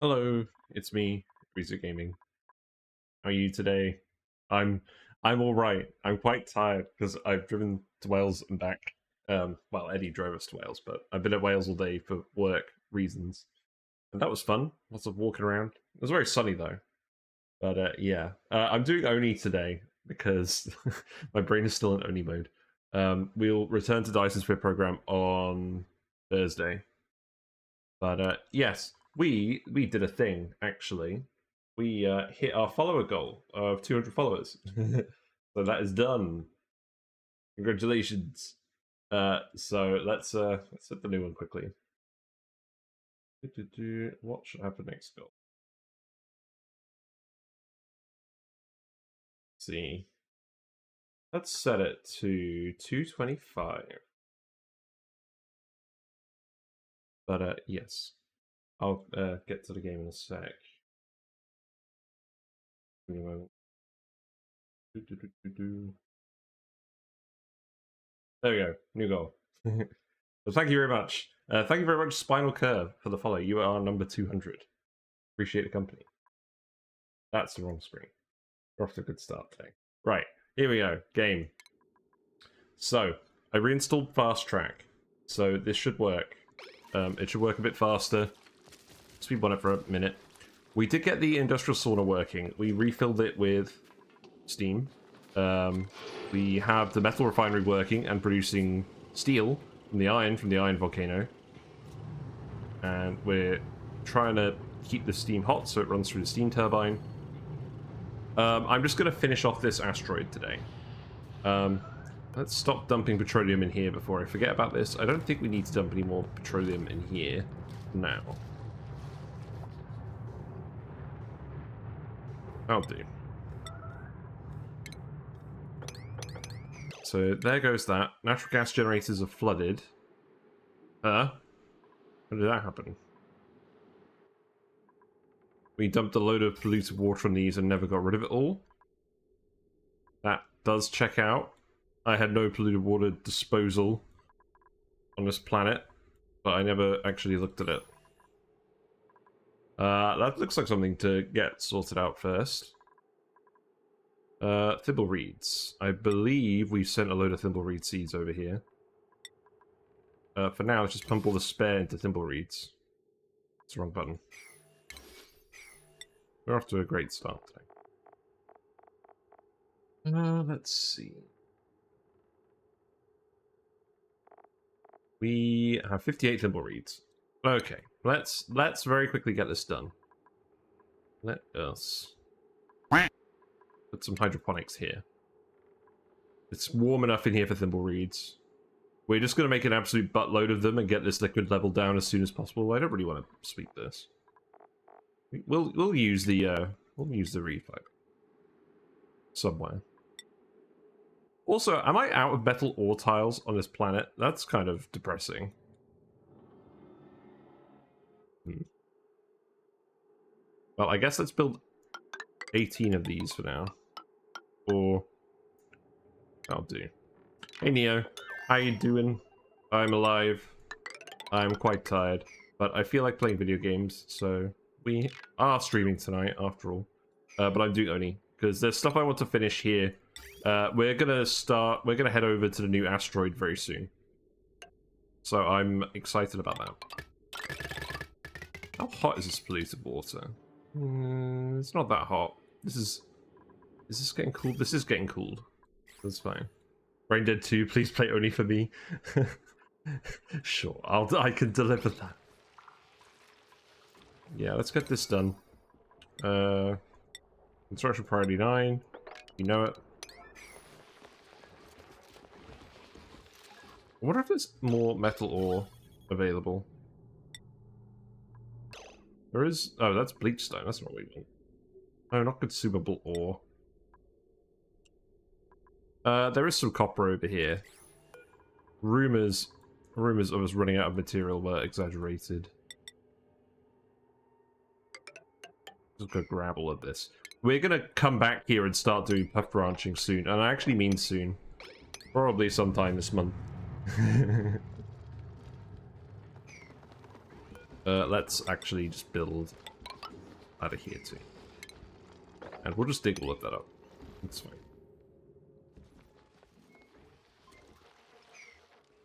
Hello, it's me, Reezer Gaming. How are you today? I'm all right. I'm quite tired because I've driven to Wales and back. Well, Eddie drove us to Wales, but I've been at Wales all day for work reasons, and that was fun. Lots of walking around. It was very sunny though. But yeah, I'm doing Oni today because my brain is still in Oni mode. We'll return to Dyson's Sphere program on Thursday. But yes, we did a thing actually. We hit our follower goal of 200 followers, so that is done. Congratulations! So let's hit the new one quickly. What should happen next goal? Let's see. Let's set it to 225. But yes, I'll get to the game in a sec. Give me a moment. There we go, new goal. Well, thank you very much. Thank you very much, Spinal Curve, for the follow. You are number 200. Appreciate the company. That's the wrong screen. We're off to a good start today. Right, here we go. Game. So, I reinstalled Fast Track. So, this should work. It should work a bit faster. Speed on it for a minute. We did get the industrial sauna working. We refilled it with steam. We have the metal refinery working and producing steel from the Iron Volcano. And we're trying to keep the steam hot so it runs through the steam turbine. I'm just going to finish off this asteroid today. Let's stop dumping petroleum in here before I forget about this. I don't think we need to dump any more petroleum in here now. I'll do. So there goes that. Natural gas generators are flooded. How did that happen? We dumped a load of polluted water on these and never got rid of it all. That does check out. I had no polluted water disposal on this planet, but I never actually looked at it. That looks like something to get sorted out first. Thimblereeds. I believe we sent a load of thimblereed seeds over here. For now, let's just pump all the spare into thimblereeds. It's the wrong button. We're off to a great start today. Let's see. We have 58 thimblereeds. Okay, let's very quickly get this done. Let us put some hydroponics here. It's warm enough in here for thimblereeds. We're just going to make an absolute buttload of them and get this liquid level down as soon as possible. I don't really want to sweep this. We'll use the reed pipe somewhere. Also, am I out of metal ore tiles on this planet? That's kind of depressing. Well, I guess let's build 18 of these for now. Or I'll do. Hey Neo, how you doing? I'm alive. I'm quite tired, but I feel like playing video games, so we are streaming tonight after all. But I'm doing Oni because there's stuff I want to finish here. We're gonna head over to the new asteroid very soon. So I'm excited about that. How hot is this polluted water? It's not that hot. Is this getting cooled? This is getting cooled. That's fine. Brain Dead 2, please play Oni for me. Sure, I can deliver that. Yeah, let's get this done. Construction priority 9. You know it. I wonder if there's more metal ore available. There is... Oh, that's bleach stone. That's not what we want. No, not consumable ore. There is some copper over here. Rumors of us running out of material were exaggerated. Just go grab all of this. We're gonna come back here and start doing puff branching soon, and I actually mean soon. Probably sometime this month. Let's actually just build out of here too. And we'll just dig all of that up. That's fine.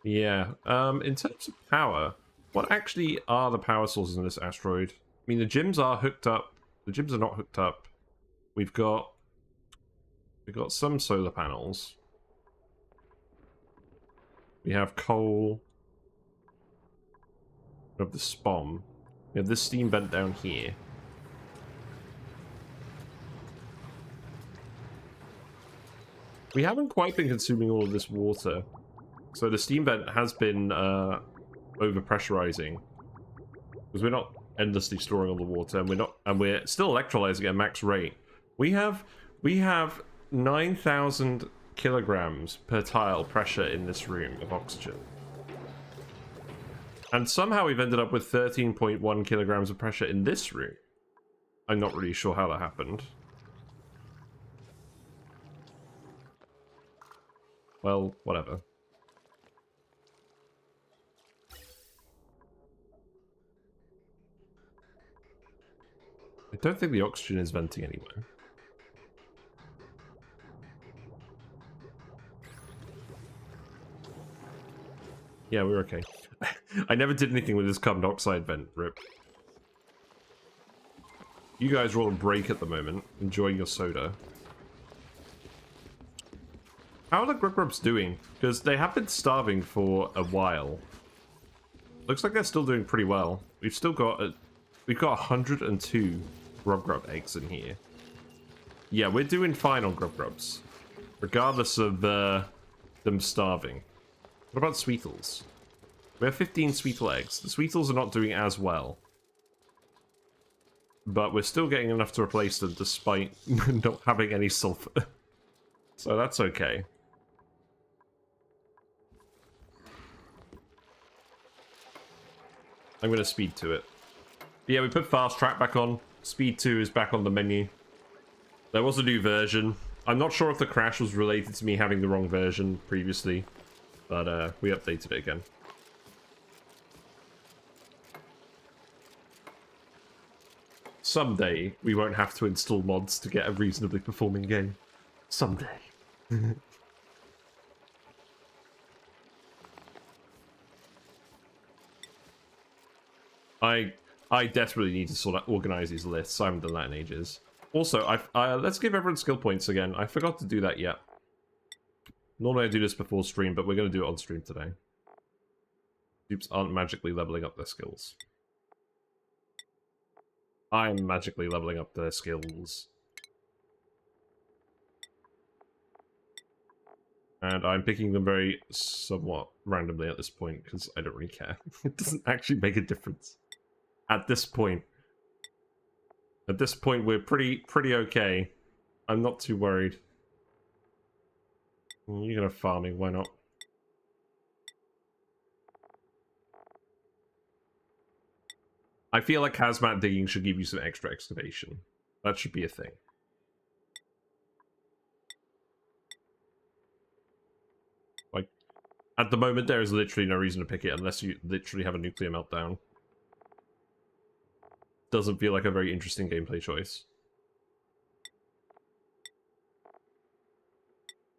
Yeah, in terms of power, what actually are the power sources in this asteroid? I mean, the gyms are hooked up. The gyms are not hooked up. We've got some solar panels. We have coal. We have the SPOM. We have this steam vent down here. We haven't quite been consuming all of this water. So the steam vent has been overpressurizing. Because we're not endlessly storing all the water, and we're still electrolyzing at max rate. We have 9,000 kilograms per tile pressure in this room of oxygen. And somehow we've ended up with 13.1 kilograms of pressure in this room. I'm not really sure how that happened. Well, whatever. I don't think the oxygen is venting anywhere. Yeah, we're okay. I never did anything with this carbon dioxide vent, rip. You guys are all on break at the moment, enjoying your soda. How are the grubs doing? Because they have been starving for a while. Looks like they're still doing pretty well. We've still got we've got 102 grub eggs in here. Yeah, we're doing fine on grubs, regardless of them starving. What about Sweetles? We have 15 Sweetle eggs. The Sweetles are not doing as well. But we're still getting enough to replace them despite not having any sulfur. So that's okay. I'm going to speed to it. But yeah, we put fast track back on. Speed 2 is back on the menu. There was a new version. I'm not sure if the crash was related to me having the wrong version previously. But we updated it again. Someday, we won't have to install mods to get a reasonably performing game. Someday. I desperately need to sort of organize these lists. I haven't done that in ages. Also, let's give everyone skill points again. I forgot to do that yet. Normally I do this before stream, but we're going to do it on stream today. Dupes aren't magically leveling up their skills. I'm magically leveling up their skills. And I'm picking them very somewhat randomly at this point, because I don't really care. It doesn't actually make a difference. At this point. At this point, we're pretty okay. I'm not too worried. You're gonna farming, why not? I feel like hazmat digging should give you some extra excavation. That should be a thing. Like, at the moment, there is literally no reason to pick it unless you literally have a nuclear meltdown. Doesn't feel like a very interesting gameplay choice.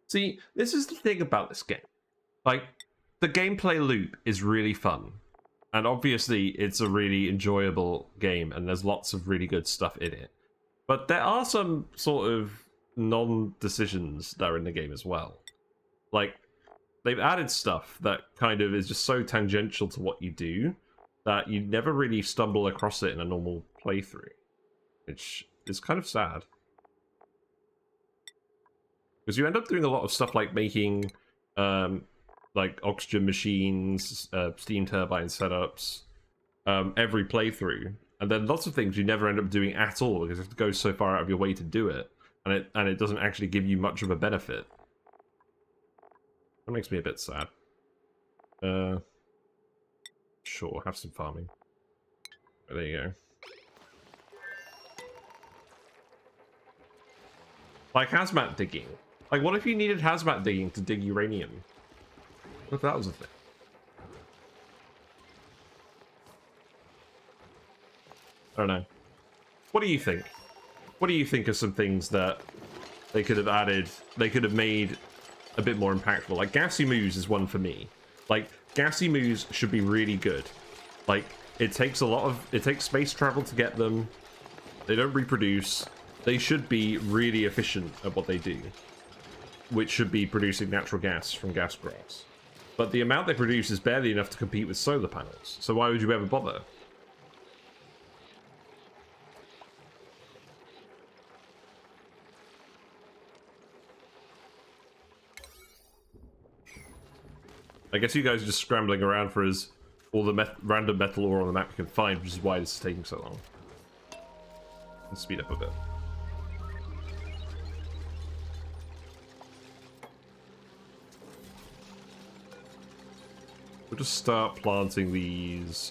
See, this is the thing about this game. Like, the gameplay loop is really fun. And obviously, it's a really enjoyable game, and there's lots of really good stuff in it. But there are some sort of non-decisions that are in the game as well. Like, they've added stuff that kind of is just so tangential to what you do that you never really stumble across it in a normal playthrough. Which is kind of sad. Because you end up doing a lot of stuff like making like oxygen machines, steam turbine setups, every playthrough, and then lots of things you never end up doing at all because you have to go so far out of your way to do it, and it doesn't actually give you much of a benefit. That makes me a bit sad. Sure, have some farming. Oh, there you go. Like hazmat digging. Like, what if you needed hazmat digging to dig uranium? What if that was a thing? I don't know. What do you think? What do you think of some things that they could have added, they could have made a bit more impactful? Like, gassy moos is one for me. Like, gassy moos should be really good. Like, it takes space travel to get them. They don't reproduce. They should be really efficient at what they do, which should be producing natural gas from gas grass. But the amount they produce is barely enough to compete with solar panels, so why would you ever bother? I guess you guys are just scrambling around for all the random metal ore on the map you can find, which is why this is taking so long. Let's speed up a bit. We'll just start planting these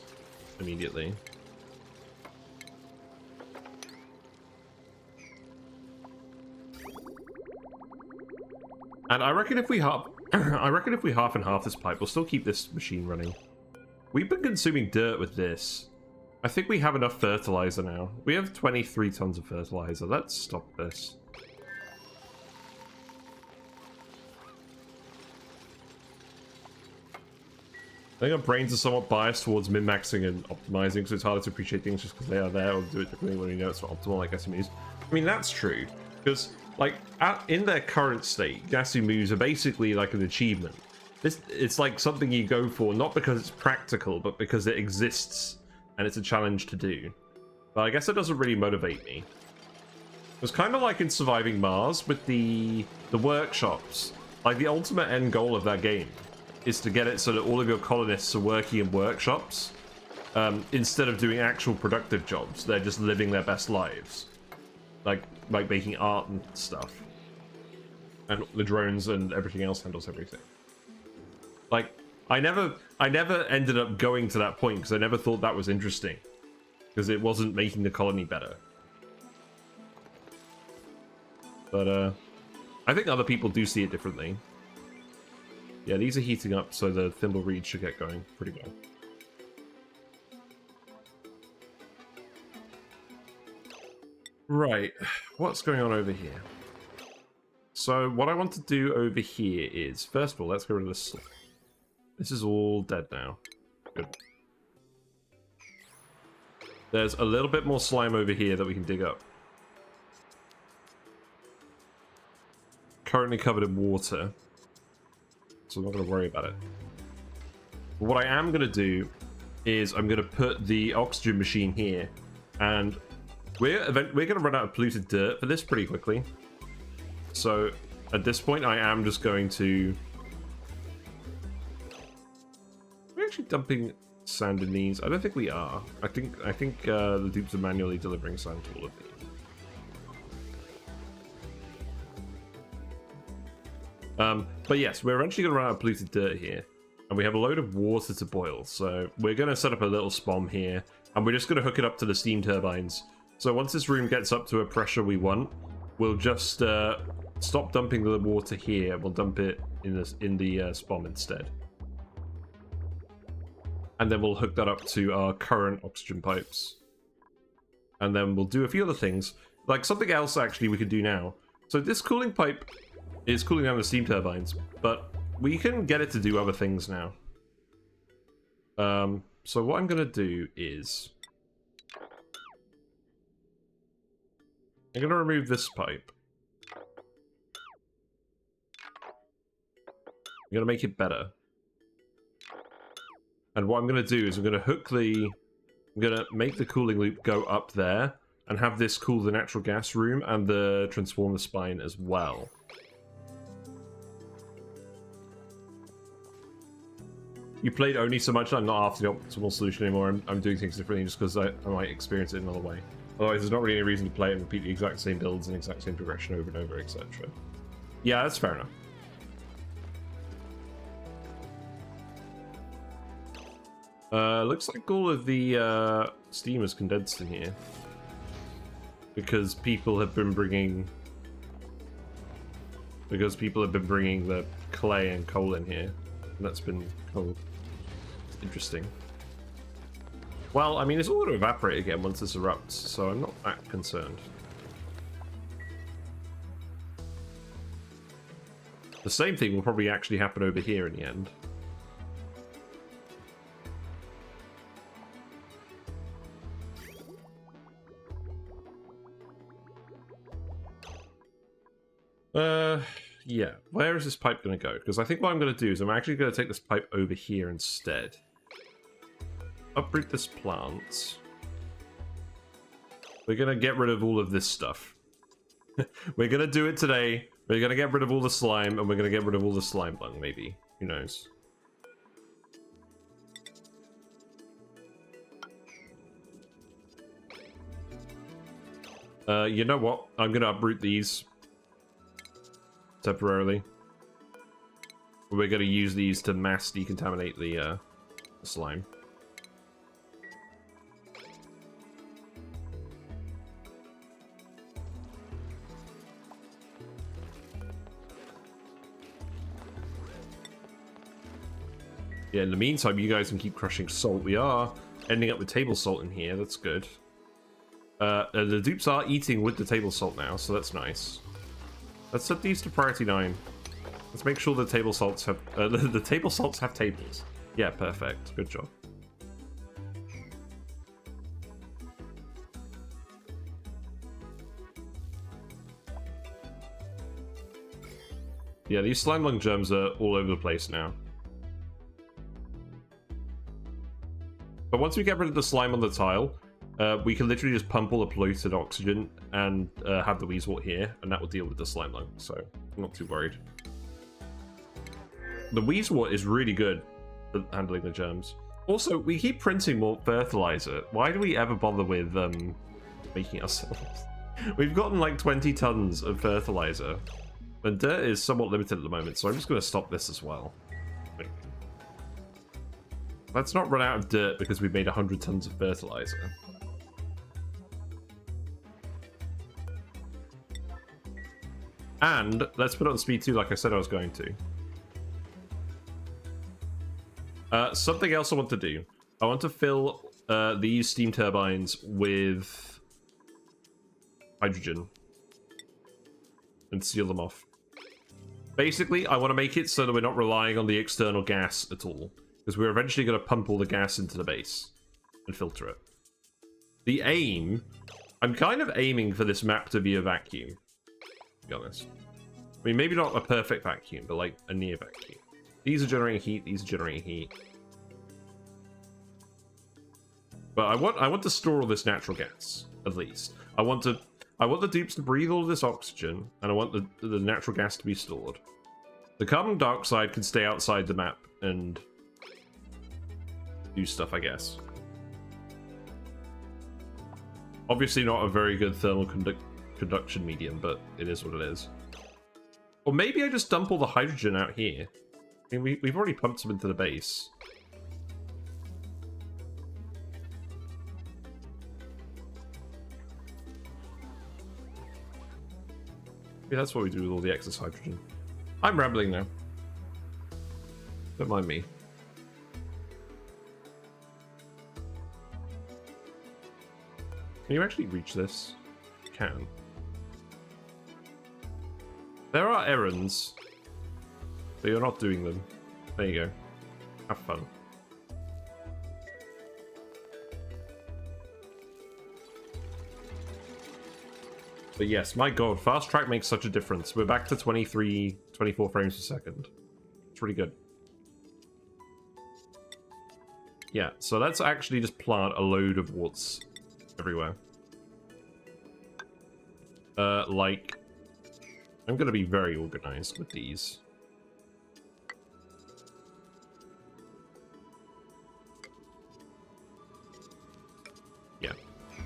immediately. And I reckon if we half and half this pipe, we'll still keep this machine running. We've been consuming dirt with this. I think we have enough fertilizer now. We have 23 tons of fertilizer. Let's stop this. I think our brains are somewhat biased towards min-maxing and optimizing, so it's harder to appreciate things just because they are there, or do it differently when we know it's not optimal, like gassy moos. I mean, that's true, because, like, in their current state, gassy moos are basically like an achievement. It's like something you go for, not because it's practical, but because it exists, and it's a challenge to do. But I guess it doesn't really motivate me. It was kind of like in Surviving Mars with the workshops. Like, the ultimate end goal of that game is to get it so that all of your colonists are working in workshops instead of doing actual productive jobs. They're just living their best lives, like making art and stuff, and the drones and everything else handles everything. Like, I never ended up going to that point because I never thought that was interesting, because it wasn't making the colony better. But I think other people do see it differently. Yeah, these are heating up, so the thimble reed should get going pretty well. Right, what's going on over here? So what I want to do over here is, first of all, let's get rid of this slime. This is all dead now. Good. There's a little bit more slime over here that we can dig up. Currently covered in water, so I'm not going to worry about it. But what I am going to do is I'm going to put the oxygen machine here, and we're going to run out of polluted dirt for this pretty quickly. So at this point, I am just going to... We're actually dumping sand in these. I don't think we are. I think the dupes are manually delivering sand to all of these. But yes, we're eventually going to run out of polluted dirt here, and we have a load of water to boil, so we're going to set up a little SPOM here, and we're just going to hook it up to the steam turbines. So once this room gets up to a pressure we want, we'll just stop dumping the water here. We'll dump it in the SPOM instead, and then we'll hook that up to our current oxygen pipes, and then we'll do a few other things, like something else actually we could do now. So this cooling pipe is cooling down the steam turbines, but we can get it to do other things now. So what I'm going to do is I'm going to remove this pipe. I'm going to make it better. And what I'm going to do is I'm going to make the cooling loop go up there and have this cool the natural gas room and the transformer spine as well. You played only so much. I'm not after the optimal solution anymore. I'm doing things differently just because I might experience it another way. Otherwise, there's not really any reason to play it and repeat the exact same builds and exact same progression over and over, etc. Yeah, that's fair enough. Looks like all of the steam is condensed in here because people have been bringing the clay and coal in here, and that's been cold. Interesting. Well, I mean, it's all going to evaporate again once this erupts, so I'm not that concerned. The same thing will probably actually happen over here in the end. Yeah. Where is this pipe going to go? Because I think what I'm going to do is I'm actually going to take this pipe over here instead. Uproot this plant. We're going to get rid of all of this stuff. We're going to do it today. We're going to get rid of all the slime, and we're going to get rid of all the slime lung, maybe. Who knows? You know what? I'm going to uproot these temporarily. We're going to use these to mass decontaminate the slime. Yeah, in the meantime, you guys can keep crushing salt. We are ending up with table salt in here. That's good. The dupes are eating with the table salt now, so that's nice. Let's set these to priority 9. Let's make sure the table salts have the table salts have tables. Yeah, perfect. Good job. Yeah, these slime lung germs are all over the place now. But once we get rid of the slime on the tile, we can literally just pump all the polluted oxygen and have the weasewort here, and that will deal with the slime lung, so I'm not too worried. The weasewort is really good at handling the germs. Also, we keep printing more fertilizer. Why do we ever bother with making ourselves? We've gotten like 20 tons of fertilizer, and dirt is somewhat limited at the moment, so I'm just going to stop this as well. Let's not run out of dirt because we've made 100 tons of fertilizer. And let's put it on speed 2 like I said I was going to. Something else I want to do. I want to fill these steam turbines with hydrogen and seal them off. Basically, I want to make it so that we're not relying on the external gas at all, because we're eventually going to pump all the gas into the base and filter it. The aim... I'm kind of aiming for this map to be a vacuum, to be honest. I mean, maybe not a perfect vacuum, but like a near vacuum. These are generating heat, these are generating heat. But I want to store all this natural gas, at least. I want the dupes to breathe all of this oxygen, and I want the natural gas to be stored. The carbon dioxide can stay outside the map and do stuff, I guess. Obviously not a very good thermal conduction medium, but it is what it is. Or maybe I just dump all the hydrogen out here. I mean, we've already pumped some into the base. Maybe that's what we do with all the excess hydrogen. I'm rambling now. Don't mind me. Can you actually reach this? You can. There are errands, but you're not doing them. There you go. Have fun. But yes, my god, fast track makes such a difference. We're back to 23, 24 frames per second. It's really good. Yeah, so let's actually just plant a load of warts everywhere. Like, I'm going to be very organized with these.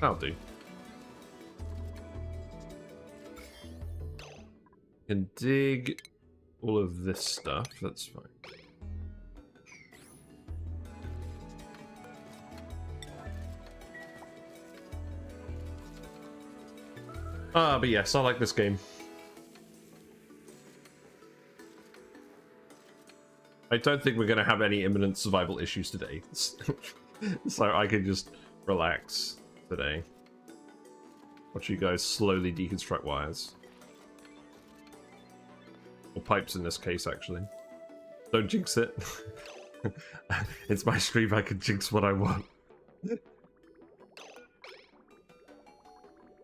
That'll do. Can dig all of this stuff, that's fine. But yes, I like this game. I don't think we're going to have any imminent survival issues today. So I can just relax today. Watch you guys slowly deconstruct wires. Or pipes in this case, actually. Don't jinx it. It's my stream, I can jinx what I want.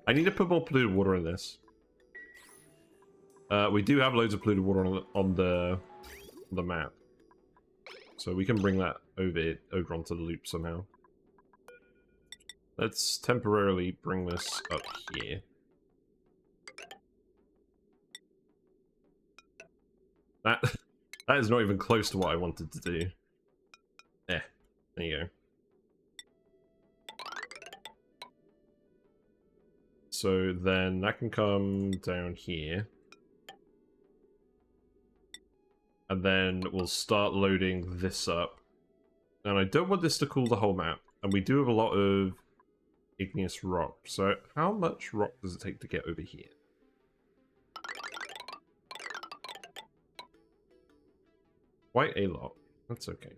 I need to put more polluted water in this. We do have loads of polluted water on the map. So we can bring that over onto the loop somehow. Let's temporarily bring this up here. That is not even close to what I wanted to do. There you go. So then that can come down here. And then we'll start loading this up. And I don't want this to cool the whole map. And we do have a lot of igneous rock. So how much rock does it take to get over here? Quite a lot. That's okay.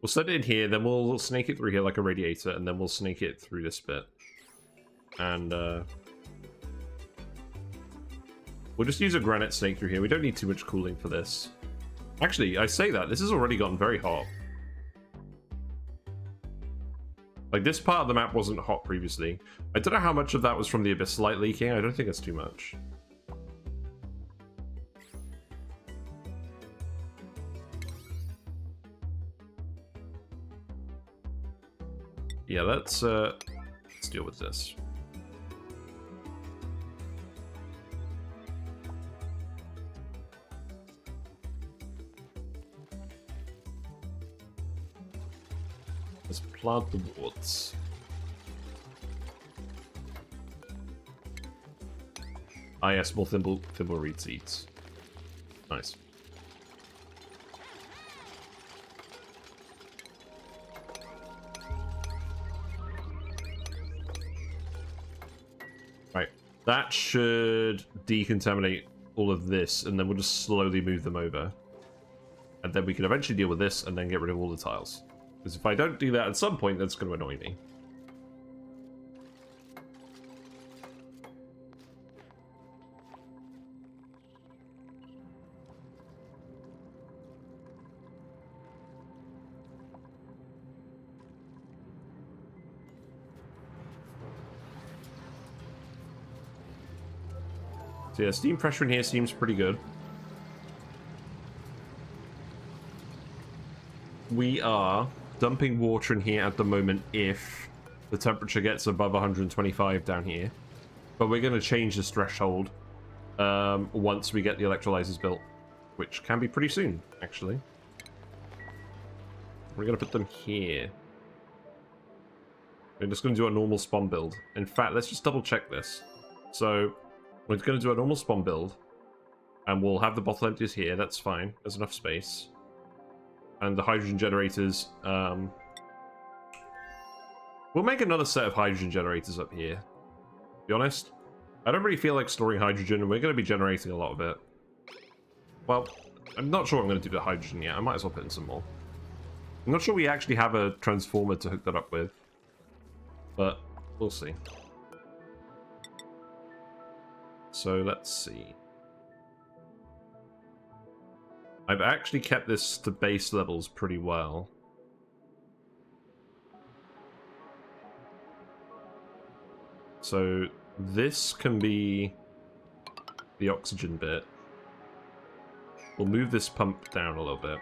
We'll set it in here, then we'll snake it through here like a radiator, and then we'll snake it through this bit. And we'll just use a granite snake through here. We don't need too much cooling for this. Actually, I say that, this has already gotten very hot. Like, this part of the map wasn't hot previously. I don't know how much of that was from the abyss light leaking. I don't think it's too much. Yeah, let's deal with this. Let's plant the warts. Ah yes, more thimbleweed seeds. Nice. Right, that should decontaminate all of this, and then we'll just slowly move them over. And then we can eventually deal with this, and then get rid of all the tiles. Because if I don't do that at some point, that's going to annoy me. So yeah, steam pressure in here seems pretty good. We are dumping water in here at the moment if the temperature gets above 125 down here. But we're going to change this threshold once we get the electrolysers built, which can be pretty soon, actually. We're going to put them here. We're just going to do a normal SPOM build. In fact, let's just double check this. So we're going to do a normal SPOM build, and we'll have the bottle empties here. That's fine. There's enough space. And the hydrogen generators, we'll make another set of hydrogen generators up here. To be honest, I don't really feel like storing hydrogen, and we're going to be generating a lot of it. Well, I'm not sure I'm going to do the hydrogen yet. I might as well put in some more. I'm not sure we actually have a transformer to hook that up with, but we'll see. So let's see. I've actually kept this to base levels pretty well. So this can be the oxygen bit. We'll move this pump down a little bit.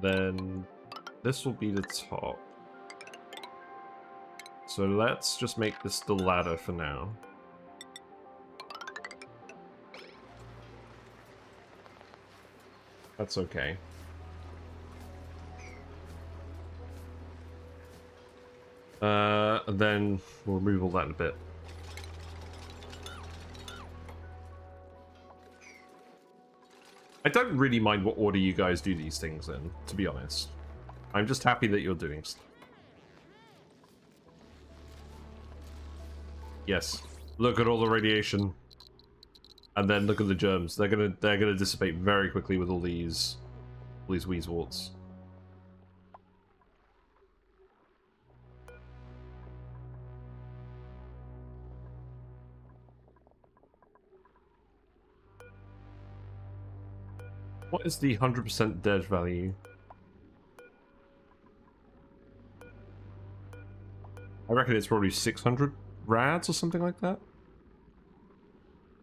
Then this will be the top. So let's just make this the ladder for now. That's okay. And then we'll remove all that in a bit. I don't really mind what order you guys do these things in, to be honest. I'm just happy that you're doing stuff. Yes. Look at all the radiation. And then look at the germs. They're gonna dissipate very quickly with all these Weezeworts. What is the 100% dead value? I reckon it's probably 600 rads or something like that.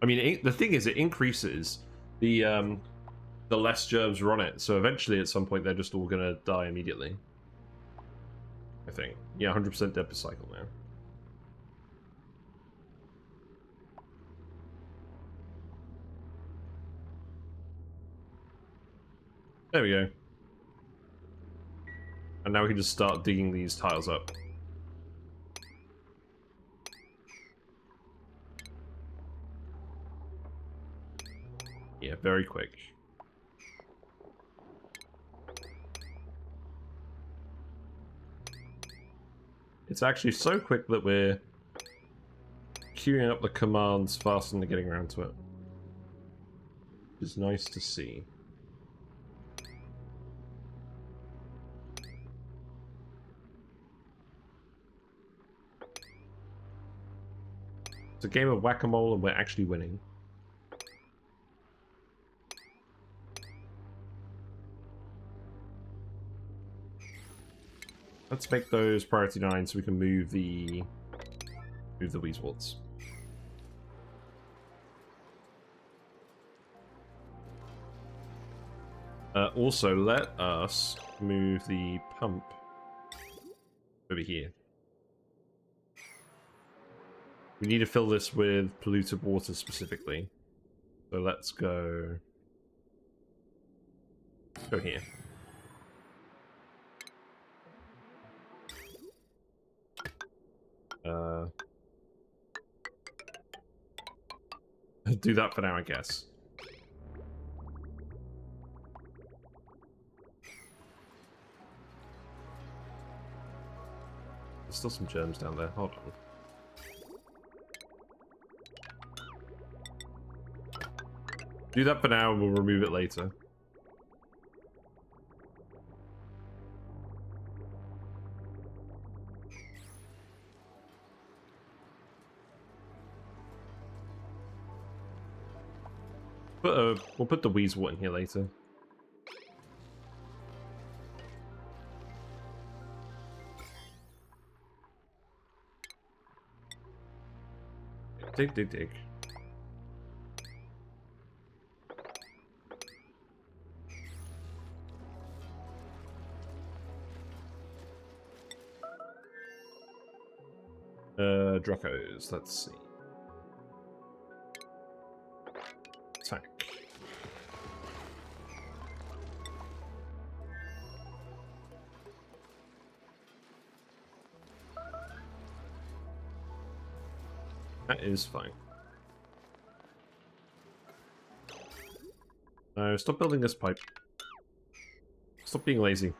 I mean, the thing is, it increases the less germs are on it, so eventually at some point they're just all gonna die immediately. I think. Yeah, 100% dead per cycle now. There we go. And now we can just start digging these tiles up. Yeah, very quick. It's actually so quick that we're queuing up the commands faster than they're getting around to it. It's nice to see. It's a game of whack-a-mole and we're actually winning. Let's make those priority 9 so we can move the Weezeworts. Also, let us move the pump over here. We need to fill this with polluted water specifically. So let's go here. Do that for now, I guess. There's still some germs down there. Hold on. Do that for now and we'll remove it later. We'll put the Weezewort in here later. Dig, dig, dig. Dracos, let's see. Attack. That is fine. No, stop building this pipe. Stop being lazy.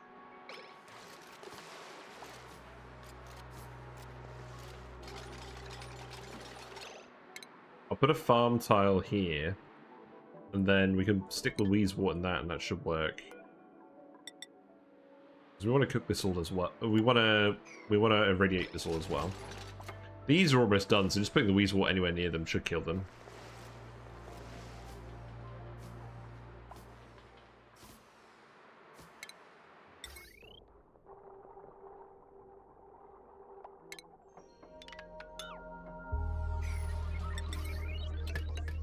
I'll put a farm tile here, and then we can stick the Weezewort in that, and that should work. Because we want to cook this all as well. We want to irradiate this all as well. These are almost done, so just putting the Weezewort anywhere near them should kill them.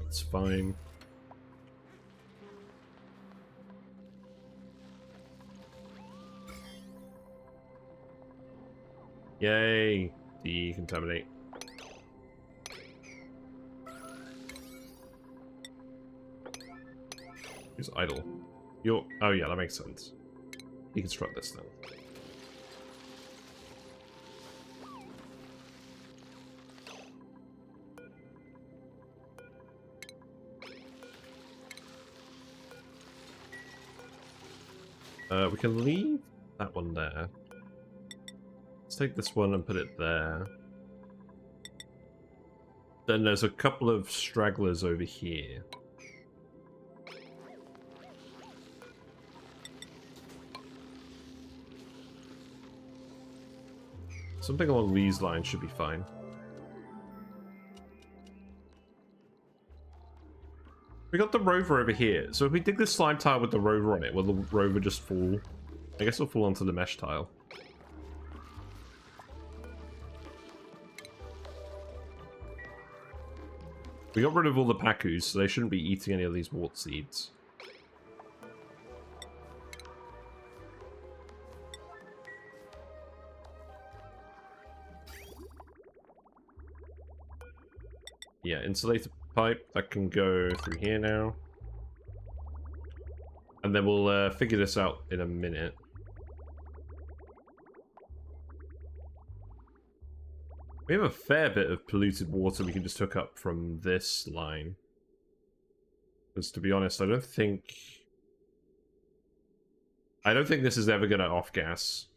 It's fine. Yay! Decontaminate. Who's idle? You're... Oh yeah, that makes sense. Deconstruct this then. We can leave that one there. Let's take this one and put it there. Then there's a couple of stragglers over here. Something along these lines should be fine. We got the rover over here, so if we dig this slime tile with the rover on it, will the rover just fall? I guess it'll fall onto the mesh tile. We got rid of all the pacus, so they shouldn't be eating any of these wart seeds. Yeah, insulator pipe that can go through here now. And then we'll figure this out in a minute. We have a fair bit of polluted water we can just hook up from this line. Because to be honest, I don't think this is ever going to off-gas,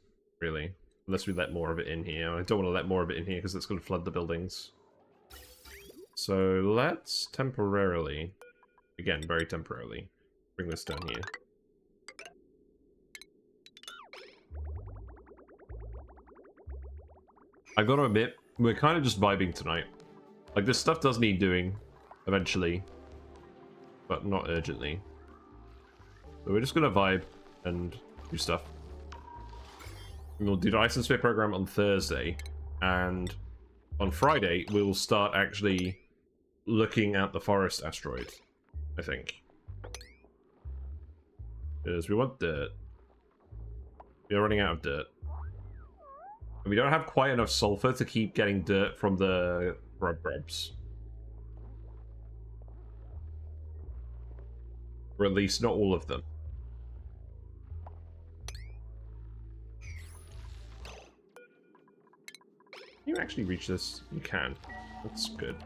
really. Unless we let more of it in here. I don't want to let more of it in here because it's going to flood the buildings. So let's temporarily, again, very temporarily, bring this down here. I gotta admit, we're kind of just vibing tonight. Like, this stuff does need doing, eventually, but not urgently. So we're just gonna vibe and do stuff. And we'll do the Ice and Sphere program on Thursday, and on Friday, we'll start actually looking at the forest asteroid, I think. Because we want dirt. We are running out of dirt. And we don't have quite enough sulfur to keep getting dirt from the grubs. Or at least not all of them. Can you actually reach this? You can. That's good.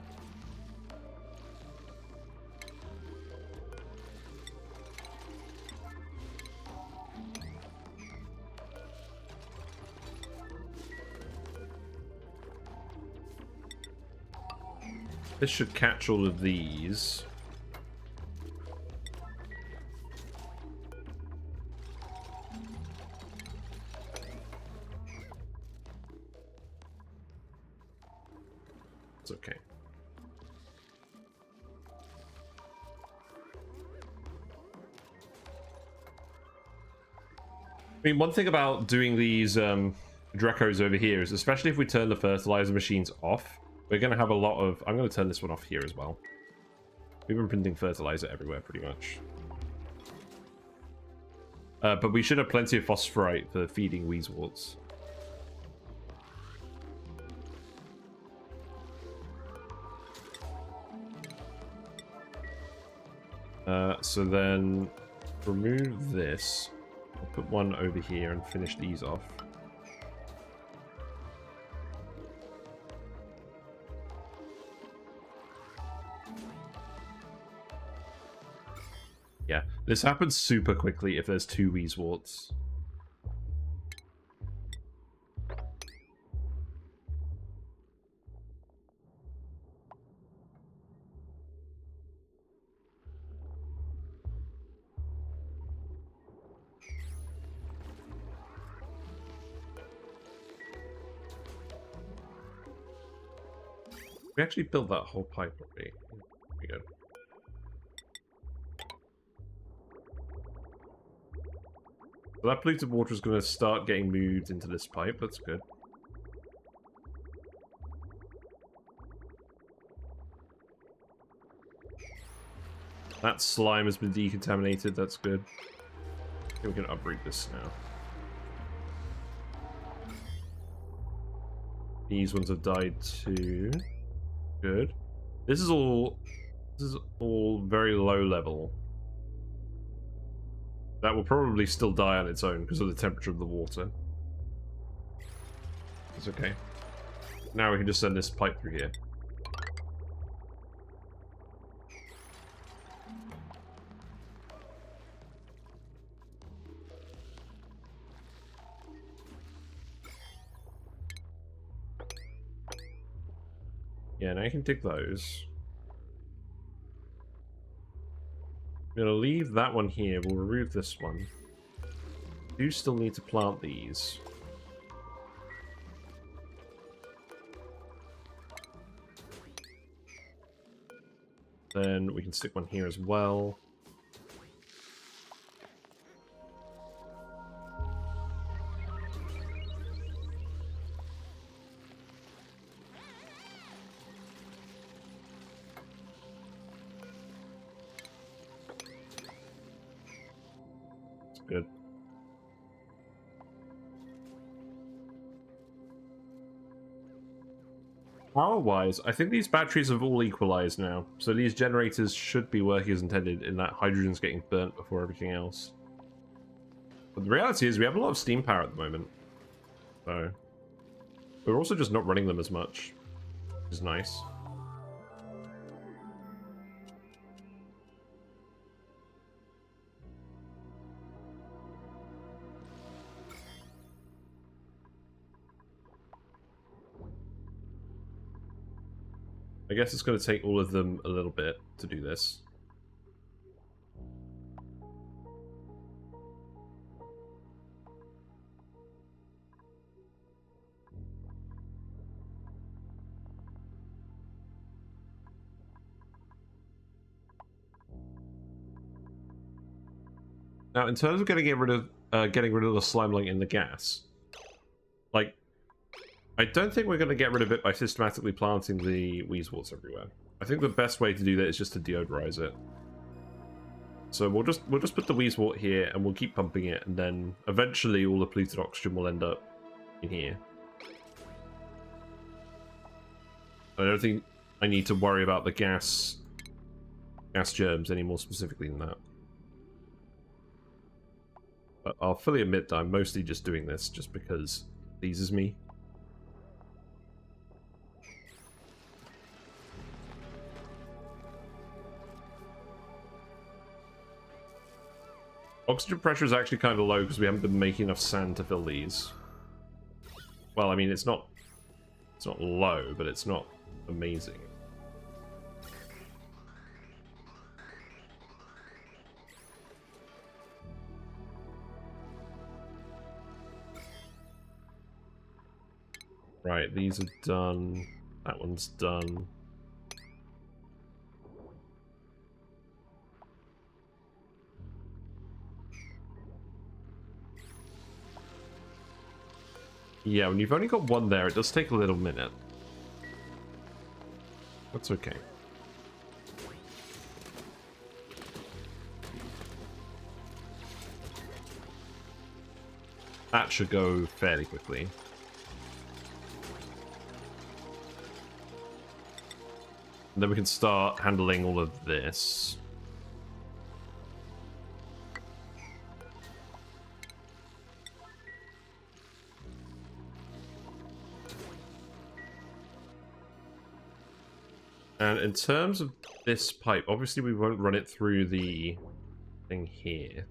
This should catch all of these. It's okay. I mean, one thing about doing these Drecos over here is, especially if we turn the fertilizer machines off, we're going to have a lot of... I'm going to turn this one off here as well. We've been printing fertilizer everywhere, pretty much. But we should have plenty of phosphorite for feeding Weezeworts. So then, remove this. I'll put one over here and finish these off. Yeah, this happens super quickly if there's 2 Weezeworts. We actually built that whole pipe already. Pretty good. So that polluted water is going to start getting moved into this pipe. That's good. That slime has been decontaminated. That's good. I think we can uproot this now. These ones have died too. Good. This is all very low level. That will probably still die on its own because of the temperature of the water. It's okay. Now we can just send this pipe through here. Yeah, now you can dig those. I'm gonna leave that one here. We'll remove this one. Do still need to plant these. Then we can stick one here as well. Good. Power-wise, I think these batteries have all equalized now, so these generators should be working as intended in that hydrogen's getting burnt before everything else. But the reality is we have a lot of steam power at the moment, so we're also just not running them as much, which is nice. I guess it's going to take all of them a little bit to do this. Now, in terms of getting rid of the slime lung in the gas, like, I don't think we're going to get rid of it by systematically planting the Weezeworts everywhere. I think the best way to do that is just to deodorize it. So we'll just put the Weezewort here, and we'll keep pumping it, and then eventually all the polluted oxygen will end up in here. I don't think I need to worry about the gas germs any more specifically than that. But I'll fully admit that I'm mostly just doing this just because it pleases me. Oxygen pressure is actually kind of low because we haven't been making enough sand to fill these. Well, I mean, it's not low, but it's not amazing. Right, these are done. That one's done. Yeah, when you've only got one there, it does take a little minute. That's okay. That should go fairly quickly. And then we can start handling all of this. And in terms of this pipe, obviously we won't run it through the thing here.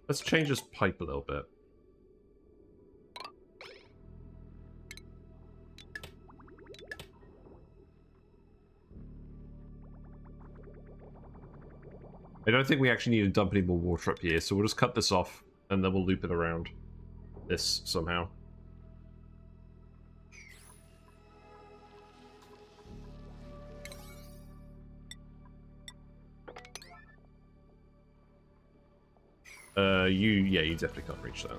Let's change this pipe a little bit. I don't think we actually need to dump any more water up here, so we'll just cut this off, and then we'll loop it around this somehow. Yeah, you definitely can't reach that.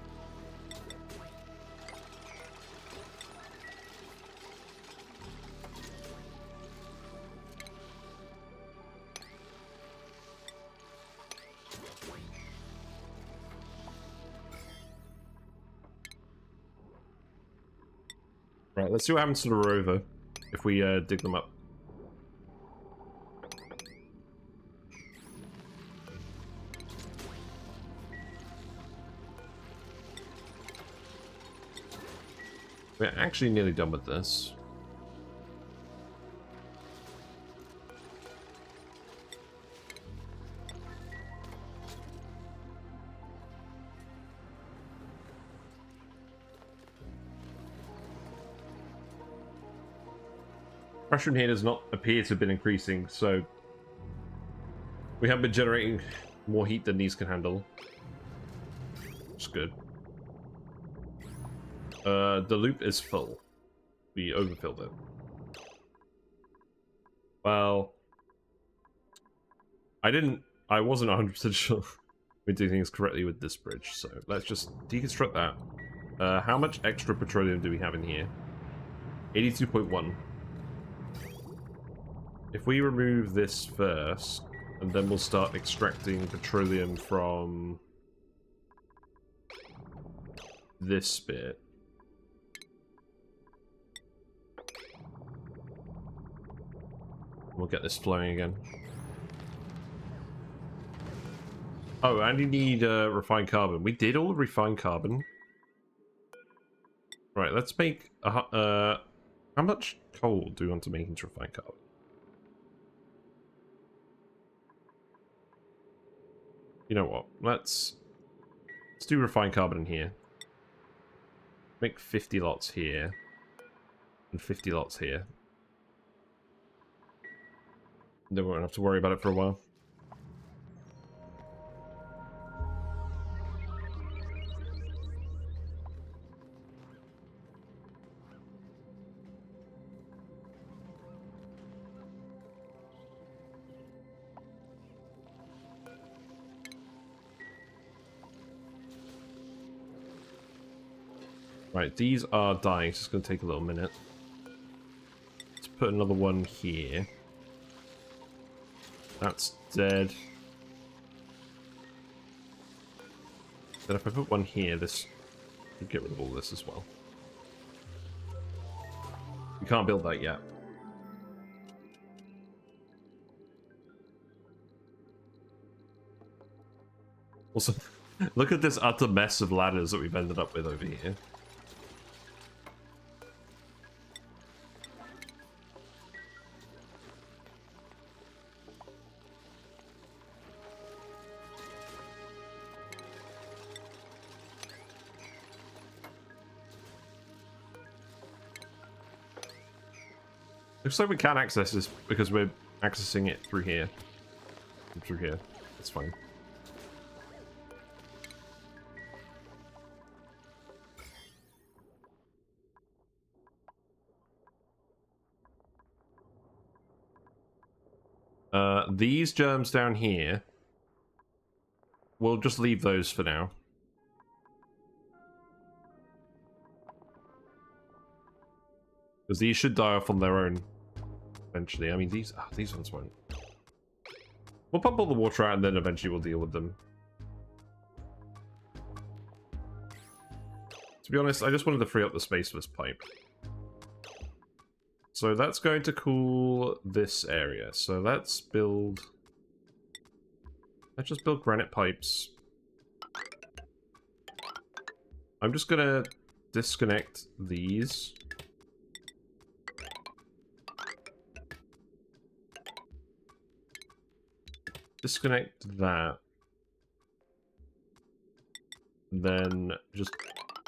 Right, let's see what happens to the rover if we dig them up. We're actually nearly done with this. Pressure in here does not appear to have been increasing, so we have been generating more heat than these can handle. It's good. The loop is full. We overfilled it. Well, I wasn't 100% sure we did things correctly with this bridge, so let's just deconstruct that. How much extra petroleum do we have in here? 82.1. If we remove this first, and then we'll start extracting petroleum from this bit. We'll get this flowing again. Oh, and you need refined carbon. We did all the refined carbon. Right, let's make how much coal do we want to make into refined carbon? You know what? Let's do refined carbon in here. Make 50 lots here. And 50 lots here. Then we won't have to worry about it for a while. Right, these are dying. It's just going to take a little minute. Let's put another one here. That's dead. Then if I put one here, this will get rid of all this as well. We can't build that yet. Also, look at this utter mess of ladders that we've ended up with over here. Looks like we can't access this because we're accessing it through here. Through here. It's fine. These germs down here, we'll just leave those for now. Because these should die off on their own eventually. I mean, these ones won't. We'll pump all the water out and then eventually we'll deal with them. To be honest, I just wanted to free up the space for this pipe. So that's going to cool this area. So let's just build granite pipes. I'm just gonna disconnect these. Disconnect that. Then just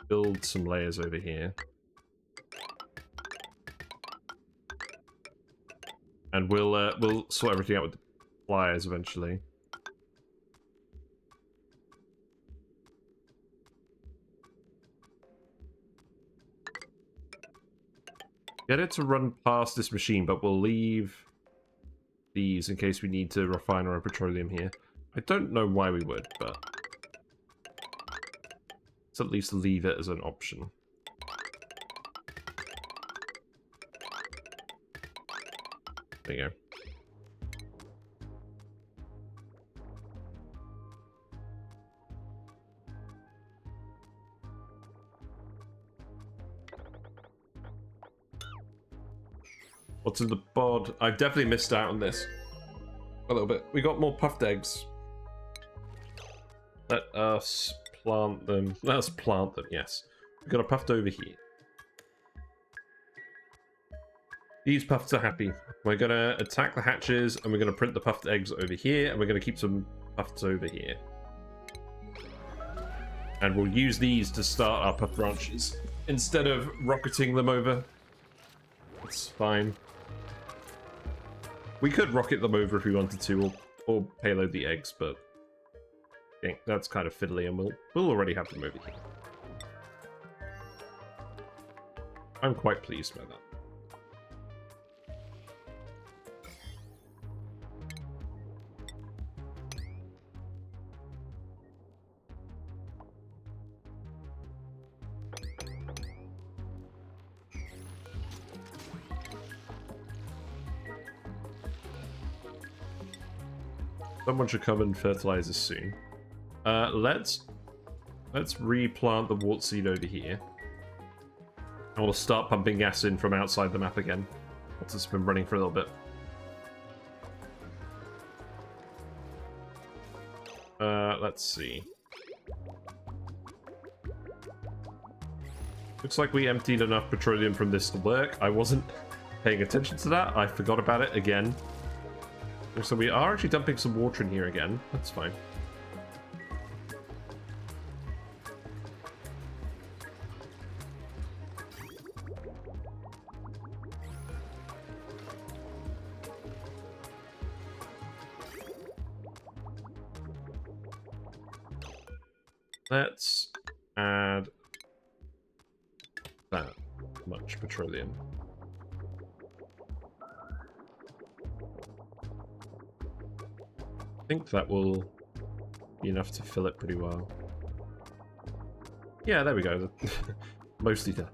build some layers over here. And we'll sort everything out with the pliers eventually. Get it to run past this machine, but we'll leave these in case we need to refine our petroleum here. I don't know why we would, but let's at least leave it as an option. There you go. What's in the bod? I've definitely missed out on this a little bit. We got more puffed eggs. Let us plant them. Let us plant them, yes. We've got a puffed over here. These puffs are happy. We're going to attack the hatches, and we're going to print the puffed eggs over here, and we're going to keep some puffs over here. And we'll use these to start our puff branches instead of rocketing them over. It's fine. We could rocket them over if we wanted to, or payload the eggs, but I think that's kind of fiddly, and we'll already have them over here. I'm quite pleased by that. Someone should come and fertilize us soon. Let's replant the wart seed over here. And we'll start pumping gas in from outside the map again. Once it's been running for a little bit. Let's see. Looks like we emptied enough petroleum from this to work. I wasn't paying attention to that. I forgot about it again. So we are actually dumping some water in here again. That's fine. Let's add that much petroleum. I think that will be enough to fill it pretty well. Yeah, there we go. Mostly done.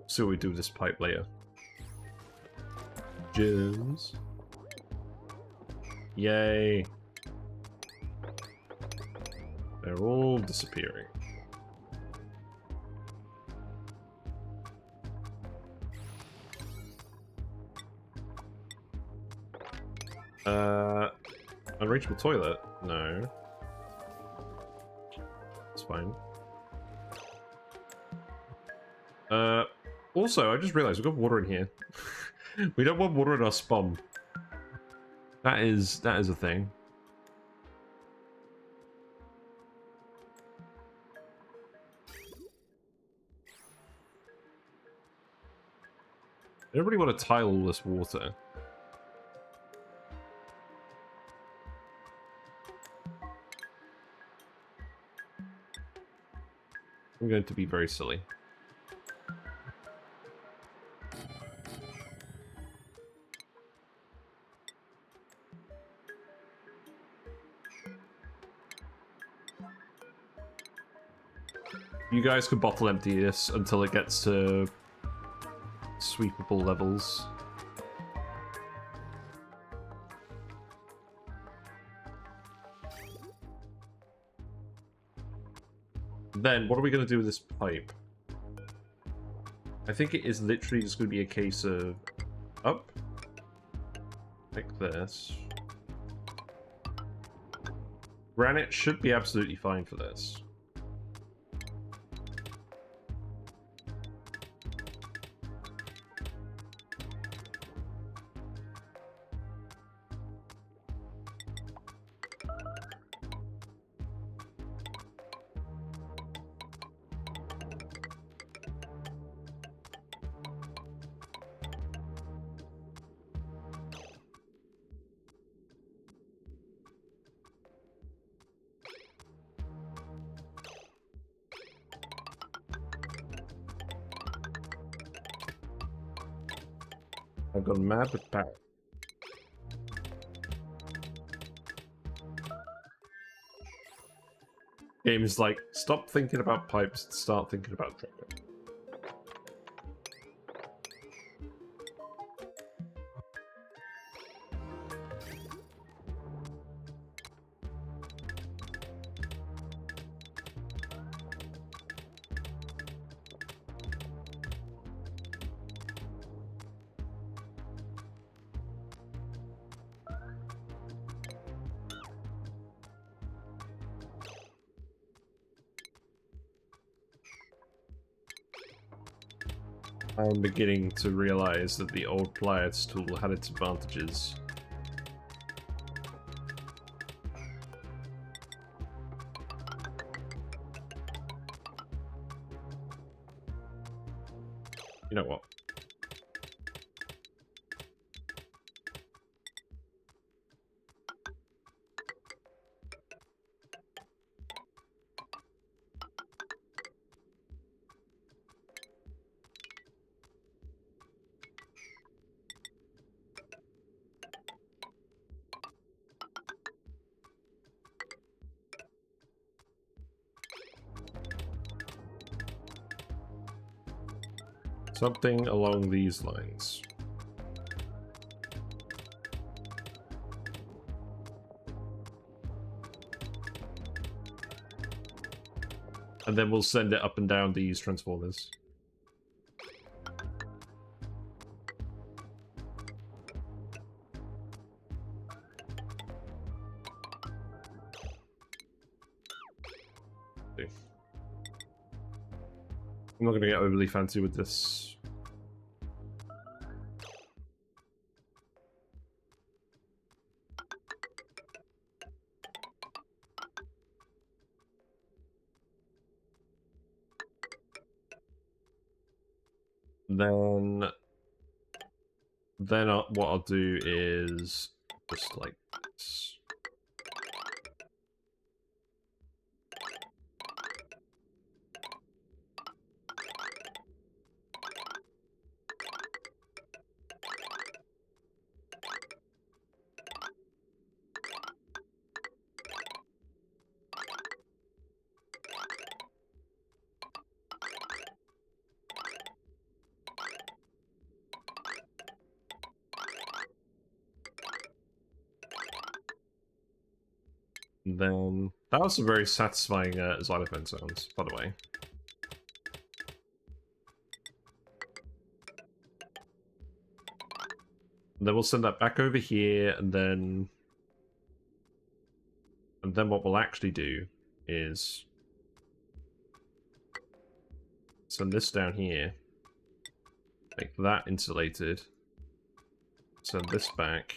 See what we do with this pipe later. Gems. Yay. They're all disappearing. Unreachable toilet? No. It's fine. Also, I just realized we've got water in here. We don't want water in our SPOM. That is a thing. Everybody want to tile all this water. I'm going to be very silly. You guys can bottle empty this until it gets to sweepable levels. Then, what are we going to do with this pipe? I think it is literally just going to be a case of up, like this. Granite should be absolutely fine for this. I've gone mad with power. Game is like, stop thinking about pipes and start thinking about trucking. I'm beginning to realize that the old pliers tool had its advantages. You know what? Something along these lines. And then we'll send it up and down these transformers. I'm not going to get overly fancy with this. Then what I'll do is just like this. And then that was some very satisfying xylophone sounds, by the way. And then we'll send that back over here, and then what we'll actually do is send this down here, make that insulated, send this back.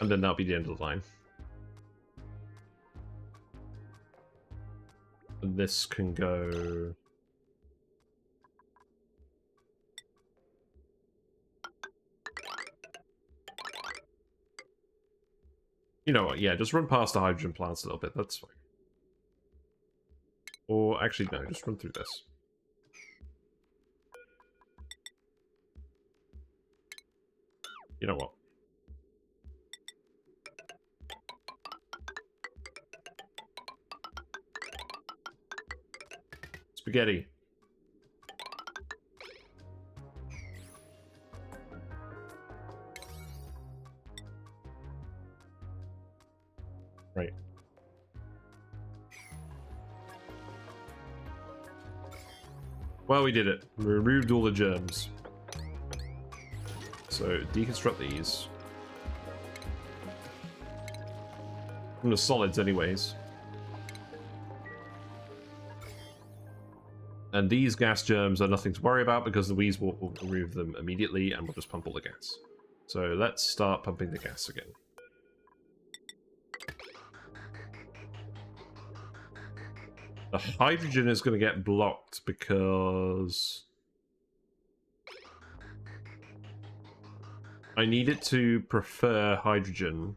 And then that'll be the end of the line. And this can go... You know what, yeah, just run past the hydrogen plants a little bit, that's fine. Or actually, no, just run through this. You know what? Spaghetti. Right. Well, we did it. We removed all the germs. So, deconstruct these. From the solids, anyways. And these gas germs are nothing to worry about because the Wheeze will remove them immediately and we'll just pump all the gas. So let's start pumping the gas again. The hydrogen is going to get blocked because I need it to prefer hydrogen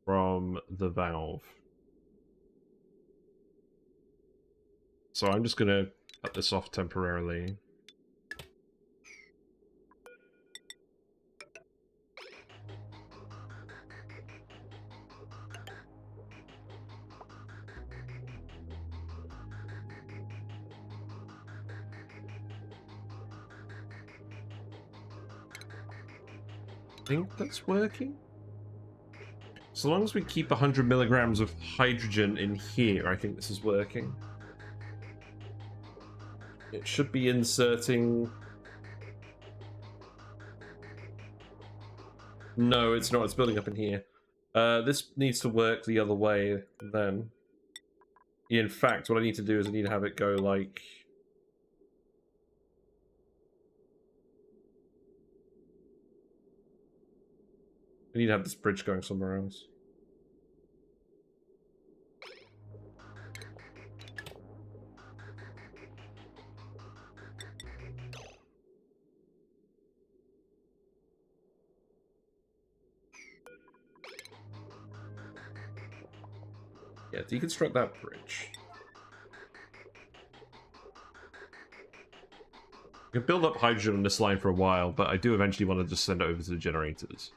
from the valve. So I'm just going to cut this off temporarily. I think that's working. So long as we keep 100 milligrams of hydrogen in here, I think this is working. It should be inserting... No, it's not. It's building up in here. This needs to work the other way then. In fact, what I need to do is I need to have it go like... I need to have this bridge going somewhere else. Yeah, deconstruct that bridge. I can build up hydrogen on this line for a while, but I do eventually want to just send it over to the generators.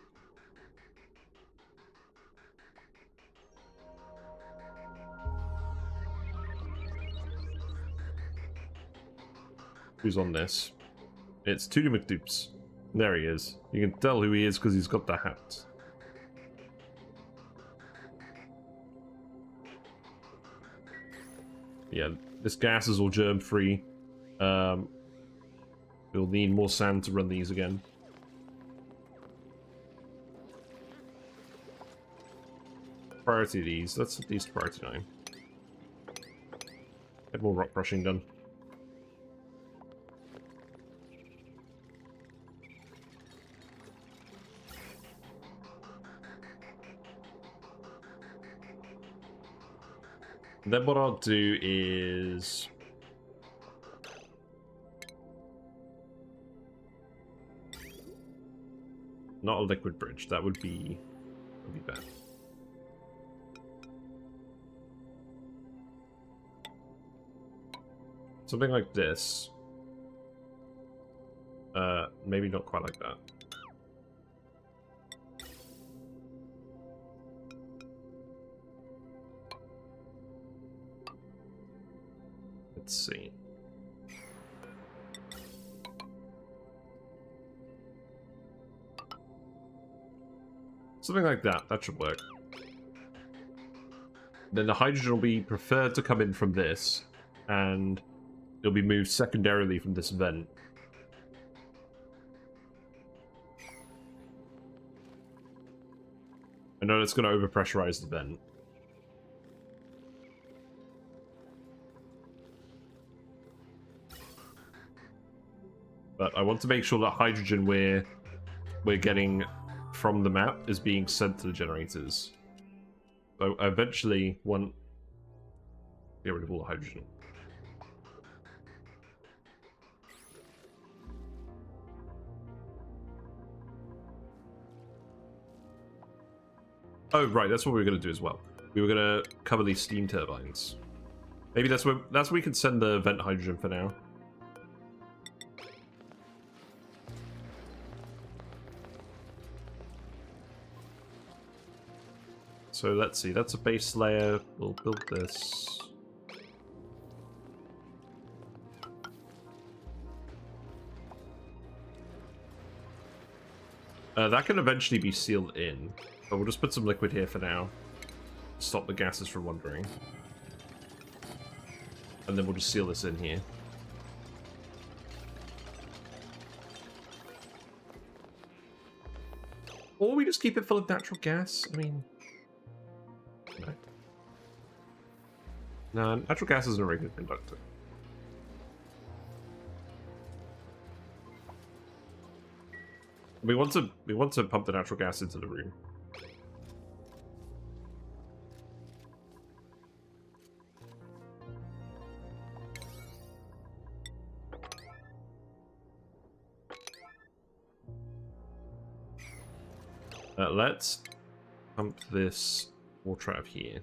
Who's on this? It's Tudor McDupes. There he is. You can tell who he is because he's got the hat. Yeah, this gas is all germ-free. We'll need more sand to run these again. Priority these. That's at least priority 9. Get more rock brushing done. Then what I'll do is... not a liquid bridge, that would be bad. Something like this. Maybe not quite like that. Let's see. Something like that. That should work. Then the hydrogen will be preferred to come in from this, and it'll be moved secondarily from this vent. I know it's going to overpressurize the vent. But I want to make sure that hydrogen we're getting from the map is being sent to the generators. So I eventually want to get rid of all the hydrogen. Oh right, that's what we were going to do as well. We were going to cover these steam turbines. Maybe that's where we can send the vent hydrogen for now. So let's see, that's a base layer. We'll build this. That can eventually be sealed in, but we'll just put some liquid here for now. Stop the gases from wandering. And then we'll just seal this in here. Or we just keep it full of natural gas. I mean... No, natural gas isn't a very good conductor. We want to pump the natural gas into the room. Let's pump this water out of here.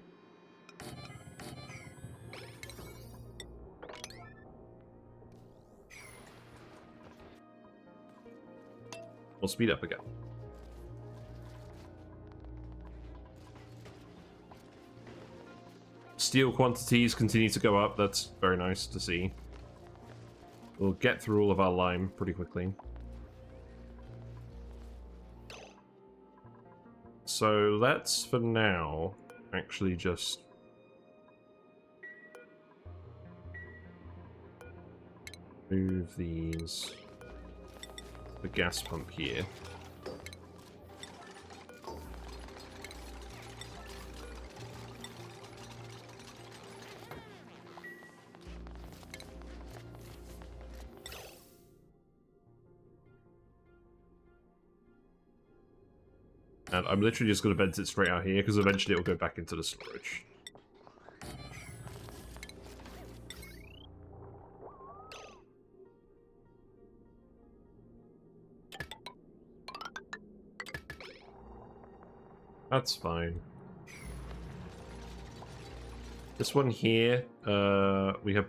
We'll speed up again. Steel quantities continue to go up. That's very nice to see. We'll get through all of our lime pretty quickly. So let's, for now, actually just... move these... the gas pump here. And I'm literally just going to vent it straight out here, because eventually it'll go back into the storage. That's fine. This one here, we have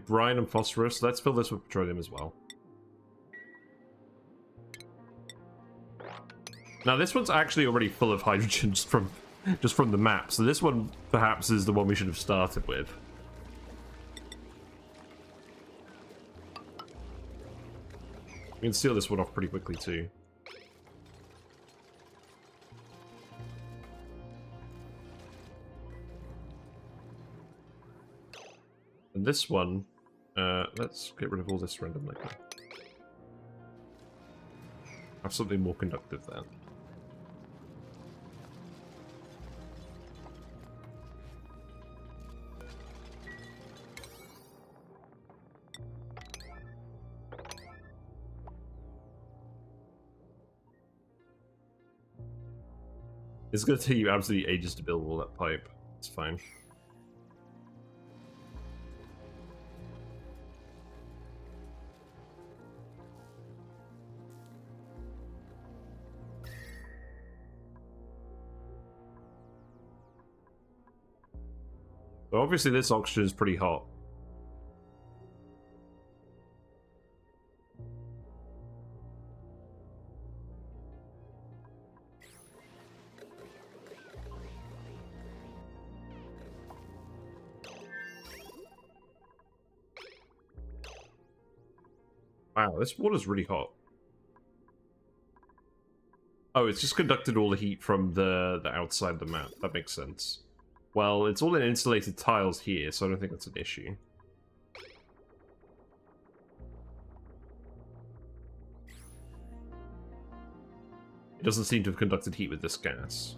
brine and phosphorus. Let's fill this with petroleum as well. Now this one's actually already full of hydrogen just from the map. So this one perhaps is the one we should have started with. We can seal this one off pretty quickly too. And this one, let's get rid of all this random liquid. Have something more conductive then. It's going to take you absolutely ages to build all that pipe. It's fine. So obviously this oxygen is pretty hot. Wow, this water's really hot. Oh, it's just conducted all the heat from the outside of the map. That makes sense. Well, it's all in insulated tiles here, so I don't think that's an issue. It doesn't seem to have conducted heat with this gas.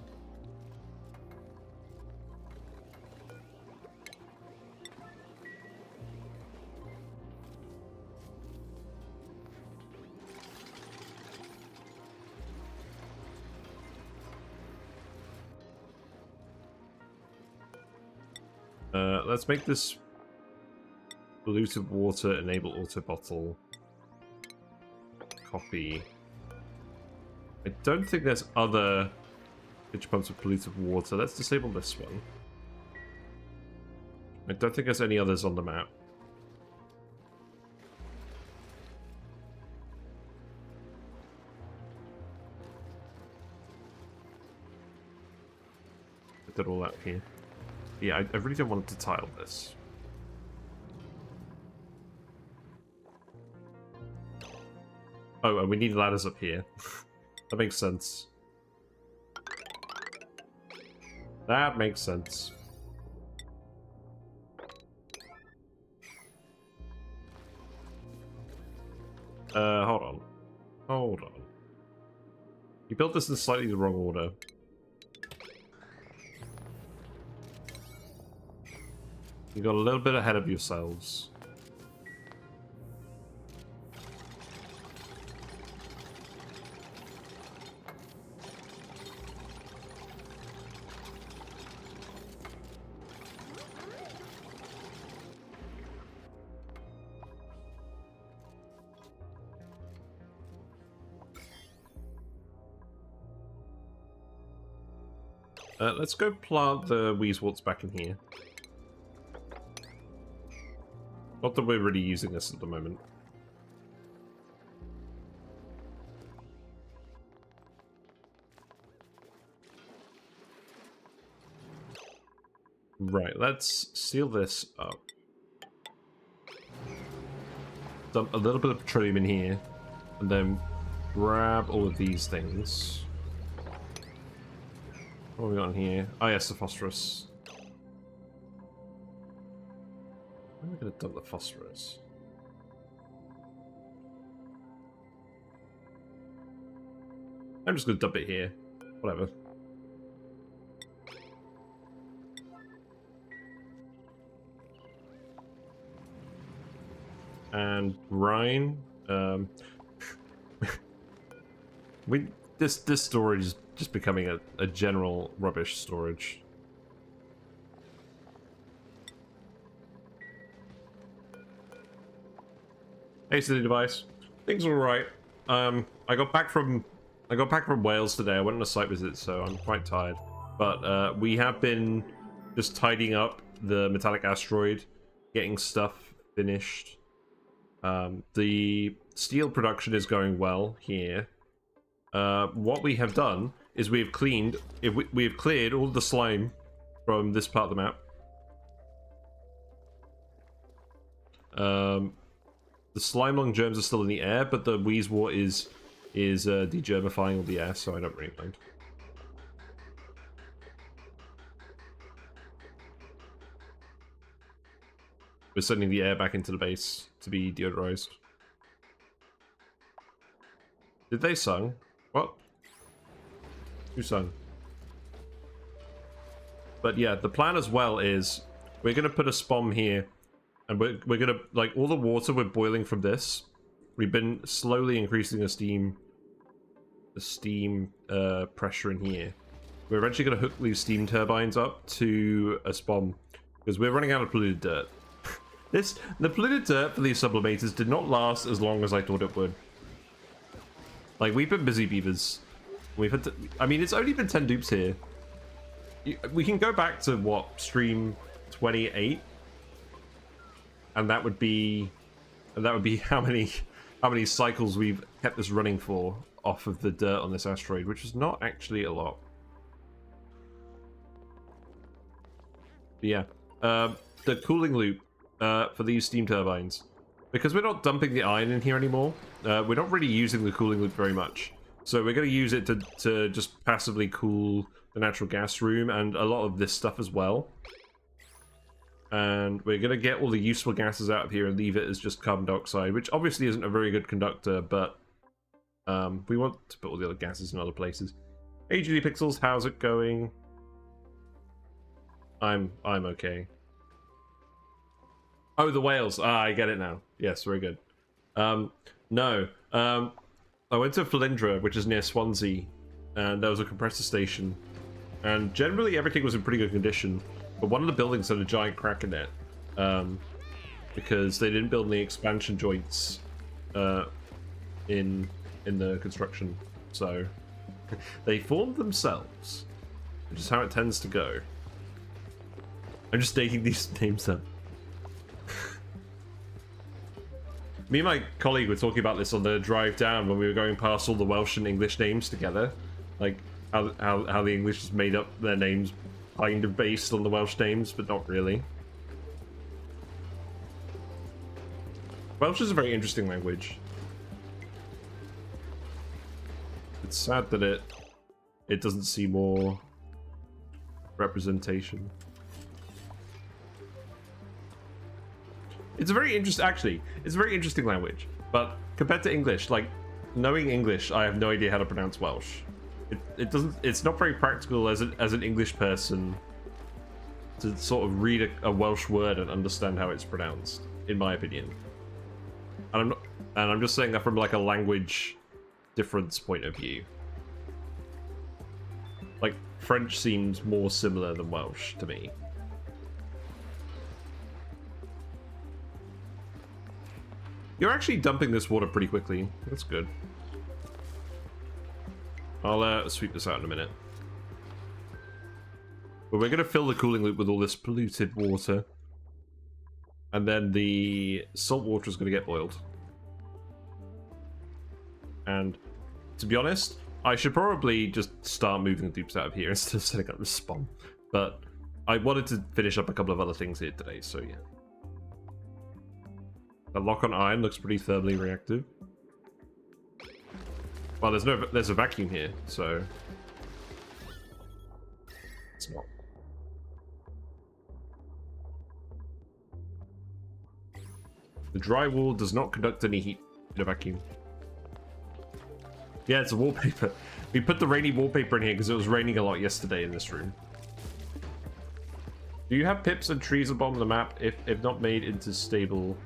Let's make this polluted water enable auto bottle. Copy. I don't think there's other pitch pumps with polluted water. Let's disable this one. I don't think there's any others on the map. Put that all out here. Yeah, I really don't want to tile this. Oh, and we need ladders up here. That makes sense. That makes sense. Hold on. Hold on. You built this in slightly the wrong order. You got a little bit ahead of yourselves. Let's go plant the Weezeworts back in here. Not that we're really using this at the moment. Right, let's seal this up. Dump a little bit of petroleum in here, and then grab all of these things. What have we got in here? Oh yes, the phosphorus. Where am I going to dump the phosphorus? I'm just going to dump it here. Whatever. And brine. This storage is just becoming a general rubbish storage. Hey, City Device. Things are alright. I got back from Wales today. I went on a site visit, so I'm quite tired. But we have been just tidying up the metallic asteroid, getting stuff finished. The steel production is going well here. What we have done is we have cleared all the slime from this part of the map. The slime lung germs are still in the air, but the Wheezewort is degermifying all the air, so I don't really mind. We're sending the air back into the base to be deodorized. Did they sung? What? Who sung? But yeah, the plan as well is we're going to put a SPOM here. And we're going to, like, all the water we're boiling from this, we've been slowly increasing the steam pressure in here. We're eventually going to hook these steam turbines up to a SPOM, because we're running out of polluted dirt. The polluted dirt for these sublimators did not last as long as I thought it would. Like, we've been busy beavers. We've had to, I mean, it's only been 10 dupes here. We can go back to, what, stream 28? And that would be how many cycles we've kept this running for off of the dirt on this asteroid, which is not actually a lot. But yeah, the cooling loop for these steam turbines, because we're not dumping the iron in here anymore. We're not really using the cooling loop very much, so we're going to use it to just passively cool the natural gas room and a lot of this stuff as well. And we're going to get all the useful gases out of here and leave it as just carbon dioxide, which obviously isn't a very good conductor, but we want to put all the other gases in other places. Hey, GD Pixels, how's it going? I'm okay. Oh, the whales. Ah, I get it now. Yes, very good. No. I went to Flindra, which is near Swansea, and there was a compressor station. And generally everything was in pretty good condition. But one of the buildings had a giant crack in it, because they didn't build any expansion joints in the construction, so they formed themselves, which is how it tends to go. I'm just taking these names up. Me and my colleague were talking about this on the drive down when we were going past all the Welsh and English names together, like how the English has made up their names kind of based on the Welsh names, but not really. Welsh is a very interesting language. It's sad that it doesn't see more representation. It's a very interesting, actually, it's a very interesting language, but compared to English, like, knowing English, I have no idea how to pronounce Welsh. It's not very practical as an English person to sort of read a Welsh word and understand how it's pronounced, in my opinion. And I'm just saying that from like a language difference point of view. Like, French seems more similar than Welsh to me. You're actually dumping this water pretty quickly. That's good. I'll sweep this out in a minute. But we're going to fill the cooling loop with all this polluted water. And then the salt water is going to get boiled. And to be honest, I should probably just start moving the dupes out of here instead of setting up the SPOM. But I wanted to finish up a couple of other things here today, so yeah. The lock on iron looks pretty thermally reactive. Well, there's a vacuum here, so it's not. The drywall does not conduct any heat in a vacuum. Yeah, it's a wallpaper. We put the rainy wallpaper in here because it was raining a lot yesterday in this room. Do you have pips and trees at the bottom of the map if not made into stable,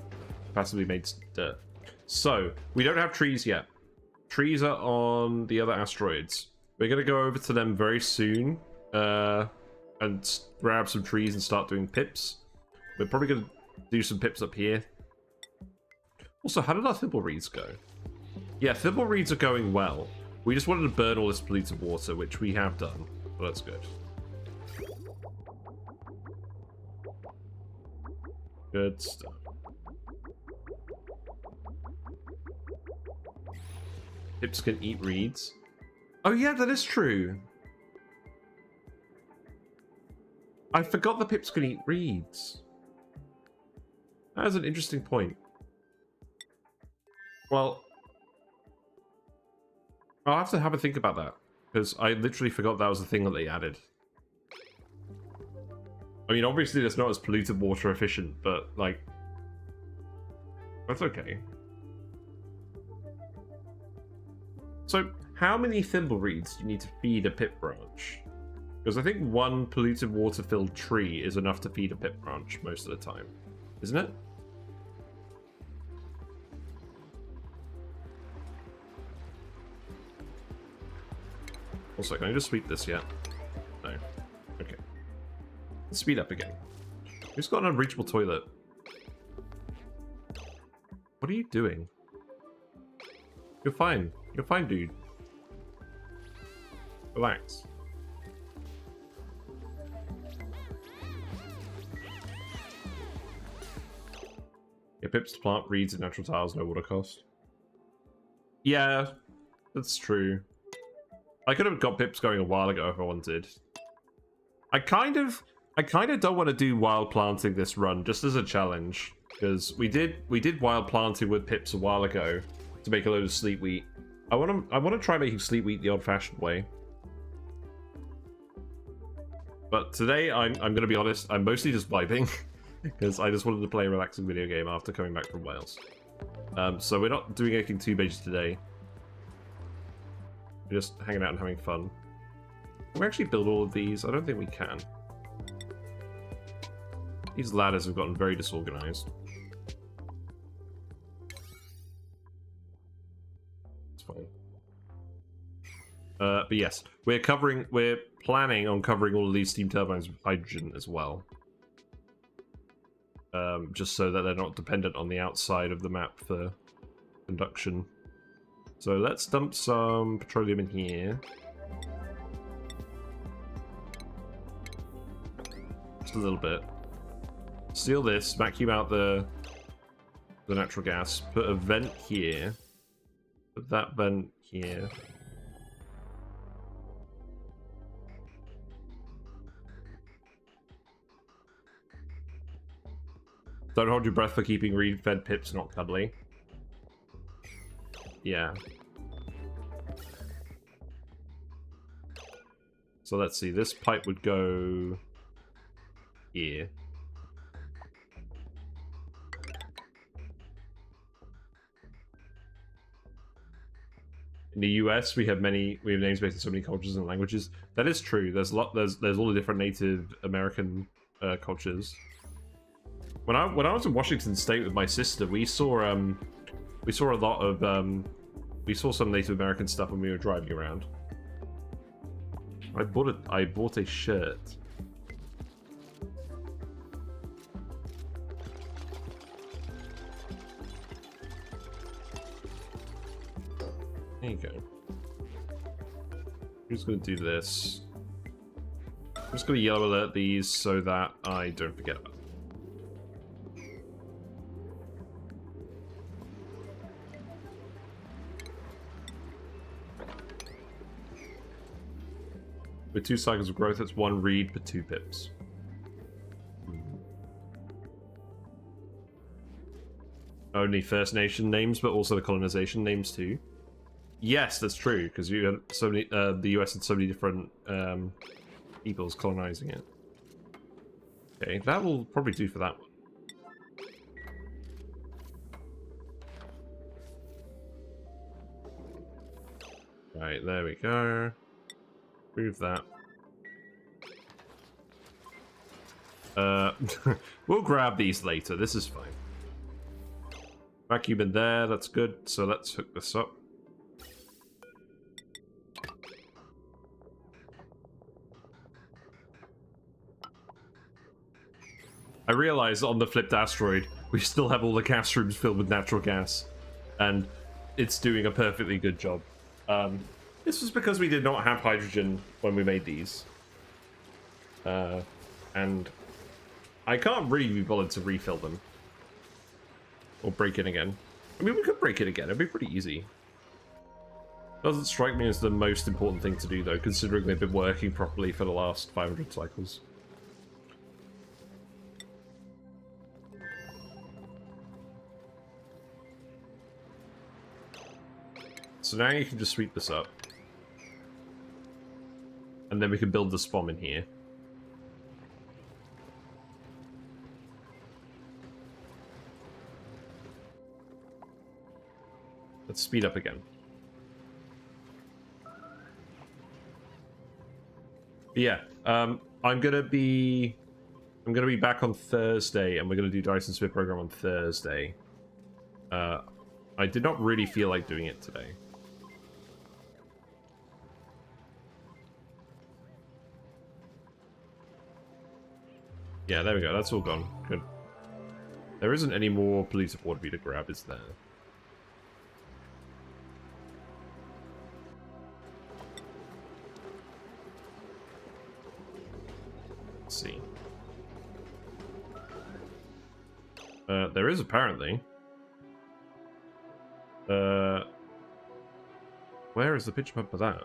passively made dirt? So, we don't have trees yet. Trees are on the other asteroids. We're gonna go over to them very soon, and grab some trees and start doing pips. We're probably gonna do some pips up here. Also, how did our thimble reeds go? Yeah, thimble reeds are going well. We just wanted to burn all this polluted water, which we have done. So that's good. Good stuff. Pips can eat reeds. Oh yeah, that is true. I forgot the pips can eat reeds. That is an interesting point. Well, I'll have to have a think about that, because I literally forgot that was the thing that they added. I mean, obviously that's not as polluted water efficient, but, like, that's okay. So, how many thimble reeds do you need to feed a pip branch? Because I think one polluted water filled tree is enough to feed a pip branch most of the time, isn't it? Also, can I just sweep this yet? No. Okay. Let's speed up again. Who's got an unreachable toilet? What are you doing? You're fine. You're fine, dude. Relax. Yeah, pips to plant reeds and natural tiles, no water cost. Yeah, that's true. I could have got pips going a while ago if I wanted. I kind of don't want to do wild planting this run just as a challenge, because we did wild planting with pips a while ago to make a load of sleet wheat. I want to try making sleet wheat the old-fashioned way. But today I'm going to be honest, I'm mostly just vibing because I just wanted to play a relaxing video game after coming back from Wales. So we're not doing anything too major today. We're just hanging out and having fun. Can we actually build all of these? I don't think we can. These ladders have gotten very disorganized. It's fine. But yes, we're planning on covering all of these steam turbines with hydrogen as well. Just so that they're not dependent on the outside of the map for conduction. So let's dump some petroleum in here. Just a little bit. Seal this, vacuum out the natural gas, put a vent here, put that vent here. Don't hold your breath for keeping reed-fed pips not cuddly. Yeah. So let's see, this pipe would go here. In the US, we have names based on so many cultures and languages. That is true. There's all the different Native American cultures. When I was in Washington State with my sister, we saw some Native American stuff when we were driving around. I bought a shirt. There you go. I'm just going to do this. I'm just going to yellow alert these so that I don't forget about them. With 2 cycles of growth, it's 1 reed per 2 pips. Only First Nation names, but also the colonization names too. Yes, that's true, because you had so many. The US had so many different peoples colonizing it. Okay, that will probably do for that one. Right, there we go. Move that. We'll grab these later. This is fine. Vacuum in there. That's good. So let's hook this up. I realized on the flipped asteroid, we still have all the gas rooms filled with natural gas. And it's doing a perfectly good job. This was because we did not have hydrogen when we made these. And I can't really be bothered to refill them. Or break it again. I mean, we could break it again. It'd be pretty easy. Doesn't strike me as the most important thing to do, though, considering they've been working properly for the last 500 cycles. So now you can just sweep this up. And then we can build the SPOM in here. Let's speed up again. But yeah, I'm gonna be back on Thursday, and we're gonna do Dyson Sphere program on Thursday. I did not really feel like doing it today. Yeah, there we go. That's all gone. Good. There isn't any more polluted water to grab, is there? Let's see. There is apparently. Where is the pitch pump for that?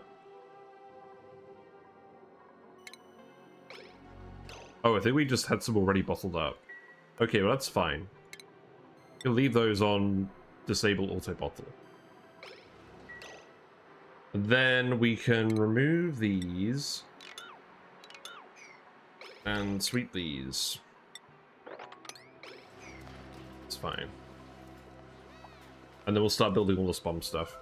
Oh, I think we just had some already bottled up. Okay, well that's fine. We'll leave those on disable auto bottle. And then we can remove these and sweep these. It's fine. And then we'll start building all the SPOM stuff.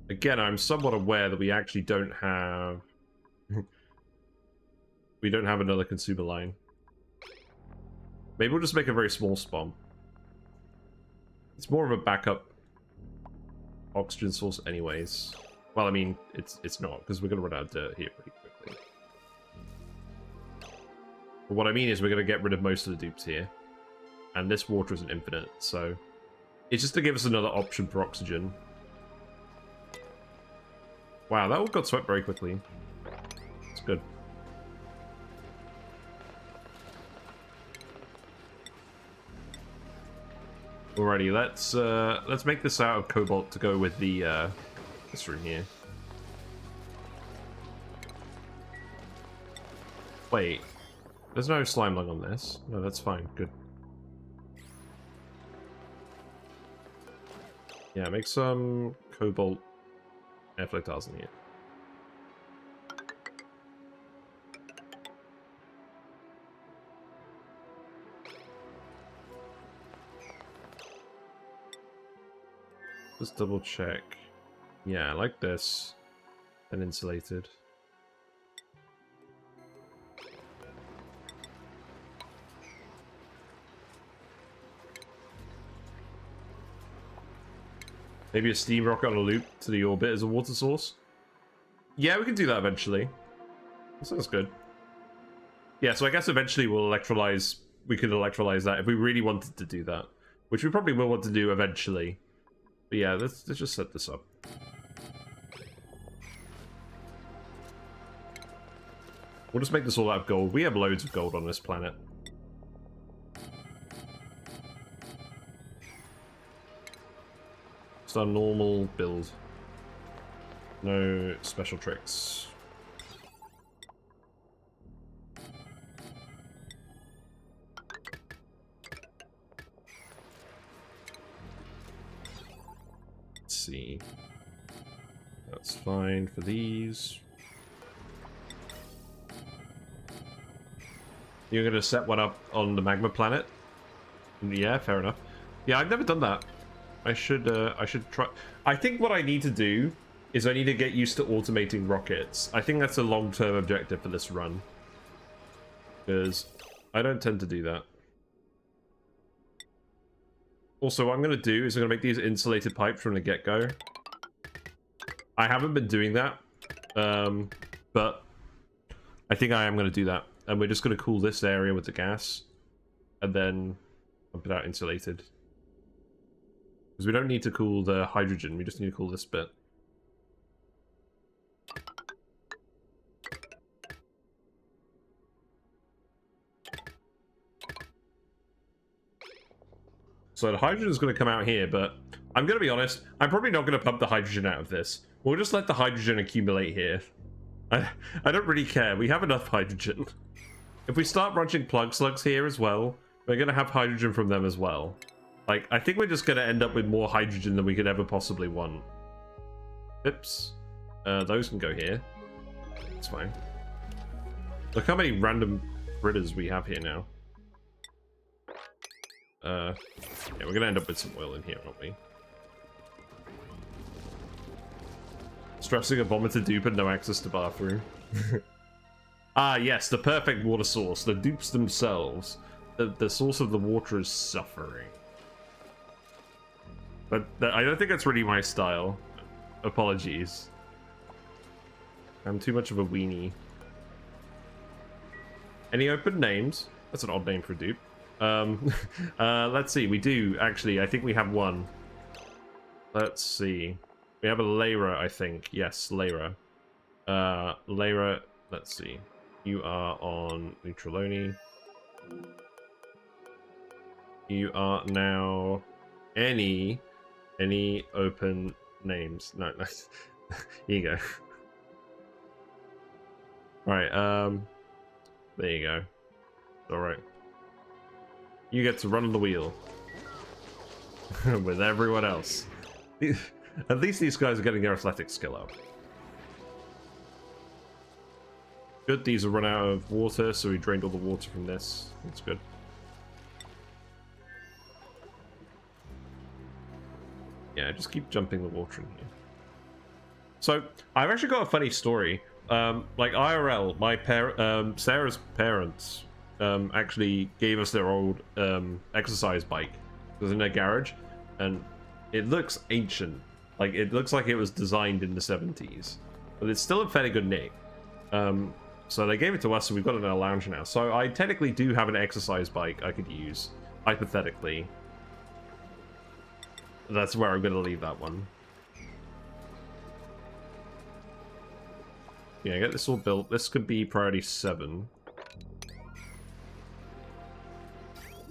Again, I'm somewhat aware that we actually don't have... we don't have another consumer line. Maybe we'll just make a very small SPOM. It's more of a backup oxygen source anyways. Well, I mean, it's not, because we're going to run out of dirt here pretty quickly. But what I mean is we're going to get rid of most of the dupes here. And this water isn't infinite, so... It's just to give us another option for oxygen. Wow, that all got swept very quickly. It's good. Alrighty, let's make this out of cobalt to go with the this room here. Wait, there's no slime lung on this. No, that's fine. Good. Yeah, make some cobalt air tiles in here. Just double check. Yeah, like this. And insulated. Maybe a steam rocket on a loop to the orbit as a water source? Yeah, we can do that eventually. That sounds good. Yeah, so I guess eventually we'll electrolyze... We could electrolyze that if we really wanted to do that. Which we probably will want to do eventually. But yeah, let's just set this up. We'll just make this all out of gold. We have loads of gold on this planet. It's our normal build. No special tricks. Let's see. That's fine for these. You're gonna set one up on the magma planet? Yeah, fair enough. Yeah, I've never done that. I should try. I think what I need to do is I need to get used to automating rockets. I think that's a long-term objective for this run. Because I don't tend to do that. Also, what I'm going to do is I'm going to make these insulated pipes from the get-go. I haven't been doing that But I think I am going to do that. And we're just going to cool this area with the gas. And then pump it out insulated. Because we don't need to cool the hydrogen, we just need to cool this bit. So the hydrogen is going to come out here, but I'm going to be honest, I'm probably not going to pump the hydrogen out of this. We'll just let the hydrogen accumulate here. I don't really care, we have enough hydrogen. If we start launching plug slugs here as well, we're going to have hydrogen from them as well. Like, I think we're just going to end up with more hydrogen than we could ever possibly want. Oops. Those can go here. It's fine. Look how many random critters we have here now. Yeah, we're going to end up with some oil in here, aren't we? Stressing a vomited dupe and no access to bathroom. Ah, yes, the perfect water source. The dupes themselves. The source of the water is suffering. But I don't think that's really my style. Apologies. I'm too much of a weenie. Any open names? That's an odd name for a dupe. Let's see. We do, actually. I think we have one. Let's see. We have a Lyra, I think. Yes, Lyra. Lyra, let's see. You are on Electrolysers. You are now any open names. No. Here you go. Right, there you go. Alright. You get to run on the wheel. With everyone else. At least these guys are getting their athletic skill up. Good, these have run out of water, so we drained all the water from this. That's good. Yeah, just keep jumping the water in here. So, I've actually got a funny story. Like IRL, my Sarah's parents actually gave us their old exercise bike. It was in their garage, and it looks ancient. Like, it looks like it was designed in the 70s. But it's still in fairly good nick. So they gave it to us, so we've got it in our lounge now. So I technically do have an exercise bike I could use, hypothetically. That's where I'm going to leave that one. Yeah, get this all built. This could be priority 7.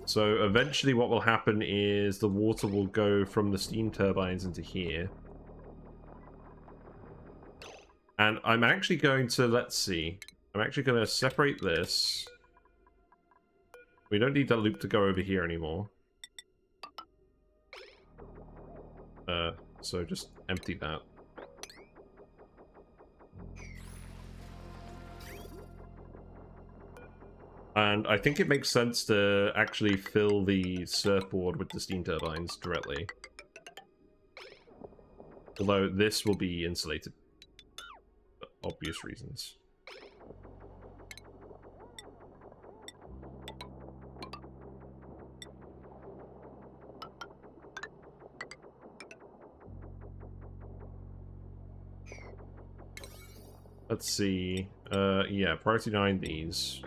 So eventually what will happen is the water will go from the steam turbines into here. And I'm actually going to, let's see. I'm actually going to separate this. We don't need that loop to go over here anymore. So just empty that. And I think it makes sense to actually fill the surfboard with the steam turbines directly. Although this will be insulated. For obvious reasons. Let's see. Yeah, priority 9 these.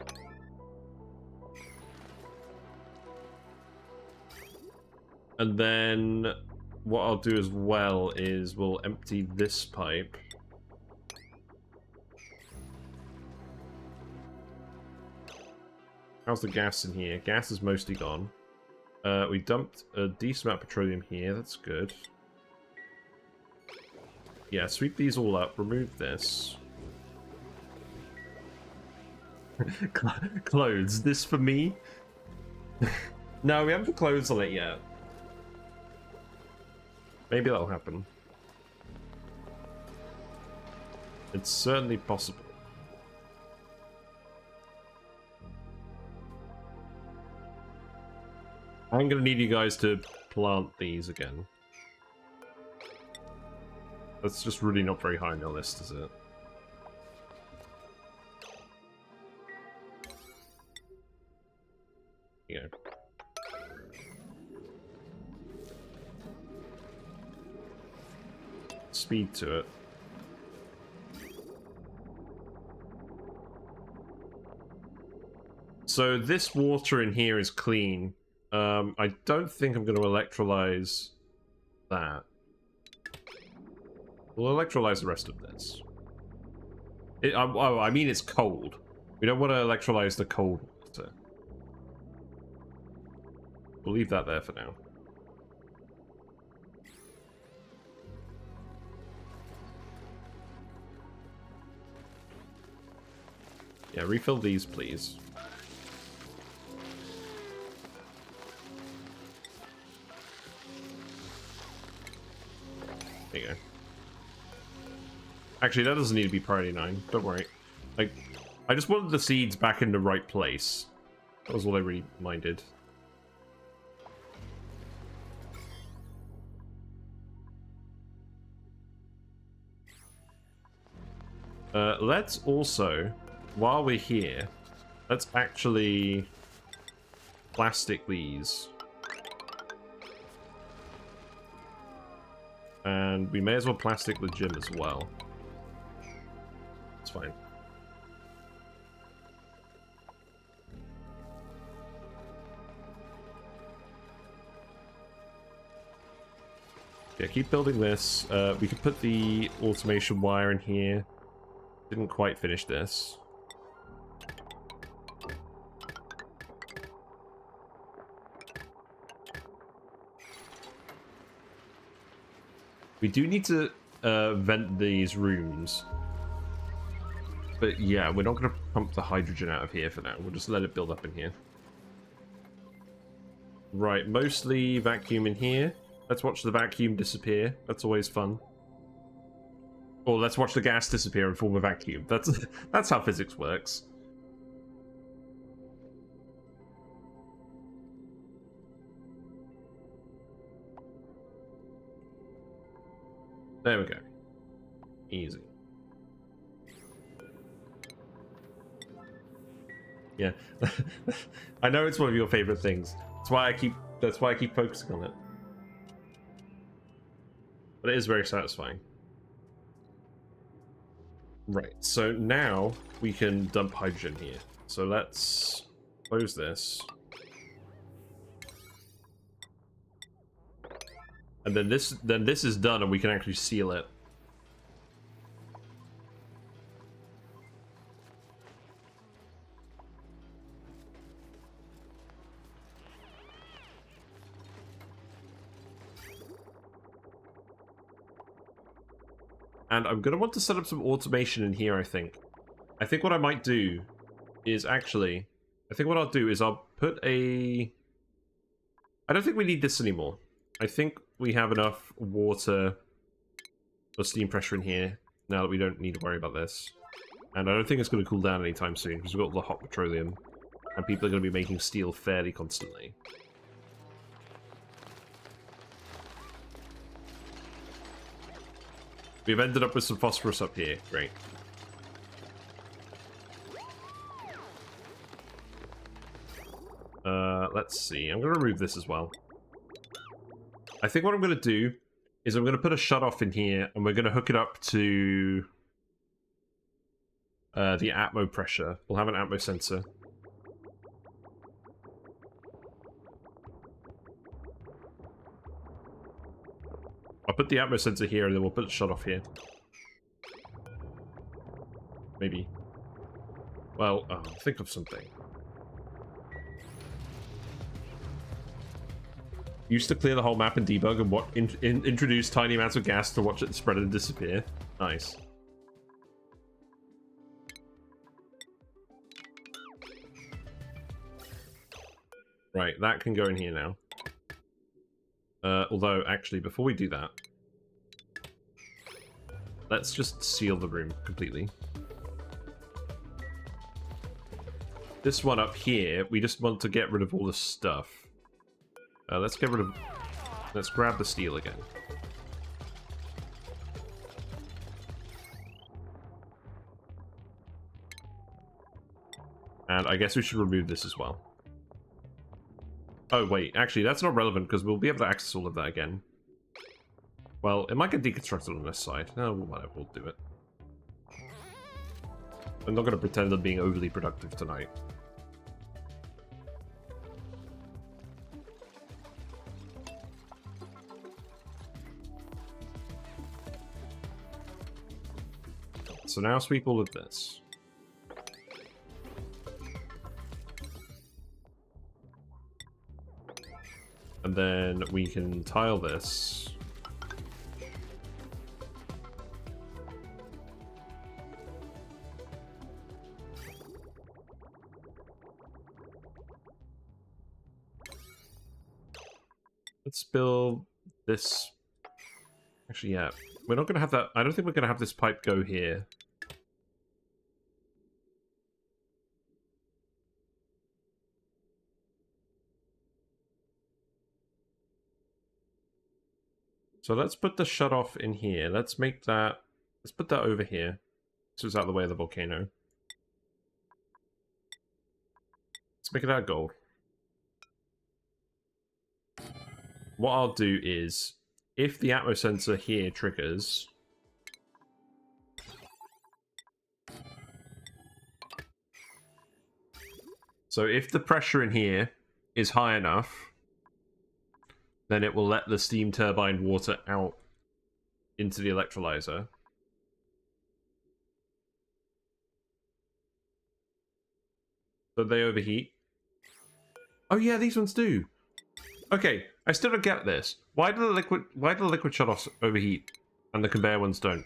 And then what I'll do as well is we'll empty this pipe. How's the gas in here? Gas is mostly gone. We dumped a decent amount of petroleum here. That's good. Yeah, sweep these all up. Remove this. Clothes. This for me? No, we haven't put clothes on it yet. Maybe that'll happen. It's certainly possible. I'm gonna need you guys to plant these again. That's just really not very high on your list, is it? Yeah. Speed to it. So this water in here is clean. I don't think I'm going to electrolyze that. We'll electrolyze the rest of this. I mean it's cold. We don't want to electrolyze the cold water. We'll leave that there for now. Yeah, refill these, please. There you go. Actually, that doesn't need to be priority 9. Don't worry. Like, I just wanted the seeds back in the right place. That was all I really minded. Let's also, while we're here, let's actually plastic these. And we may as well plastic the gym as well. It's fine. Yeah, keep building this. We could put the automation wire in here. Didn't quite finish this. We do need to vent these rooms. But yeah, we're not going to pump the hydrogen out of here for now. We'll just let it build up in here. Right, mostly vacuum in here. Let's watch the vacuum disappear. That's always fun. Or let's watch the gas disappear and form a vacuum. That's how physics works. There we go. Easy. Yeah. I know it's one of your favorite things. That's why I keep focusing on it. But it is very satisfying. Right, so now we can dump hydrogen here. So let's close this. And then this is done and we can actually seal it. And I'm going to want to set up some automation in here, I think. I think what I might do is actually... I think what I'll do is I'll put a... I don't think we need this anymore. I think we have enough water or steam pressure in here now that we don't need to worry about this. And I don't think it's going to cool down anytime soon because we've got the hot petroleum. And people are going to be making steel fairly constantly. We've ended up with some phosphorus up here. Great. Let's see. I'm going to remove this as well. I think what I'm going to do is I'm going to put a shutoff in here, and we're going to hook it up to the atmo pressure. We'll have an atmo sensor. I'll put the atmo sensor here, and then we'll put a shutoff here. Maybe. Well, think of something. Used to clear the whole map and debug and introduce tiny amounts of gas to watch it spread and disappear. Nice. Right, that can go in here now. Although, actually, before we do that, let's just seal the room completely. This one up here, we just want to get rid of all the stuff. Let's get rid of... Let's grab the steel again. And I guess we should remove this as well. Oh, wait. Actually, that's not relevant, because we'll be able to access all of that again. Well, it might get deconstructed on this side. No, whatever, we'll do it. I'm not going to pretend I'm being overly productive tonight. So now sweep all of this. And then we can tile this. Let's build this. Actually, yeah. We're not going to have that. I don't think we're going to have this pipe go here. So let's put the shutoff in here. Let's make that. Let's put that over here. So it's out of the way of the volcano. Let's make it out of gold. What I'll do is, if the atmo sensor here triggers, so if the pressure in here is high enough, then it will let the steam turbine water out into the electrolyzer. So they overheat. Oh yeah, these ones do. Okay, I still don't get this. Why do the liquid shutoffs overheat and the conveyor ones don't?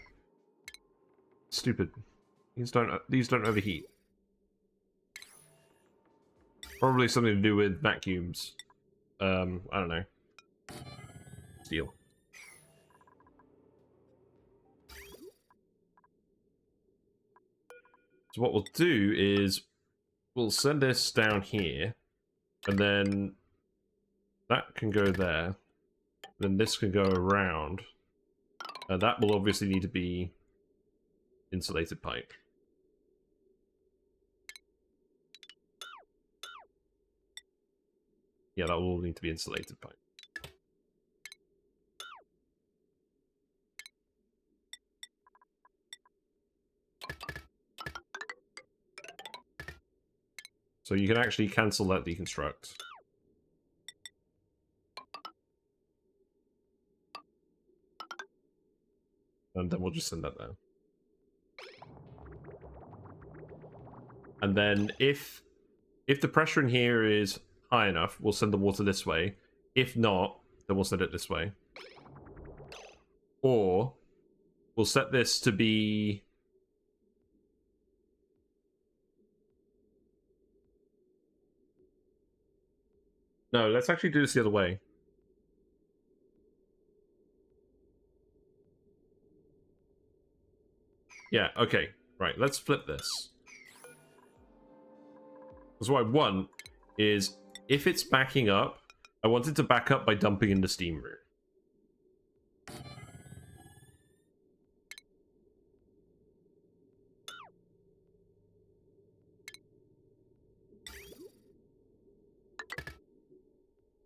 Stupid. These don't overheat. Probably something to do with vacuums. I don't know. Steel. So what we'll do is we'll send this down here, and then that can go there. Then this can go around. That will obviously need to be insulated pipe. Yeah, that will all need to be insulated pipe. So you can actually cancel that deconstruct. And then we'll just send that there. And then if the pressure in here is high enough, we'll send the water this way. If not, then we'll send it this way. Or we'll set this to be... No, let's actually do this the other way. Yeah, okay. Right, let's flip this. Because what I want is, if it's backing up, I want it to back up by dumping in the steam room.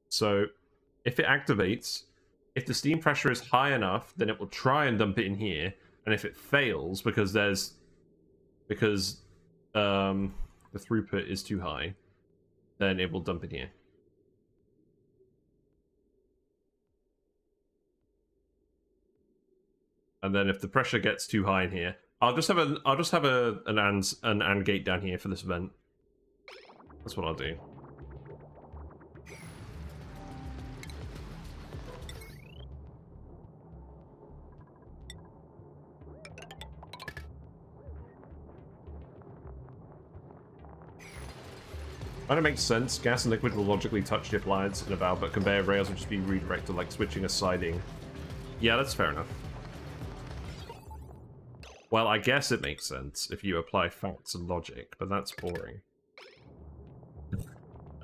So, if it activates, if the steam pressure is high enough, then it will try and dump it in here. And if it fails, because the throughput is too high, then it will dump in here. And then if the pressure gets too high in here, I'll just have an AND gate down here for this vent. That's what I'll do. Kind of makes sense. Gas and liquid will logically touch dip lines in a valve, but conveyor rails will just be redirected like switching a siding. Yeah, that's fair enough. Well, I guess it makes sense if you apply facts and logic, but that's boring.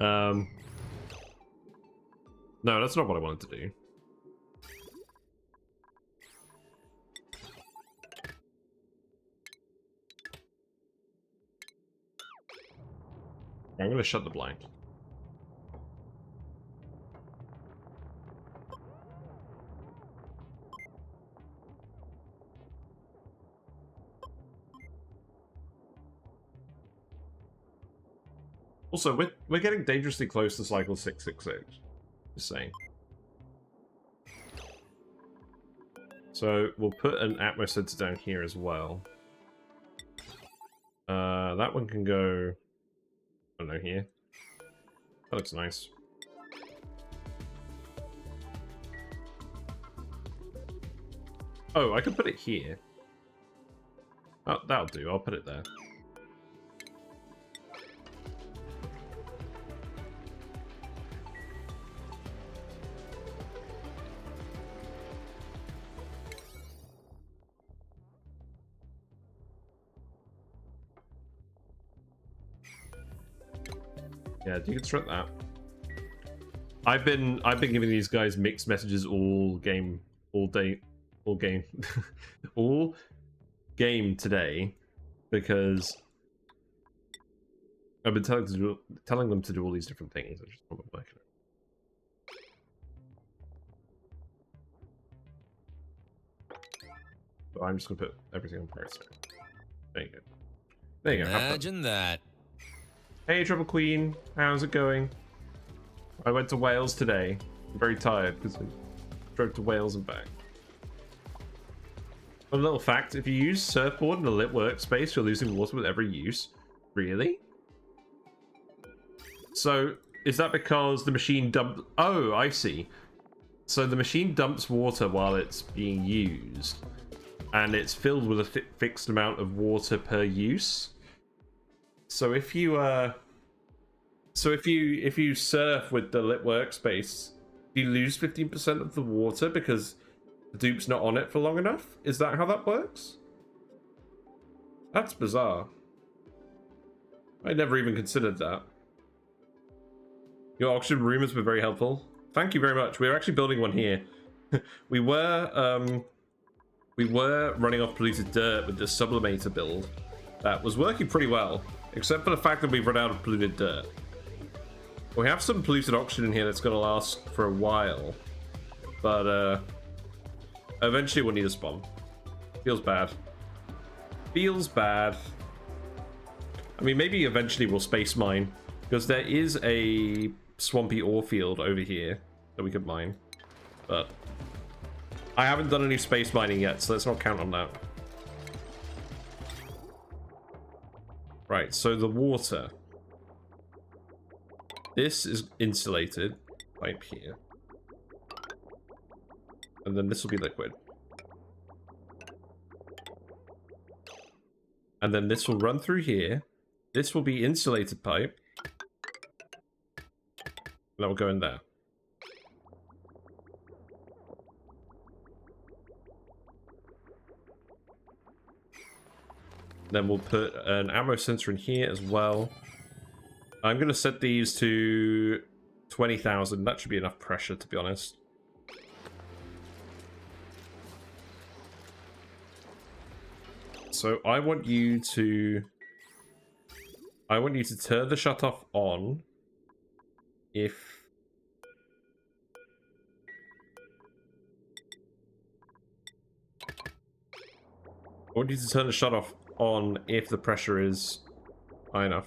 No, that's not what I wanted to do. I'm going to shut the blind. Also, we're getting dangerously close to cycle 666. Just saying. So we'll put an atmo sensor down here as well. That one can go, I don't know, here. That looks nice. Oh, I could put it here. Oh, that'll do. I'll put it there. Yeah, deconstruct that. I've been giving these guys mixed messages all game all game today because I've been telling them to do all these different things. I just haven't working. So I'm just gonna put everything on priority. There you go. There you go. Imagine that. Hey, Triple Queen, how's it going? I went to Wales today. I'm very tired because I drove to Wales and back. A little fact, if you use surfboard in a lit workspace, you're losing water with every use. Really? So, is that because the machine dumps... Oh, I see. So the machine dumps water while it's being used, and it's filled with a fixed amount of water per use. So if you if you surf with the lit workspace, you lose 15% of the water because the dupe's not on it for long enough? Is that how that works? That's bizarre. I never even considered that. Your oxygen room has been very helpful. Thank you very much. We're actually building one here. we were running off polluted dirt with the sublimator build. That was working pretty well, except for the fact that we've run out of polluted dirt. We have some polluted oxygen in here that's going to last for a while, but eventually we'll need a SPOM. Feels bad. Feels bad. I mean, maybe eventually we'll space mine, because there is a swampy ore field over here that we could mine, but I haven't done any space mining yet, so let's not count on that. Right, so the water. This is insulated pipe here. And then this will be liquid. And then this will run through here. This will be insulated pipe. And that will go in there. Then we'll put an ammo sensor in here as well. I'm going to set these to 20,000. That should be enough pressure, to be honest. So I want you to turn the shutoff on if I want you to turn the shutoff on if the pressure is high enough.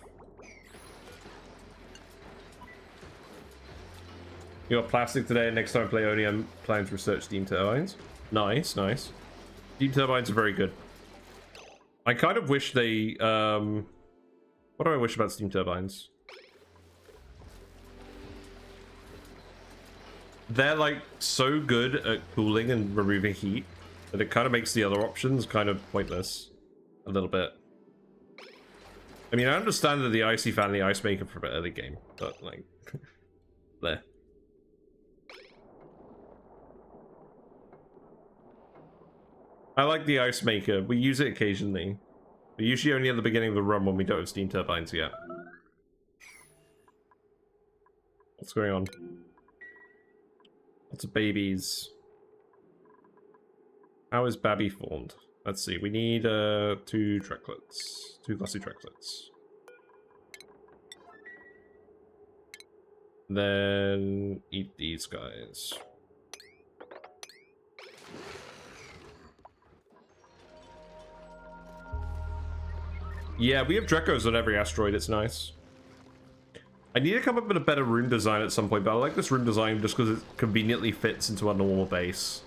You got plastic today, and next time I play Oni, I'm planning to research Steam Turbines. Nice, nice. Steam Turbines are very good. I kind of wish they... what do I wish about Steam Turbines? They're, like, so good at cooling and removing heat that it kind of makes the other options kind of pointless. A little bit. I mean, I understand that the Icy fan and the Ice Maker for an early game, but, like... there. I like the Ice Maker. We use it occasionally. But usually only at the beginning of the run when we don't have Steam Turbines yet. What's going on? Lots of babies. How is Babby formed? Let's see. We need 2 tracklets. 2 glossy tracklets. Then eat these guys. Yeah, we have Drecos on every asteroid. It's nice. I need to come up with a better room design at some point, but I like this room design just because it conveniently fits into our normal base.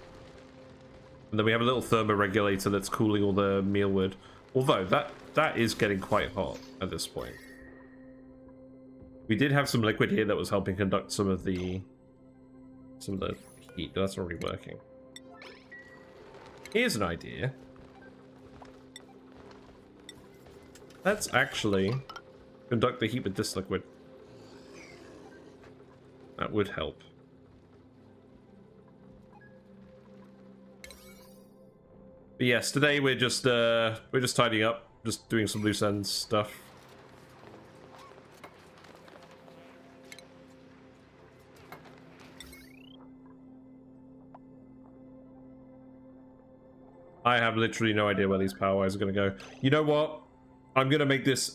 And then we have a little thermoregulator that's cooling all the mealwood. Although that is getting quite hot at this point. We did have some liquid here that was helping conduct some of the heat. That's already working. Here's an idea. Let's actually conduct the heat with this liquid. That would help. But yes, today we're just tidying up, just doing some loose ends stuff. I have literally no idea where these power wires are going to go. You know what? I'm gonna make this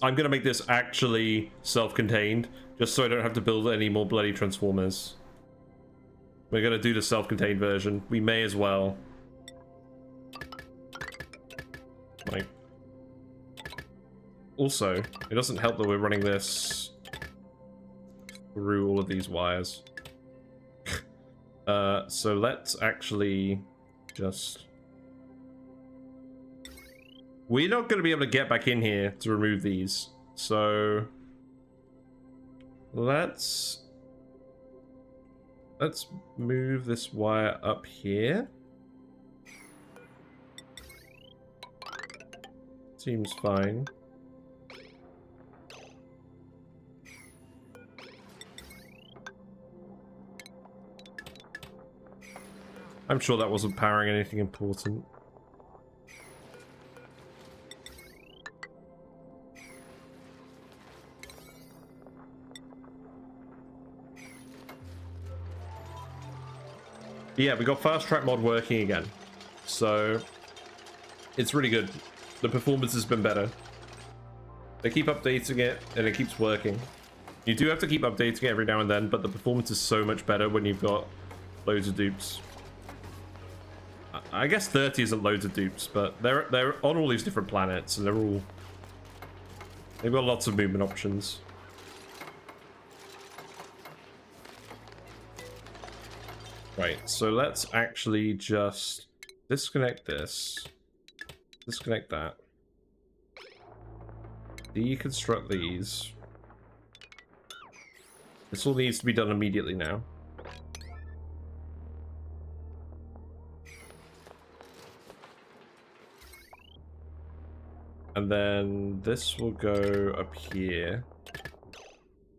actually self-contained, just so I don't have to build any more bloody transformers. We're gonna do the self-contained version. We may as well. Like, also, it doesn't help that we're running this through all of these wires. So let's actually just... We're not going to be able to get back in here to remove these, so let's move this wire up here. Seems fine. I'm sure that wasn't powering anything important. Yeah, we got fast track mod working again, so it's really good. The performance has been better. They keep updating it and it keeps working. You do have to keep updating it every now and then, but the performance is so much better when you've got loads of dupes. I guess 30 isn't loads of dupes, but they're on all these different planets and they've got lots of movement options. Right, so let's actually just disconnect this, disconnect that, deconstruct these. This all needs to be done immediately now. And then this will go up here.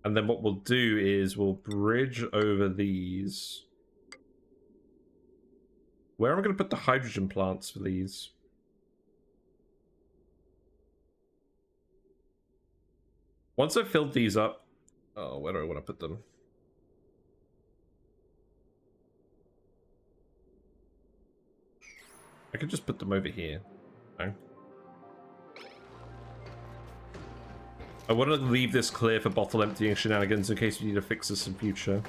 And then what we'll do is we'll bridge over these. Where am I going to put the hydrogen plants for these? Once I've filled these up... Oh, where do I want to put them? I could just put them over here. No. I want to leave this clear for bottle emptying shenanigans in case we need to fix this in future.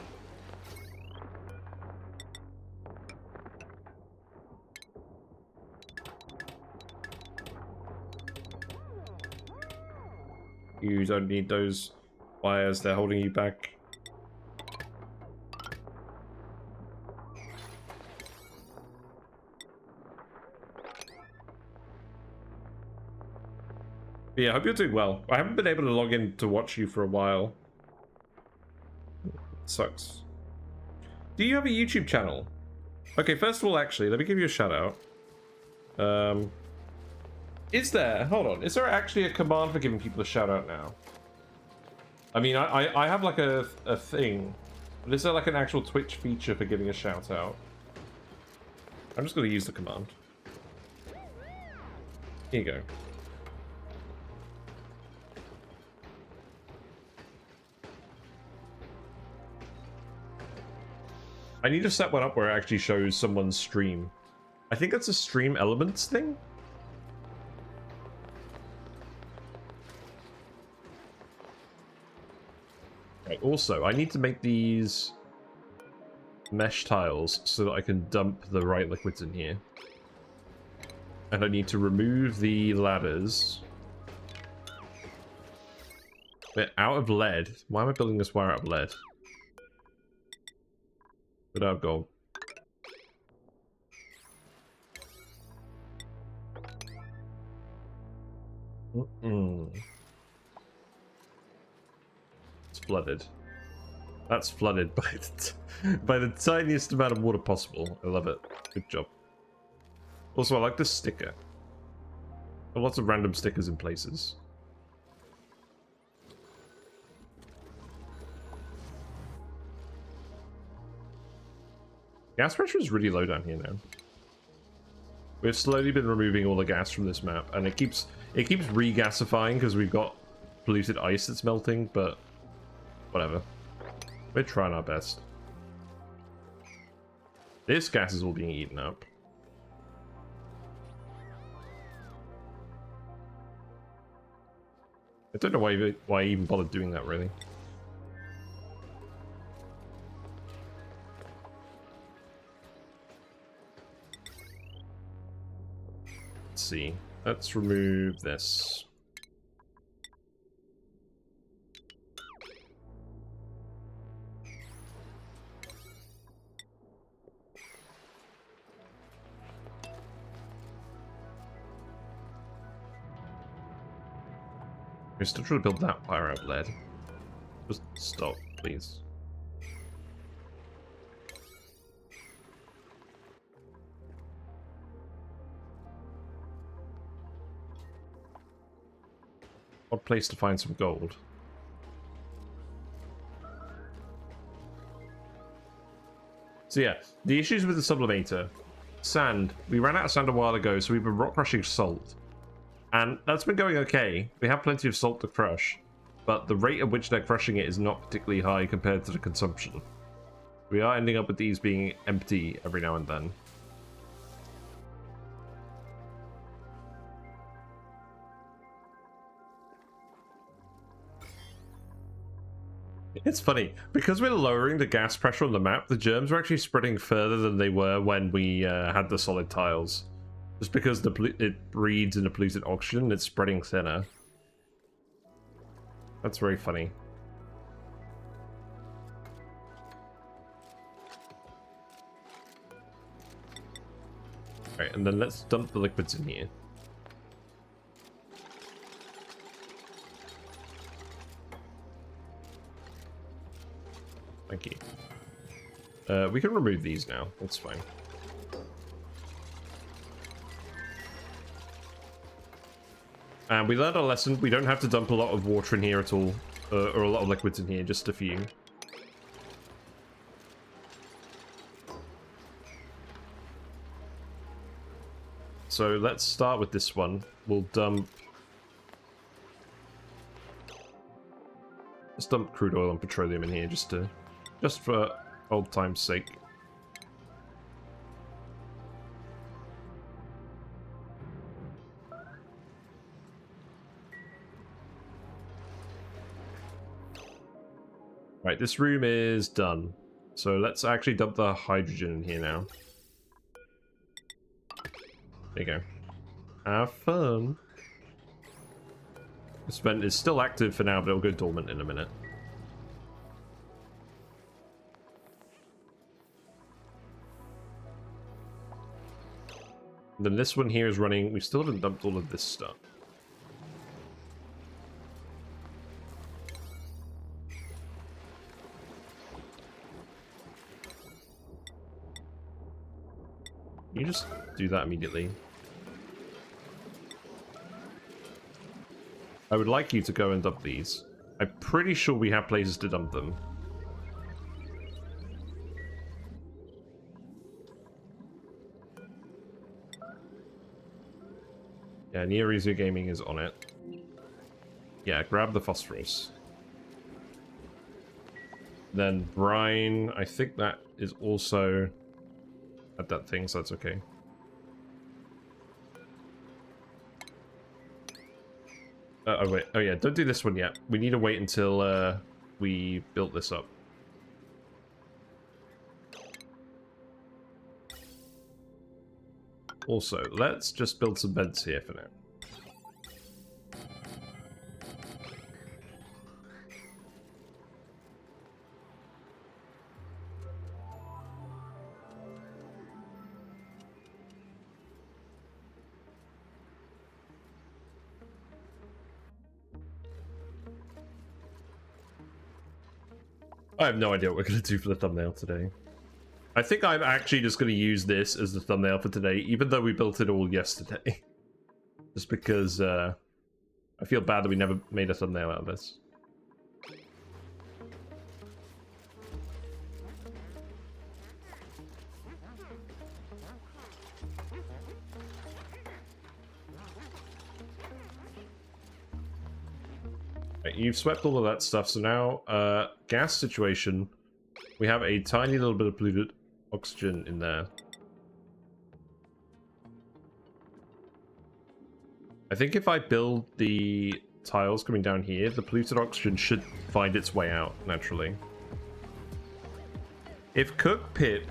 You don't need those wires, they're holding you back. But yeah, I hope you're doing well. I haven't been able to log in to watch you for a while. It sucks. Do you have a YouTube channel? Okay, first of all, actually, let me give you a shout out. Is there, hold on, is there actually a command for giving people a shout out now? I mean, I have like a thing, but is there like an actual Twitch feature for giving a shout out? I'm just going to use the command. Here you go. I need to set one up where it actually shows someone's stream. I think that's a stream elements thing. Okay, also, I need to make these mesh tiles so that I can dump the right liquids in here. And I need to remove the ladders. We're out of lead. Why am I building this wire out of lead? Without gold. It's flooded. That's flooded by by the tiniest amount of water possible. I love it. Good job. Also, I like this sticker. There are lots of random stickers in places. Gas pressure is really low down here now. We've slowly been removing all the gas from this map, and it keeps regasifying because we've got polluted ice that's melting, but whatever. We're trying our best. This gas is all being eaten up. I don't know why I even bothered doing that, really. Let's see. Let's remove this. We're still trying to build that fire out lead. Just stop, please. Odd place to find some gold. So yeah, the issues with the sublimator. Sand. We ran out of sand a while ago, so we've been rock crushing salt. And that's been going okay. We have plenty of salt to crush, but the rate at which they're crushing it is not particularly high compared to the consumption. We are ending up with these being empty every now and then. It's funny, because we're lowering the gas pressure on the map, the germs are actually spreading further than they were when we had the solid tiles. Just because it breeds in the polluted oxygen, it's spreading thinner. That's very funny. Alright, and then let's dump the liquids in here. Thank you. We can remove these now. That's fine. And we learned our lesson. We don't have to dump a lot of water in here at all. Or a lot of liquids in here, just a few. So let's start with this one. We'll dump... Let's dump crude oil and petroleum in here just for old time's sake. Right, this room is done. So let's actually dump the hydrogen in here now. There you go. Have fun. This vent is still active for now, but it'll go dormant in a minute. And then this one here is running. We still haven't dumped all of this stuff. You just do that immediately. I would like you to go and dump these. I'm pretty sure we have places to dump them. Yeah, Neorizu Gaming is on it. Yeah, grab the phosphorus. Then brine, I think that is also at that thing, so that's okay. Oh wait, oh yeah, don't do this one yet. We need to wait until we built this up. Also, let's just build some beds here for now. I have no idea what we're going to do for the thumbnail today. I think I'm actually just going to use this as the thumbnail for today, even though we built it all yesterday. Just because I feel bad that we never made a thumbnail out of this. Right, you've swept all of that stuff, so now gas situation. We have a tiny little bit of polluted oxygen in there. I think if I build the tiles coming down here, the polluted oxygen should find its way out naturally. If Cook Pip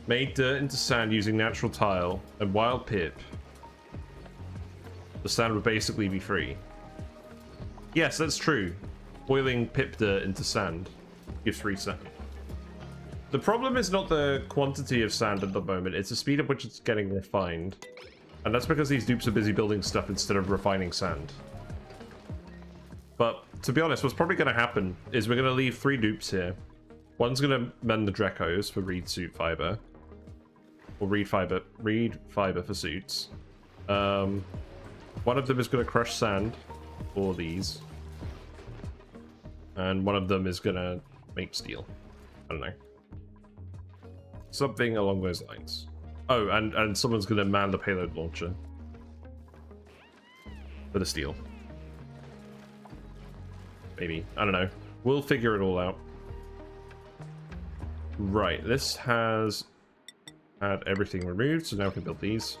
made dirt into sand using natural tile and wild Pip, the sand would basically be free. Yes, that's true. Boiling Pip dirt into sand gives free sand. The problem is not the quantity of sand at the moment, it's the speed at which it's getting refined. And that's because these dupes are busy building stuff instead of refining sand. But, to be honest, what's probably going to happen is we're going to leave 3 dupes here. One's going to mend the Drecos for reed suit fiber. Or reed fiber for suits. One of them is going to crush sand for these. And one of them is going to make steel. I don't know. Something along those lines. Oh, and someone's going to man the payload launcher. For the steel. Maybe. I don't know. We'll figure it all out. Right, this has had everything removed, so now we can build these.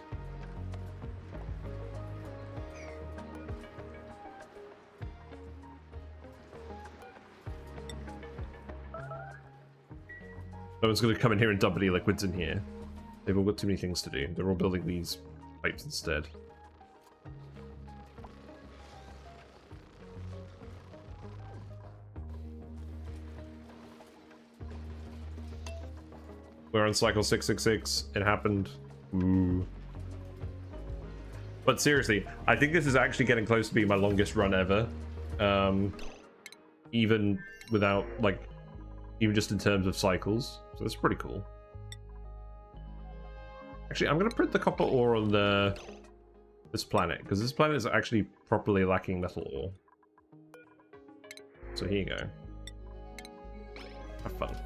No one's going to come in here and dump any liquids in here. They've all got too many things to do. They're all building these pipes instead. We're on cycle 666. It happened. Ooh. But seriously, I think this is actually getting close to being my longest run ever. Even without, like, even just in terms of cycles. So that's pretty cool. Actually, I'm going to print the copper ore on this planet, because this planet is actually properly lacking metal ore. So here you go. Have fun.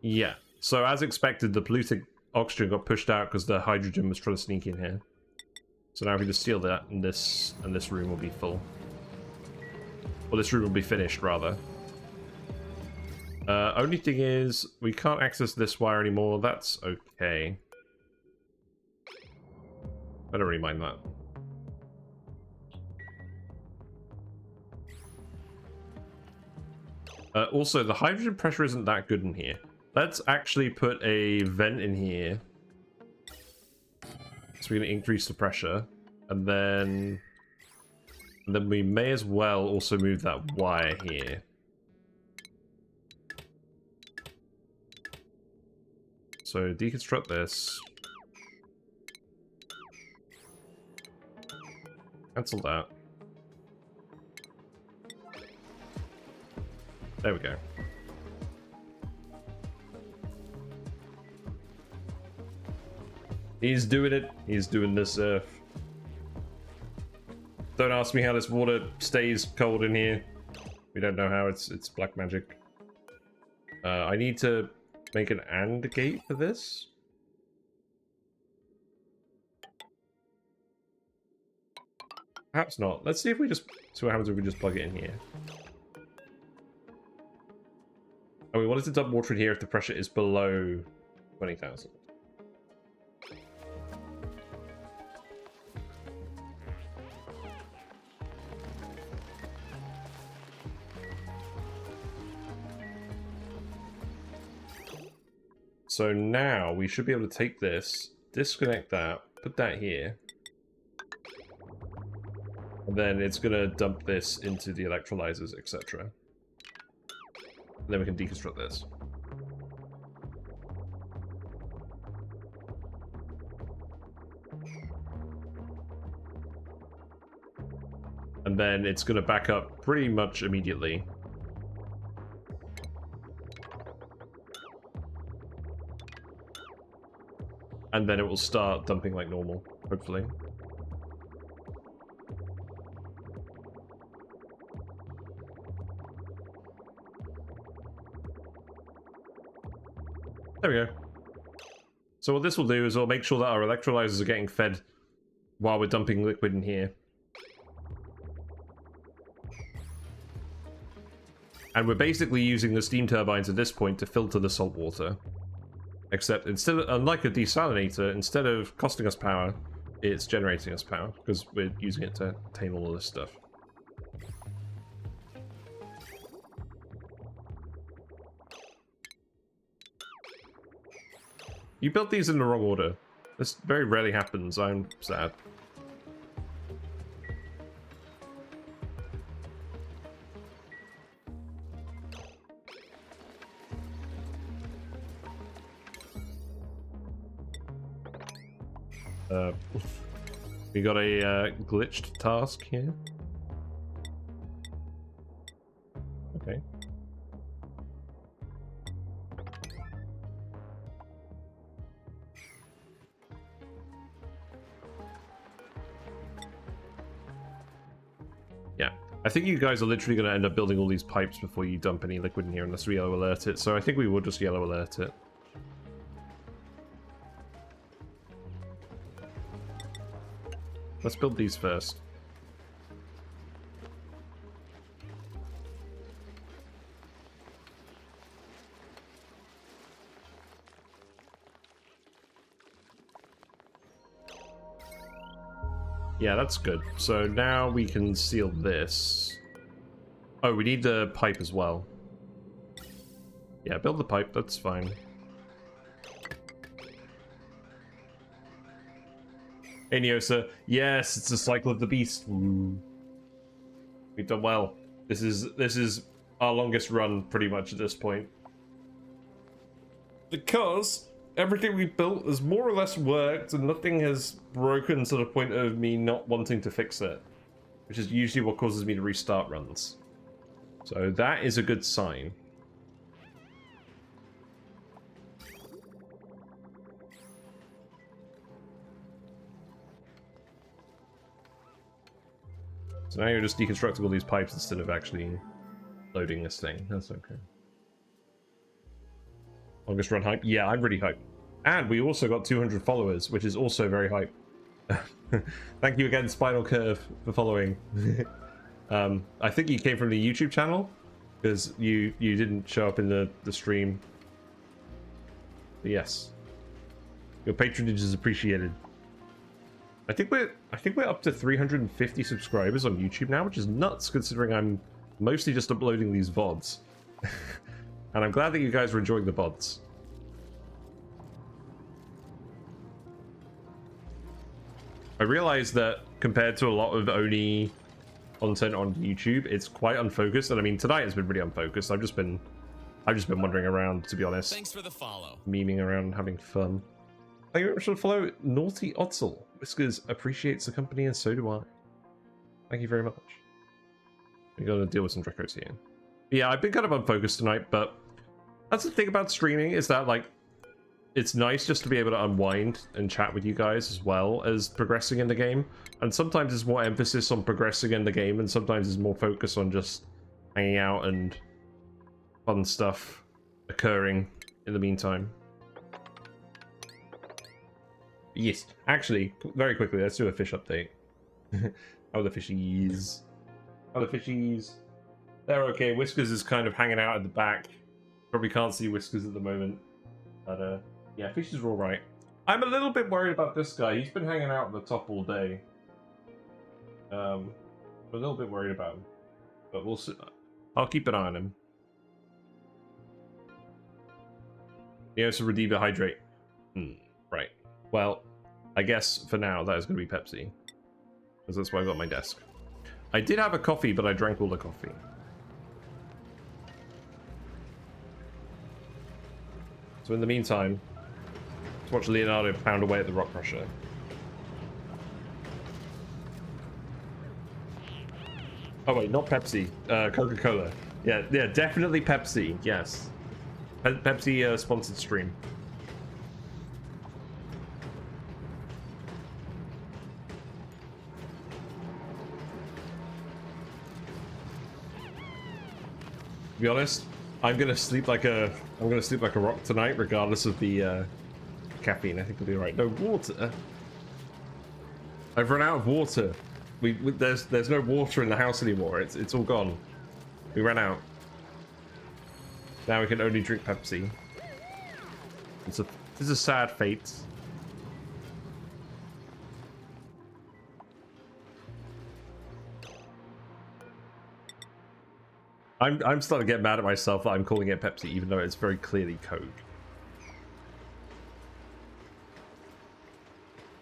Yeah, so as expected, the polluted oxygen got pushed out because the hydrogen was trying to sneak in here. So now if we just steal that, and this room will be full. Well, this room will be finished, rather. Only thing is, we can't access this wire anymore. That's okay. I don't really mind that. Also, the hydrogen pressure isn't that good in here. Let's actually put a vent in here. So we're going to increase the pressure. And then we may as well also move that wire here. So deconstruct this. Cancel that. There we go. He's doing it. He's doing this. Don't ask me how this water stays cold in here. We don't know how. It's black magic. I need to make an AND gate for this. Perhaps not. Let's see if we just see what happens if we just plug it in here. And we wanted to dump water in here if the pressure is below 20,000. So now we should be able to take this, disconnect that, put that here. And then it's going to dump this into the electrolysers, etc. And then we can deconstruct this. and then it's going to back up pretty much immediately. And then it will start dumping like normal, hopefully. There we go. So what this will do is it'll make sure that our electrolyzers are getting fed while we're dumping liquid in here. And we're basically using the steam turbines at this point to filter the salt water. Except instead of, unlike a desalinator, instead of costing us power, it's generating us power because we're using it to obtain all of this stuff. You built these in the wrong order. This very rarely happens. I'm sad. We got a glitched task here. Okay. Yeah, I think you guys are literally going to end up building all these pipes before you dump any liquid in here unless we yellow alert it, so I think we will just yellow alert it. Let's build these first. Yeah, that's good. So now we can seal this. Oh, we need the pipe as well. Yeah, build the pipe, that's fine. Eniosa, yes, it's a cycle of the beast. Ooh. We've done well. This is our longest run pretty much at this point. Because everything we've built has more or less worked and nothing has broken to the point of me not wanting to fix it. Which is usually what causes me to restart runs. So that is a good sign. So now you're just deconstructing all these pipes instead of actually loading this thing. That's okay. Longest run hype? Yeah, I'm really hyped. And we also got 200 followers, which is also very hype. Thank you again, Spinal Curve, for following. I think you came from the YouTube channel, because you didn't show up in the stream. But yes. Your patronage is appreciated. I think we're up to 350 subscribers on YouTube now, which is nuts considering I'm mostly just uploading these VODs. And I'm glad that you guys are enjoying the VODs. I realize that compared to a lot of ONI content on YouTube, it's quite unfocused, and I mean tonight has been really unfocused. I've just been wandering around, to be honest. Thanks for the follow. Memeing around, having fun. Thank you very much for the follow, Naughty Otzel. Whiskers appreciates the company, and so do I. Thank you very much. We gotta deal with some Drecos here. Yeah, I've been kind of unfocused tonight, but that's the thing about streaming, is that, like, it's nice just to be able to unwind and chat with you guys as well as progressing in the game. And sometimes there's more emphasis on progressing in the game, and sometimes there's more focus on just hanging out and fun stuff occurring in the meantime. Yes, actually, very quickly, let's do a fish update. How are the fishies? How are the fishies? They're okay. Whiskers is kind of hanging out at the back. Probably can't see Whiskers at the moment. But, yeah, fishes are alright. I'm a little bit worried about this guy. He's been hanging out at the top all day. I'm a little bit worried about him. But we'll see. I'll keep an eye on him. He has to redeem the hydrate. Right. Well, I guess for now that is going to be Pepsi. Because that's why I got my desk. I did have a coffee, but I drank all the coffee. So in the meantime, let's watch Leonardo pound away at the rock crusher. Oh wait, not Pepsi. Coca-Cola. Yeah, yeah, definitely Pepsi. Yes, Pepsi sponsored stream. To be honest, I'm gonna sleep like a rock tonight, regardless of the caffeine. I think we'll be alright. No water. I've run out of water. There's no water in the house anymore. It's all gone. We ran out. Now we can only drink Pepsi. This is a sad fate. I'm starting to get mad at myself that I'm calling it Pepsi, even though it's very clearly Coke.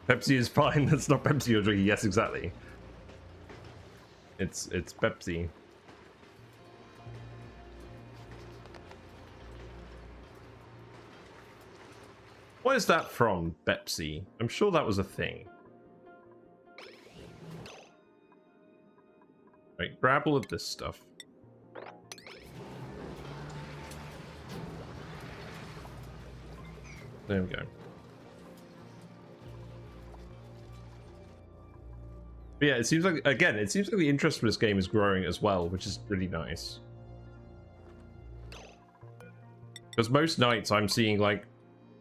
Pepsi is fine. That's not Pepsi you're drinking. Yes, exactly. It's Pepsi. What is that from, Pepsi? I'm sure that was a thing. Right, grab all of this stuff. There we go. But yeah, it seems like, again, it seems like the interest for this game is growing as well, which is really nice. Because most nights I'm seeing like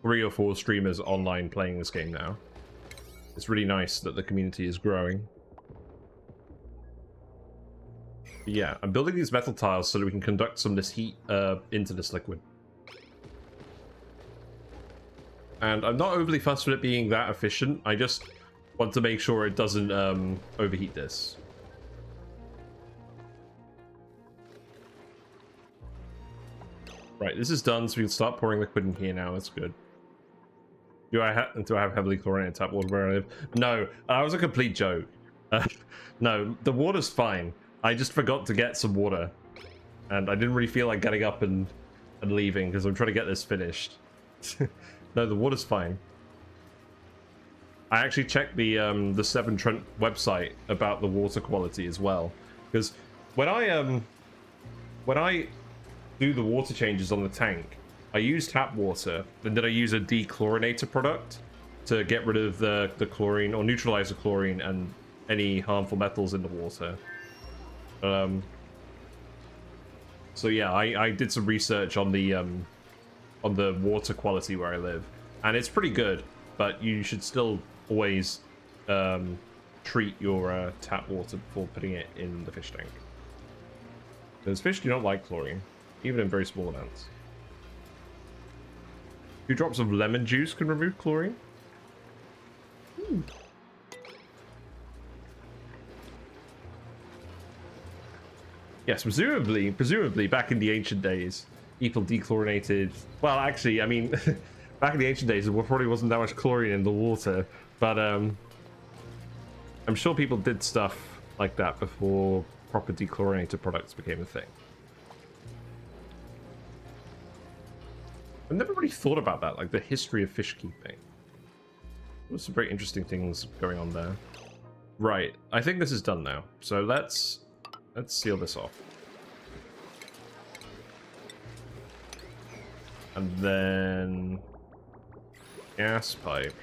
3 or 4 streamers online playing this game now. It's really nice that the community is growing. But yeah, I'm building these metal tiles so that we can conduct some of this heat into this liquid. And I'm not overly fussed with it being that efficient. I just want to make sure it doesn't overheat this. Right, this is done, so we can start pouring liquid in here now. That's good. Do I have heavily chlorinated tap water where I live? No, that was a complete joke. No, the water's fine. I just forgot to get some water, and I didn't really feel like getting up and leaving because I'm trying to get this finished. No, the water's fine. I actually checked the Severn Trent website about the water quality as well, because when I do the water changes on the tank, I use tap water, and then I use a dechlorinator product to get rid of the chlorine, or neutralize the chlorine and any harmful metals in the water. So yeah, I did some research on the water quality where I live, and it's pretty good, but you should still always treat your tap water before putting it in the fish tank, because fish do not like chlorine, even in very small amounts. 2 drops of lemon juice can remove chlorine. Yes, presumably back in the ancient days, people dechlorinated. Well, actually, I mean, back in the ancient days, there probably wasn't that much chlorine in the water, but I'm sure people did stuff like that before proper dechlorinated products became a thing. I've never really thought about that, like the history of fish keeping. There's some very interesting things going on there. Right, I think this is done now, so let's seal this off. And then gas pipe.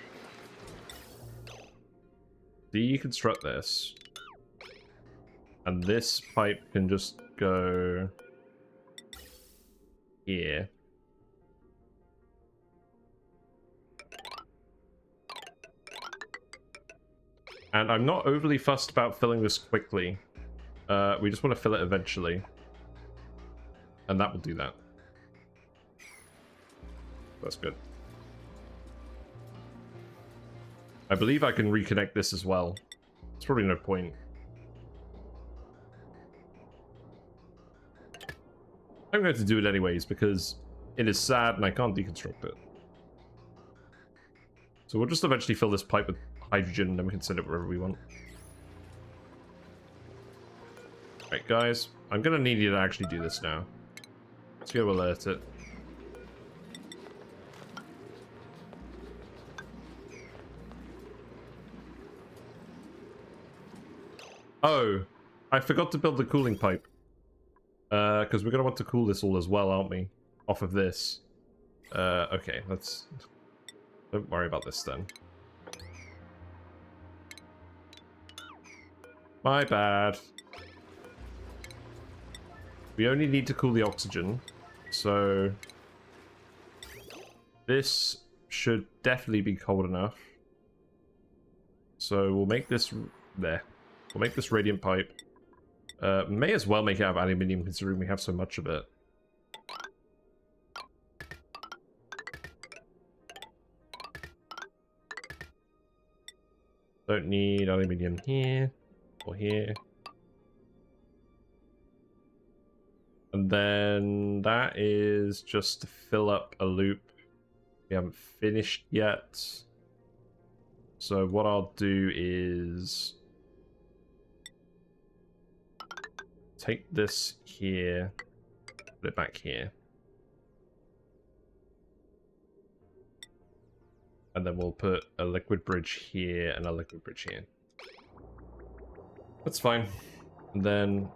Deconstruct this. And this pipe can just go here. And I'm not overly fussed about filling this quickly. We just want to fill it eventually. And that will do that. That's good. I believe I can reconnect this as well. There's probably no point. I'm going to do it anyways because it is sad and I can't deconstruct it. So we'll just eventually fill this pipe with hydrogen and then we can send it wherever we want. Right, guys, I'm gonna need you to actually do this now. Let's go alert it. Oh, I forgot to build the cooling pipe. Because we're going to want to cool this all as well, aren't we? Off of this. Okay, let's... Don't worry about this then. My bad. We only need to cool the oxygen. So... This should definitely be cold enough. So we'll make this... There. We'll make this radiant pipe. May as well make it out of aluminium considering we have so much of it. Don't need aluminium here or here. And then that is just to fill up a loop. We haven't finished yet. So what I'll do is take this here, put it back here. And then we'll put a liquid bridge here and a liquid bridge here. That's fine. And then...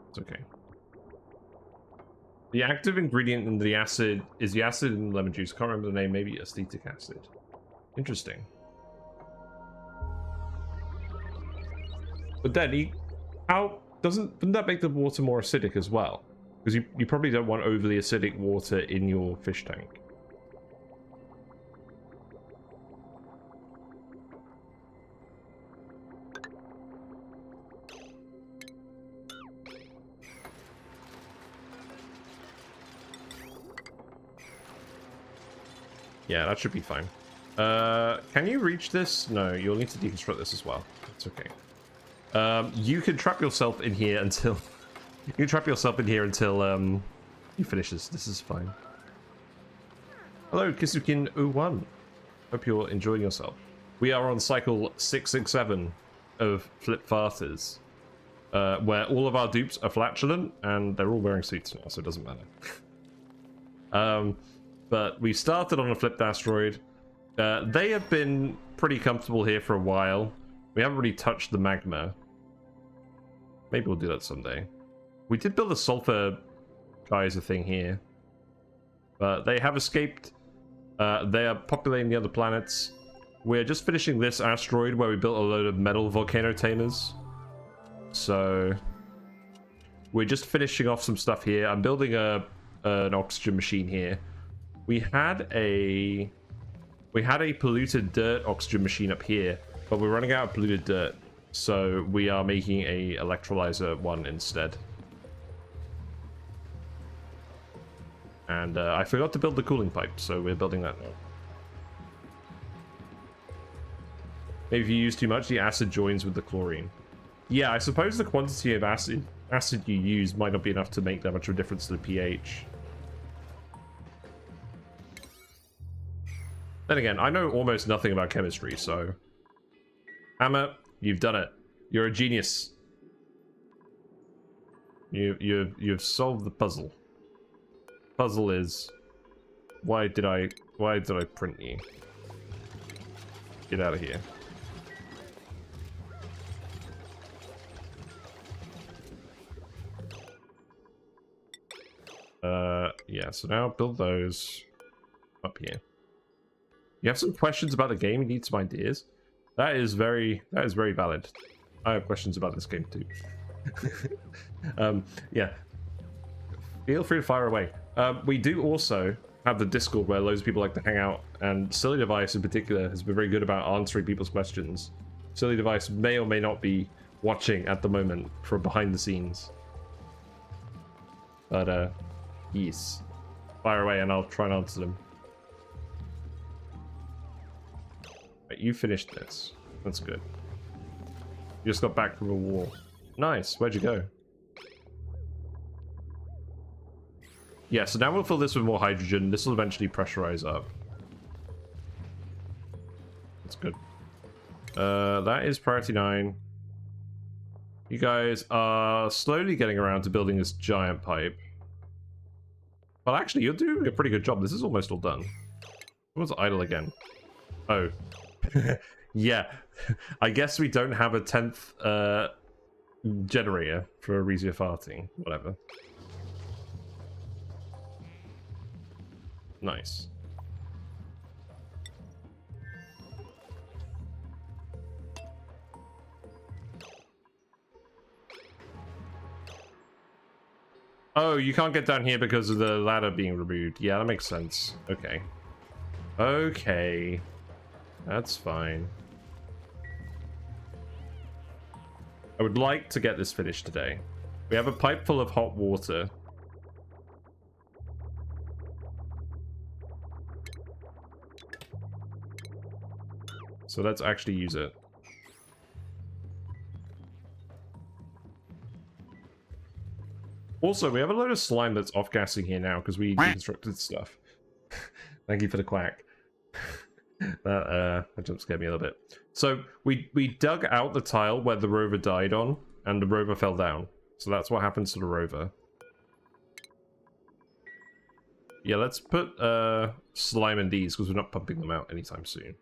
It's okay. The active ingredient in the acid is the acid in lemon juice. Can't remember the name. Maybe acetic acid. Interesting. But then, how wouldn't that make the water more acidic as well? Because you probably don't want overly acidic water in your fish tank. Yeah, that should be fine. Can you reach this? No, you'll need to deconstruct this as well. It's okay. You can trap yourself in here until... you can trap yourself in here until you finish this. This is fine. Hello, Kisukin01. Hope you're enjoying yourself. We are on cycle 667 of Flip Farters, where all of our dupes are flatulent, and they're all wearing suits now, so it doesn't matter. But we started on a flipped asteroid. They have been pretty comfortable here for a while. We haven't really touched the magma. Maybe we'll do that someday. We did build a sulfur geyser thing here. But they have escaped. They are populating the other planets. We're just finishing this asteroid where we built a load of metal volcano tamers. So we're just finishing off some stuff here. I'm building an oxygen machine here. We had a polluted dirt oxygen machine up here, but we're running out of polluted dirt, so we are making a electrolyzer one instead. And I forgot to build the cooling pipe, so we're building that now. Maybe if you use too much, the acid joins with the chlorine. Yeah, I suppose the quantity of acid you use might not be enough to make that much of a difference to the pH. Then again, I know almost nothing about chemistry, so... Hammer, you've done it. You're a genius. You've solved the puzzle. Puzzle is... Why did I print you? Get out of here. Yeah, so now build those up here. You have some questions about the game, you need some ideas. That is very valid. I have questions about this game too. Yeah. Feel free to fire away. We do also have the Discord where loads of people like to hang out, and Silly Device in particular has been very good about answering people's questions. Silly Device may or may not be watching at the moment from behind the scenes. But yes. Fire away and I'll try and answer them. You finished this. That's good. You just got back from a war. Nice. Where'd you go? Yeah, so now we'll fill this with more hydrogen. This will eventually pressurize up. That's good. That is priority 9. You guys are slowly getting around to building this giant pipe. Well, actually, you're doing a pretty good job. This is almost all done. What's idle again? Oh. Yeah. I guess we don't have a 10th generator for a reason farting. Whatever. Nice. Oh, you can't get down here because of the ladder being removed. Yeah, that makes sense. Okay. Okay. That's fine. I would like to get this finished today. We have a pipe full of hot water. So let's actually use it. Also, we have a load of slime that's off-gassing here now because we deconstructed stuff. Thank you for the quack. That jump scared me a little bit. So we dug out the tile where the rover died on, and the rover fell down. So that's what happens to the rover. Yeah, let's put slime in these because we're not pumping them out anytime soon.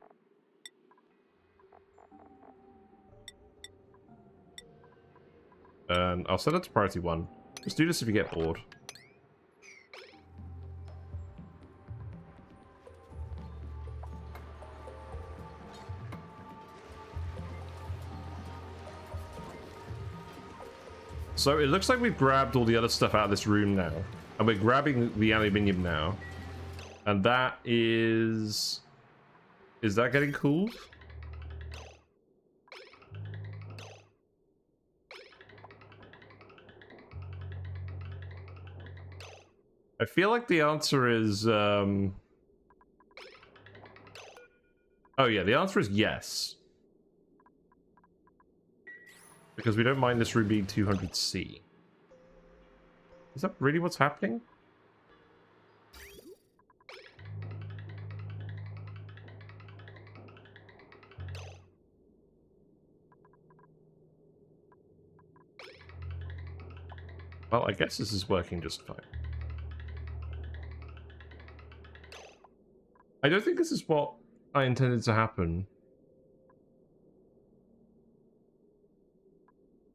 And I'll set it to priority 1. Just do this if you get bored. So it looks like we've grabbed all the other stuff out of this room now. And we're grabbing the aluminium now. And that is... Is that getting cooled? I feel like the answer is... Oh yeah, the answer is yes. Because we don't mind this room being 200C. Is that really what's happening? Well, I guess this is working just fine. I don't think this is what I intended to happen.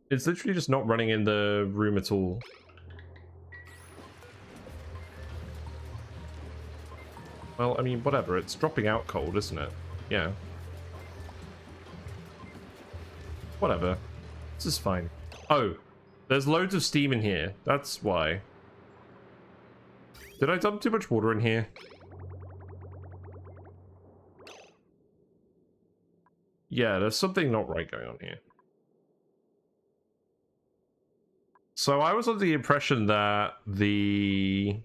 It's literally just not running in the room at all. Well, I mean, whatever. It's dropping out cold, isn't it? Yeah. Whatever. This is fine. Oh, there's loads of steam in here. That's why. Did I dump too much water in here? Yeah, there's something not right going on here. So I was under the impression that this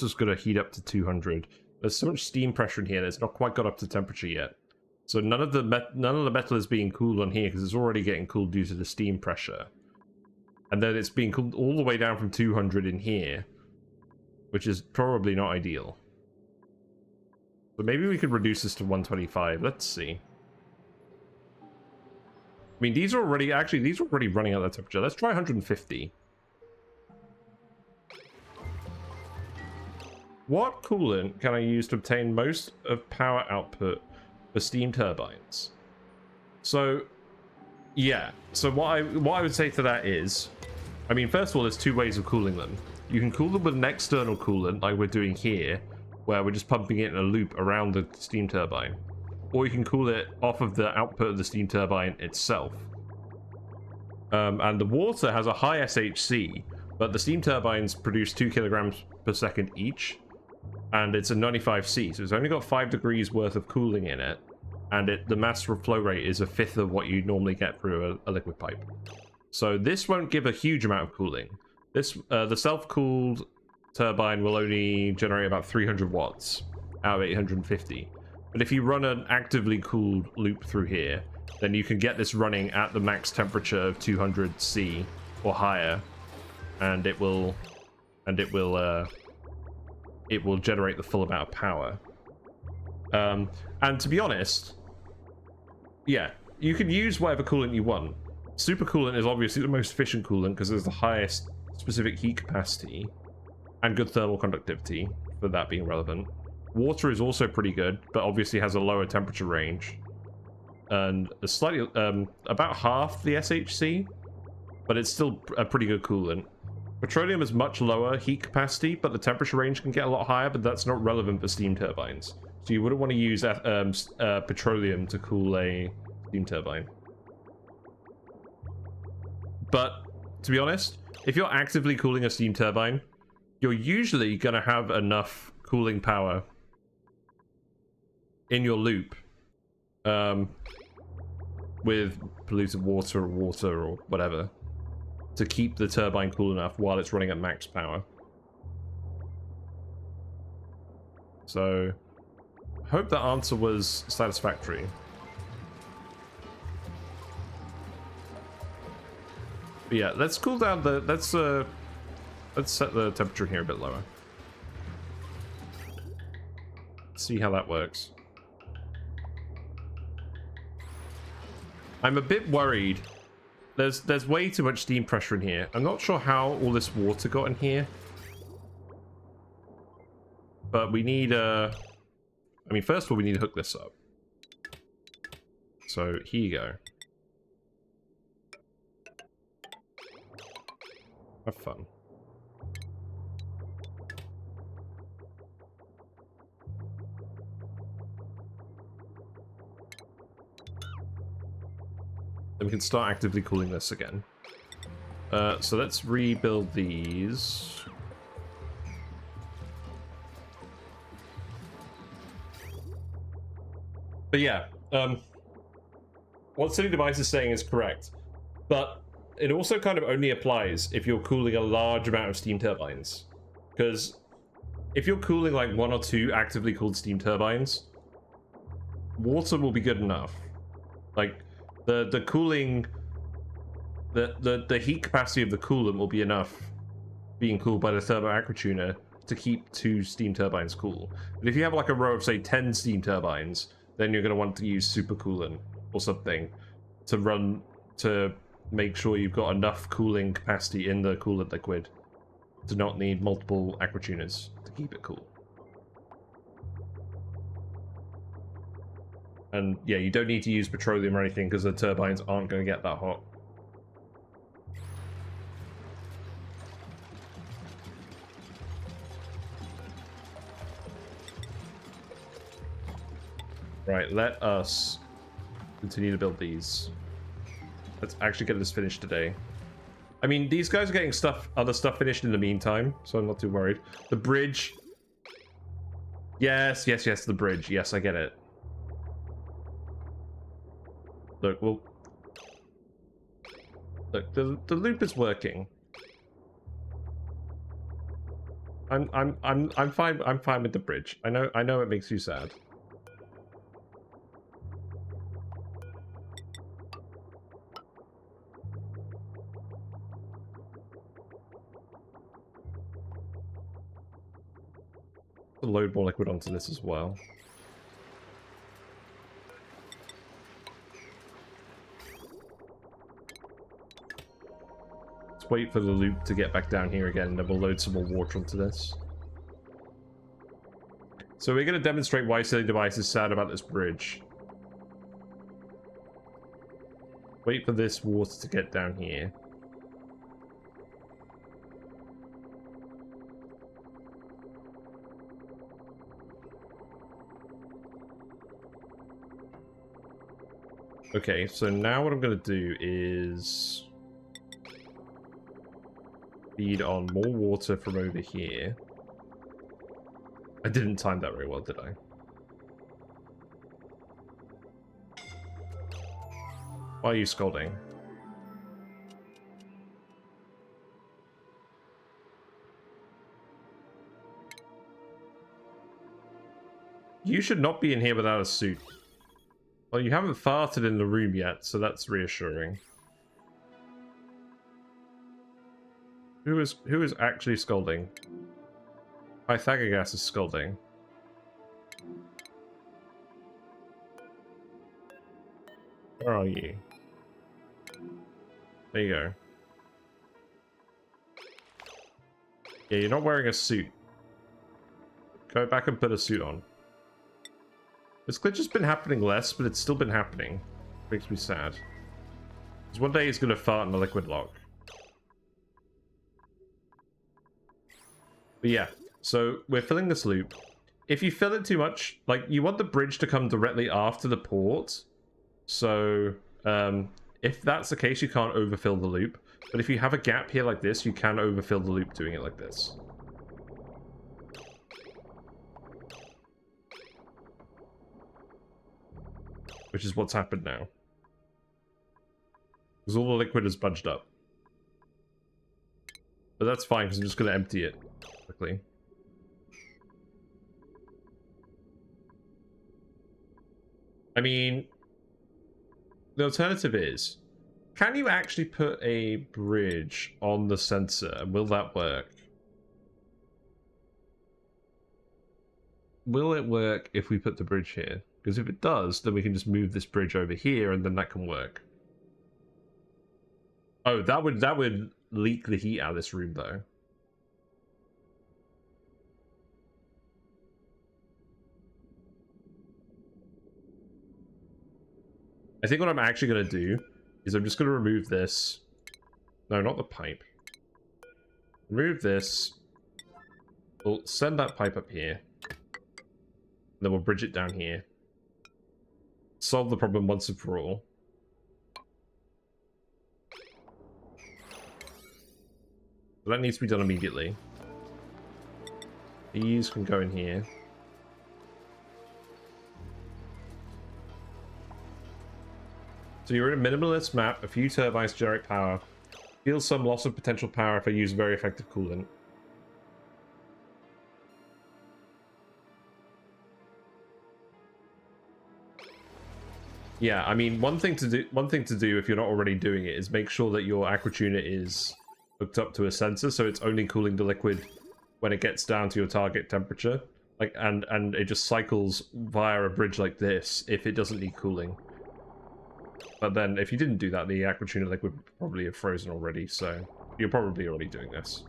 was going to heat up to 200. There's so much steam pressure in here that it's not quite got up to temperature yet. So none of the metal is being cooled on here because it's already getting cooled due to the steam pressure. And then it's being cooled all the way down from 200 in here, which is probably not ideal. But maybe we could reduce this to 125. Let's see. I mean, these are already running out of temperature. Let's try 150. What coolant can I use to obtain most of power output for steam turbines? So, yeah. So what I would say to that is, I mean, first of all, there's two ways of cooling them. You can cool them with an external coolant, like we're doing here, where we're just pumping it in a loop around the steam turbine. Or you can cool it off of the output of the steam turbine itself. And the water has a high SHC, but the steam turbines produce 2 kilograms per second each, and it's a 95C, so it's only got 5 degrees worth of cooling in it, and the mass flow rate is 1/5 of what you normally get through a liquid pipe. So this won't give a huge amount of cooling. The self-cooled turbine will only generate about 300 watts out of 850. But if you run an actively cooled loop through here, then you can get this running at the max temperature of 200C or higher, and it will generate the full amount of power. And to be honest, yeah, you can use whatever coolant you want. Super coolant is obviously the most efficient coolant because there's the highest specific heat capacity and good thermal conductivity, for that being relevant. Water is also pretty good, but obviously has a lower temperature range. And a slightly, about half the SHC, but it's still a pretty good coolant. Petroleum is much lower heat capacity, but the temperature range can get a lot higher, but that's not relevant for steam turbines. So you wouldn't want to use petroleum to cool a steam turbine. But, to be honest, if you're actively cooling a steam turbine, you're usually going to have enough cooling power in your loop with polluted water or whatever to keep the turbine cool enough while it's running at max power. So, I hope that answer was satisfactory. But yeah, let's cool down the... let's set the temperature here a bit lower. See how that works. I'm a bit worried. There's way too much steam pressure in here. I'm not sure how all this water got in here. But we need I mean, first of all, we need to hook this up. So, here you go. Have fun. Then we can start actively cooling this again. So let's rebuild these. But yeah, what Silly Device is saying is correct. But it also kind of only applies if you're cooling a large amount of steam turbines. Because if you're cooling like 1 or 2 actively cooled steam turbines, water will be good enough. Like, the cooling, the heat capacity of the coolant will be enough being cooled by the thermoacrotuner to keep 2 steam turbines cool. But if you have like a row of, say, 10 steam turbines, then you're going to want to use super coolant or something to make sure you've got enough cooling capacity in the coolant liquid to not need multiple acrotuners to keep it cool. And yeah, you don't need to use petroleum or anything because the turbines aren't going to get that hot. Right, let us continue to build these. Let's actually get this finished today. I mean, these guys are getting other stuff finished in the meantime, so I'm not too worried. The bridge. Yes, the bridge. Yes, I get it. Look, well, look, the loop is working. I'm fine. I'm fine with the bridge. I know it makes you sad. Load more liquid onto this as well. Let's wait for the loop to get back down here again, and then we'll load some more water onto this. So we're going to demonstrate why Silly Device is sad about this bridge. Wait for this water to get down here. Okay, so now what I'm going to do is feed on more water from over here. I didn't time that very well, did I? Why are you scolding? You should not be in here without a suit. Well, you haven't farted in the room yet, so that's reassuring. Who is actually scolding? Pythagoras is scolding. Where are you? There you go. Yeah, you're not wearing a suit. Go back and put a suit on. This glitch has been happening less, but it's still been happening. Makes me sad. Because one day it's going to fart in a liquid lock. But yeah, so we're filling this loop. If you fill it too much, like, you want the bridge to come directly after the port. So, if that's the case, you can't overfill the loop. But if you have a gap here like this, you can overfill the loop doing it like this. Which is what's happened now. Because all the liquid is bunched up. But that's fine, because I'm just going to empty it quickly. I mean, the alternative is, can you actually put a bridge on the sensor? Will that work? Will it work if we put the bridge here? Because if it does, then we can just move this bridge over here, and then that can work. Oh, that would leak the heat out of this room, though. I think what I'm actually going to do is I'm just going to remove this. No, not the pipe. Remove this. We'll send that pipe up here. Then we'll bridge it down here. Solve the problem once and for all. So that needs to be done immediately. These can go in here. So you're in a minimalist map, a few turbines to generate power. Feel some loss of potential power if I use very effective coolant. Yeah, I mean, one thing to do if you're not already doing it is make sure that your aqua tuner is hooked up to a sensor, so it's only cooling the liquid when it gets down to your target temperature. Like, and it just cycles via a bridge like this if it doesn't need cooling. But then, if you didn't do that, the aqua tuner liquid would probably have frozen already, so you're probably already doing this.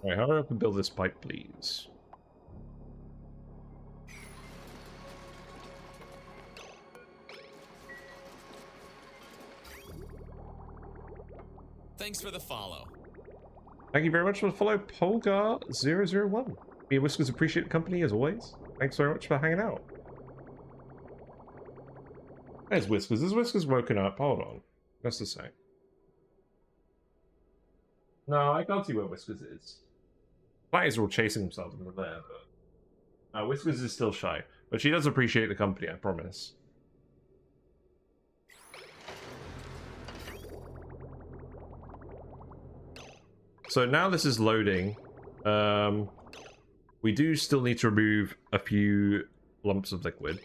Alright, how do I have to build this pipe, please? Thanks for the follow. Thank you very much for the follow, Polgar001. Me and Whiskers appreciate the company as always. Thanks very much for hanging out. There's Whiskers. Is Whiskers woken up? Hold on. What's to say? No, I can't see where Whiskers is. Flies are all chasing themselves in there, but Whiskers is still shy. But she does appreciate the company, I promise. So now this is loading. We do still need to remove a few lumps of liquid.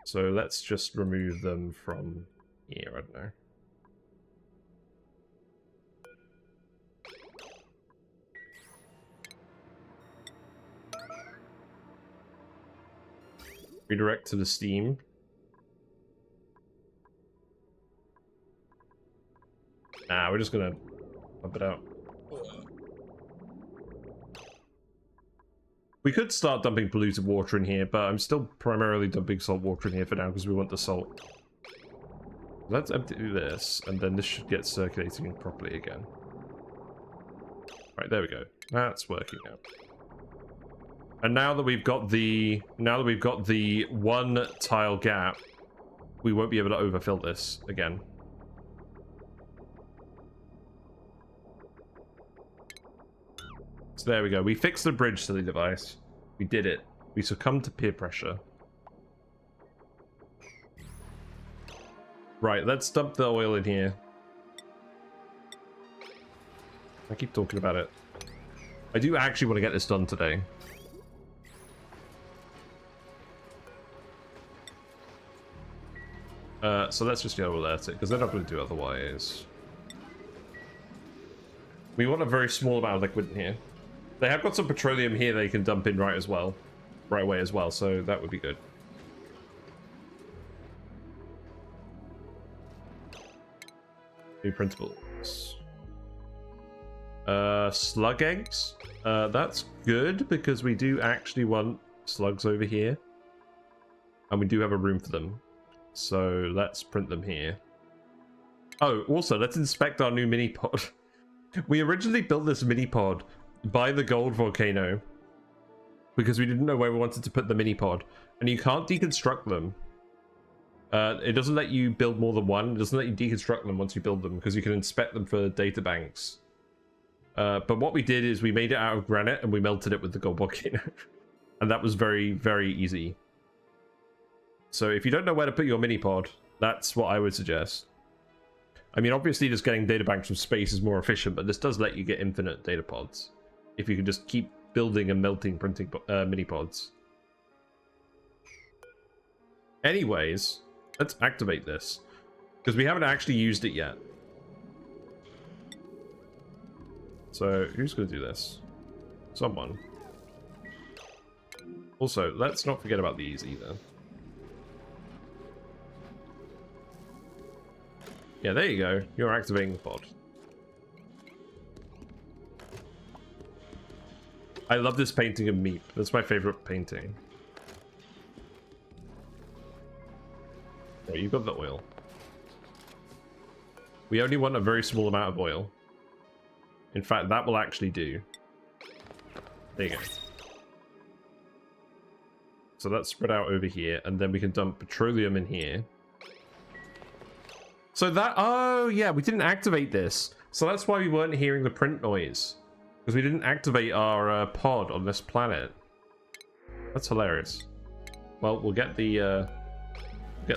So let's just remove them from here, I don't know. Redirect to the Steam. Nah, we're just gonna pump it out. We could start dumping polluted water in here, but I'm still primarily dumping salt water in here for now because we want the salt. Let's empty this, and then this should get circulating properly again. Right, there we go. That's working now. And now that we've got the one tile gap, we won't be able to overfill this again. So there we go. We fixed the bridge, silly device. We did it. We succumbed to peer pressure. Right, let's dump the oil in here. I keep talking about it. I do actually want to get this done today. So let's just go alert it, because they're not going to do otherwise. We want a very small amount of liquid in here. They have got some petroleum here they can dump in right away as well, so that would be good. New printables. Slug eggs. That's good because we do actually want slugs over here. And we do have a room for them. So let's print them here. Oh, also, let's inspect our new mini pod. We originally built this mini pod by the gold volcano because we didn't know where we wanted to put the mini pod. And you can't deconstruct them. It doesn't let you build more than one. It doesn't let you deconstruct them once you build them because you can inspect them for data banks. But what we did is we made it out of granite and we melted it with the gold volcano. And that was very, very easy. So if you don't know where to put your mini pod, that's what I would suggest. I mean, obviously just getting data banks from space is more efficient, but this does let you get infinite data pods. If you can just keep building and melting printing mini pods. Anyways, let's activate this. Because we haven't actually used it yet. So, who's going to do this? Someone. Also, let's not forget about these either. Yeah, there you go. You're activating the pod. I love this painting of Meep. That's my favorite painting. Oh, you've got the oil. We only want a very small amount of oil. In fact, that will actually do. There you go. So that's spread out over here, and then we can dump petroleum in here. So that... Oh, yeah, we didn't activate this. So that's why we weren't hearing the print noise. Because we didn't activate our pod on this planet. That's hilarious. Well, we'll get the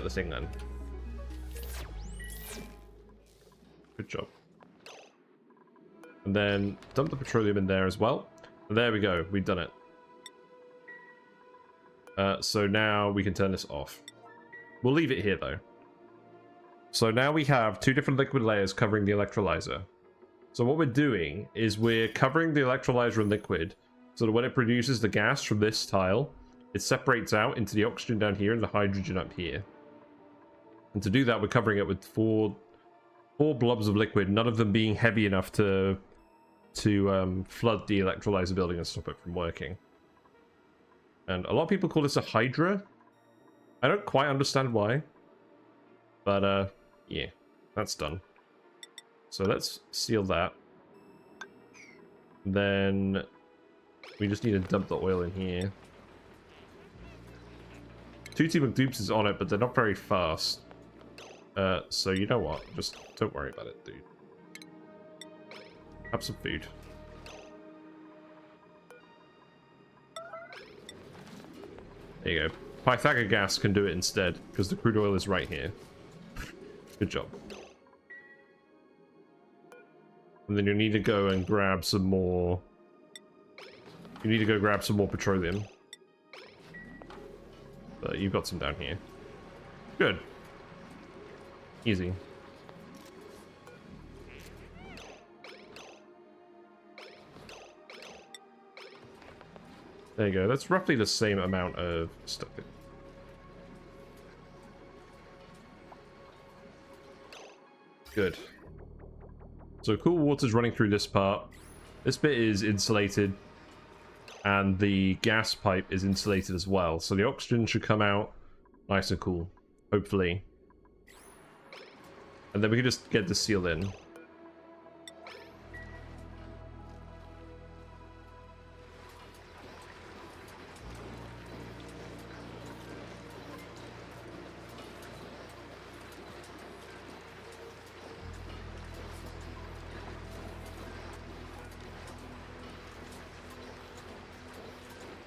thing then. Good job. And then dump the petroleum in there as well. And there we go. We've done it. So now we can turn this off. We'll leave it here though. So now we have two different liquid layers covering the electrolyzer. So what we're doing is we're covering the electrolyzer in liquid so that when it produces the gas from this tile, it separates out into the oxygen down here and the hydrogen up here. And to do that, we're covering it with four blobs of liquid, none of them being heavy enough to flood the electrolyzer building and stop it from working. And a lot of people call this a hydra. I don't quite understand why. But, yeah, that's done. So let's seal that. Then we just need to dump the oil in here. 2 team of dupes is on it, but they're not very fast. So you know what? Just don't worry about it, dude. Have some food. There you go. Pythagoras gas can do it instead, because the crude oil is right here. Good job. And then you need to go and grab some more... You need to go grab some more petroleum. But you've got some down here. Good. Easy. There you go. That's roughly the same amount of stuff. Good. So cool water's running through this part. This bit is insulated. And the gas pipe is insulated as well. So the oxygen should come out nice and cool. Hopefully. And then we can just get this sealed in.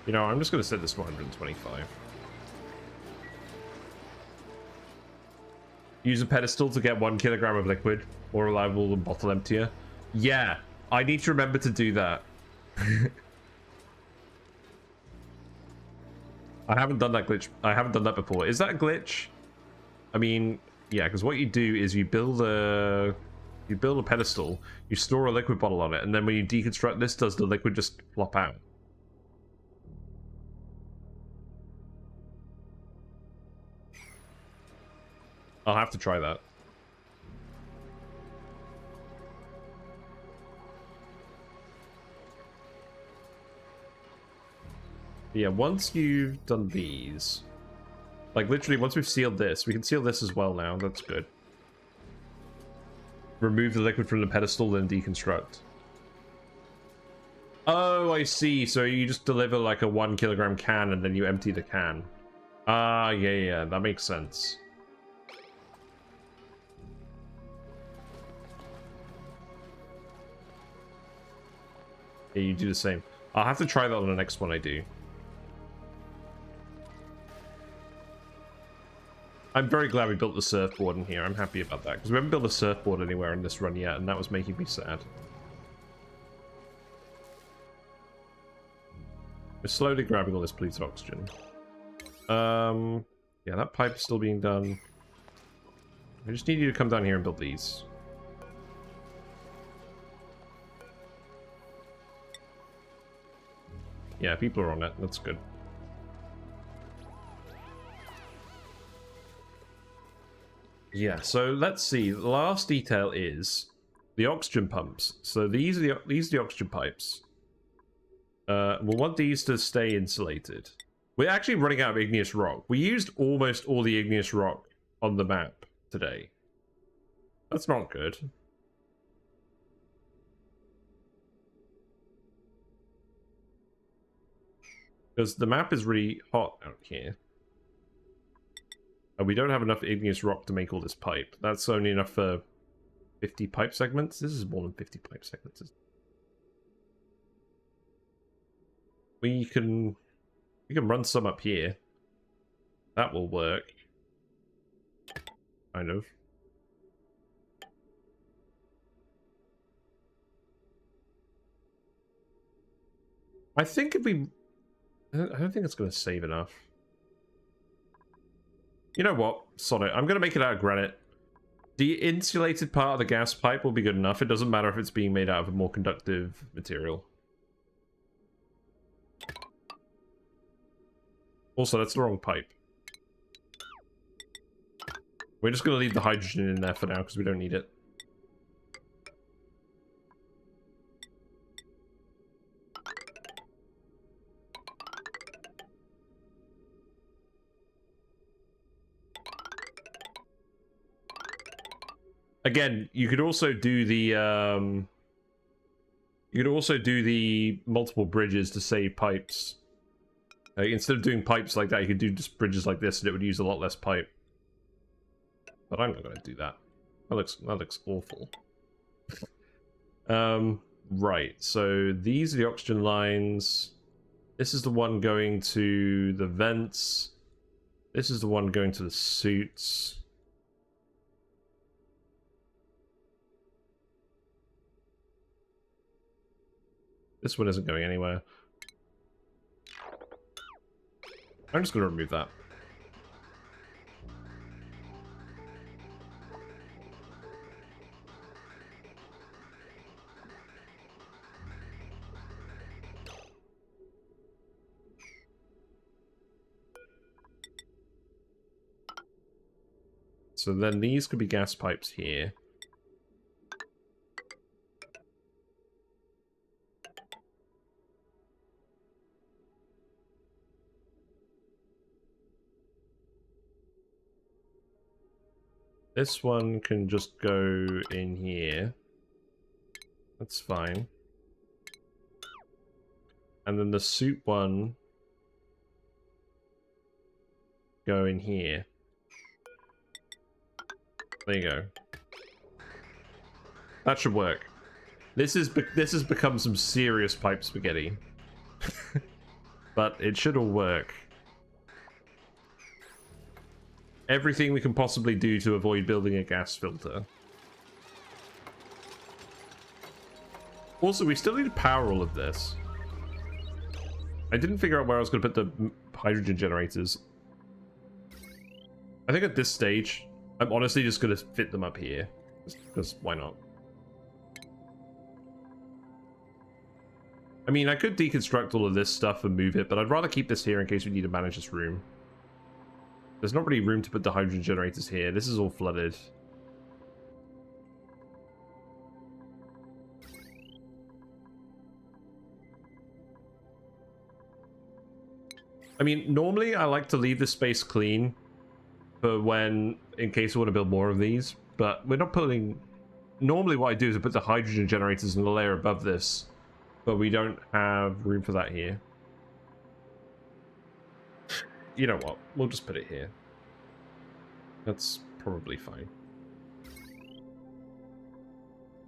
You know, I'm just going to set this to 125. Use a pedestal to get 1 kilogram of liquid, more reliable than bottle emptier. Yeah, I need to remember to do that. I haven't done that glitch. I haven't done that before. Is that a glitch? I mean, yeah, because what you do is you build a pedestal, you store a liquid bottle on it, and then when you deconstruct this, does the liquid just flop out? I'll have to try that. Yeah, once you've done these, like literally once we've sealed this, we can seal this as well now. That's good. Remove the liquid from the pedestal, then deconstruct. Oh, I see. So you just deliver like a 1 kilogram can and then you empty the can. Ah, yeah, that makes sense. Yeah, you do the same. I'll have to try that on the next one I do. I'm very glad we built the surfboard in here. I'm happy about that, because we haven't built a surfboard anywhere in this run yet, and that was making me sad. We're slowly grabbing all this polluted oxygen. Yeah, that pipe's still being done. I just need you to come down here and build these. Yeah, people are on it. That's good. Yeah, so let's see. The last detail is the oxygen pumps. So these are the oxygen pipes. We'll want these to stay insulated. We're actually running out of igneous rock. We used almost all the igneous rock on the map today. That's not good. Because the map is really hot out here. And we don't have enough igneous rock to make all this pipe. That's only enough for 50 pipe segments. This is more than 50 pipe segments. We can run some up here. That will work. Kind of. I think if we... I don't think it's going to save enough. You know what? Sod it. I'm going to make it out of granite. The insulated part of the gas pipe will be good enough. It doesn't matter if it's being made out of a more conductive material. Also, that's the wrong pipe. We're just going to leave the hydrogen in there for now because we don't need it. Again, you could also do the multiple bridges to save pipes. Instead of doing pipes like that, you could do just bridges like this, and it would use a lot less pipe. But I'm not going to do that. That looks awful. Right. So these are the oxygen lines. This is the one going to the vents. This is the one going to the suits. This one isn't going anywhere. I'm just going to remove that. So then these could be gas pipes here. This one can just go in here. That's fine. And then the suit one go in here. There you go. That should work. This has become some serious pipe spaghetti. But it should all work. Everything we can possibly do to avoid building a gas filter. Also, we still need to power all of this. I didn't figure out where I was going to put the hydrogen generators. I think at this stage, I'm honestly just going to fit them up here. Because why not? I mean, I could deconstruct all of this stuff and move it, but I'd rather keep this here in case we need to manage this room. There's not really room to put the hydrogen generators here. This is all flooded. I mean, normally I like to leave the space clean for when, in case we want to build more of these, but we're not putting... Normally what I do is I put the hydrogen generators in the layer above this, but we don't have room for that here. You know what? We'll just put it here. That's probably fine.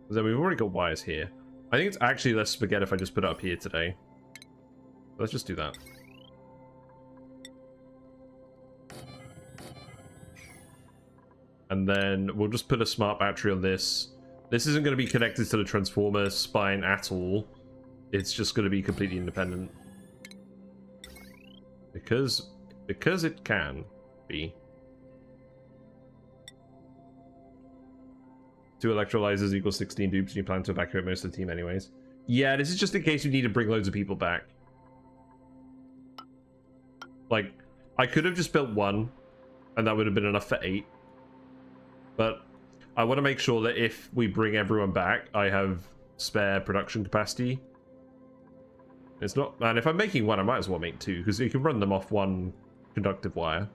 Then we've already got wires here. I think it's actually less spaghetti if I just put it up here today. Let's just do that. And then we'll just put a smart battery on this. This isn't going to be connected to the transformer spine at all. It's just going to be completely independent. Because it can be. 2 electrolysers equals 16 dupes, and you plan to evacuate most of the team anyways. Yeah, this is just in case we need to bring loads of people back. Like, I could have just built 1, and that would have been enough for 8. But I want to make sure that if we bring everyone back, I have spare production capacity. It's not... And if I'm making 1, I might as well make 2, because you can run them off 1 conductive wire.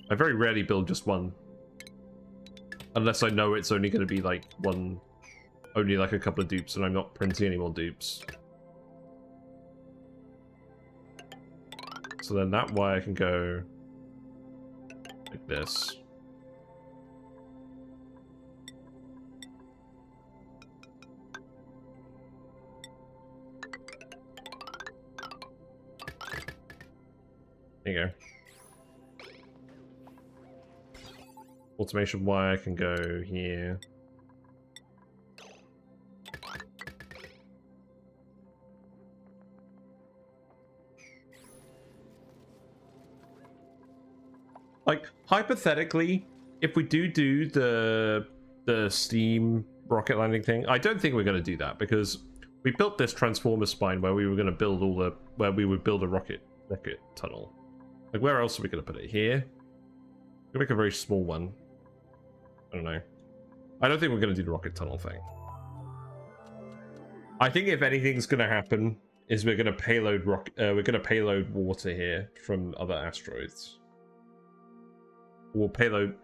I very rarely build just 1. Unless I know it's only going to be like 1... Only like a couple of dupes, and I'm not printing any more dupes. So then that wire can go... like this. There you go. Automation wire can go here. Like, hypothetically, if we do the steam rocket landing thing, I don't think we're going to do that because we built this transformer spine where we were going to build all the... where we would build a rocket tunnel. Like, where else are we going to put it? Here? We're going to make a very small one. I don't know. I don't think we're going to do the rocket tunnel thing. I think if anything's going to happen, is we're going to payload we're going to payload water here from other asteroids. Or payload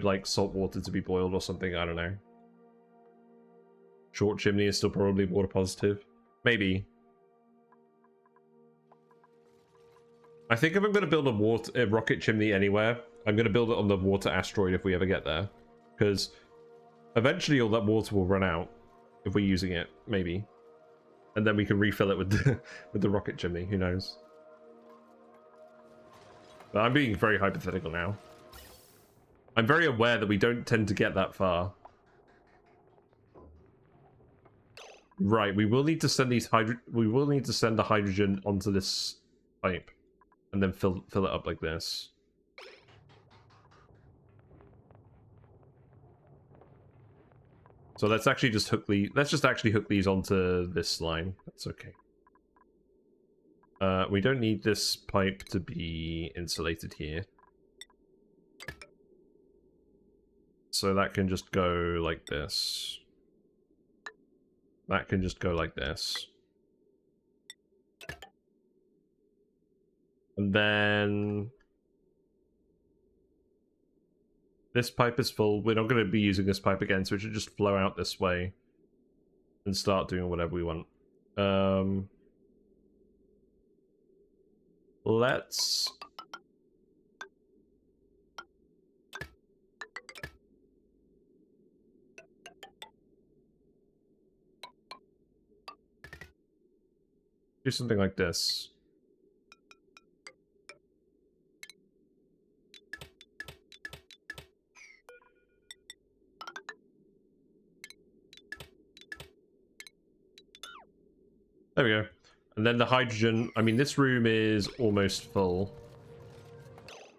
like salt water to be boiled or something. I don't know. Short chimney is still probably water positive. Maybe. I think if I'm going to build a rocket chimney anywhere, I'm going to build it on the water asteroid if we ever get there. Because eventually all that water will run out if we're using it, maybe. And then we can refill it with the rocket chimney, who knows. But I'm being very hypothetical now. I'm very aware that we don't tend to get that far. Right, we will need to send the hydrogen onto this pipe. And then fill it up like this. So let's actually just hook these onto this line. That's okay. We don't need this pipe to be insulated here. So that can just go like this. That can just go like this. And then this pipe is full. We're not going to be using this pipe again, so it should just flow out this way and start doing whatever we want. Let's... do something like this. There we go. And then the hydrogen, I mean, this room is almost full.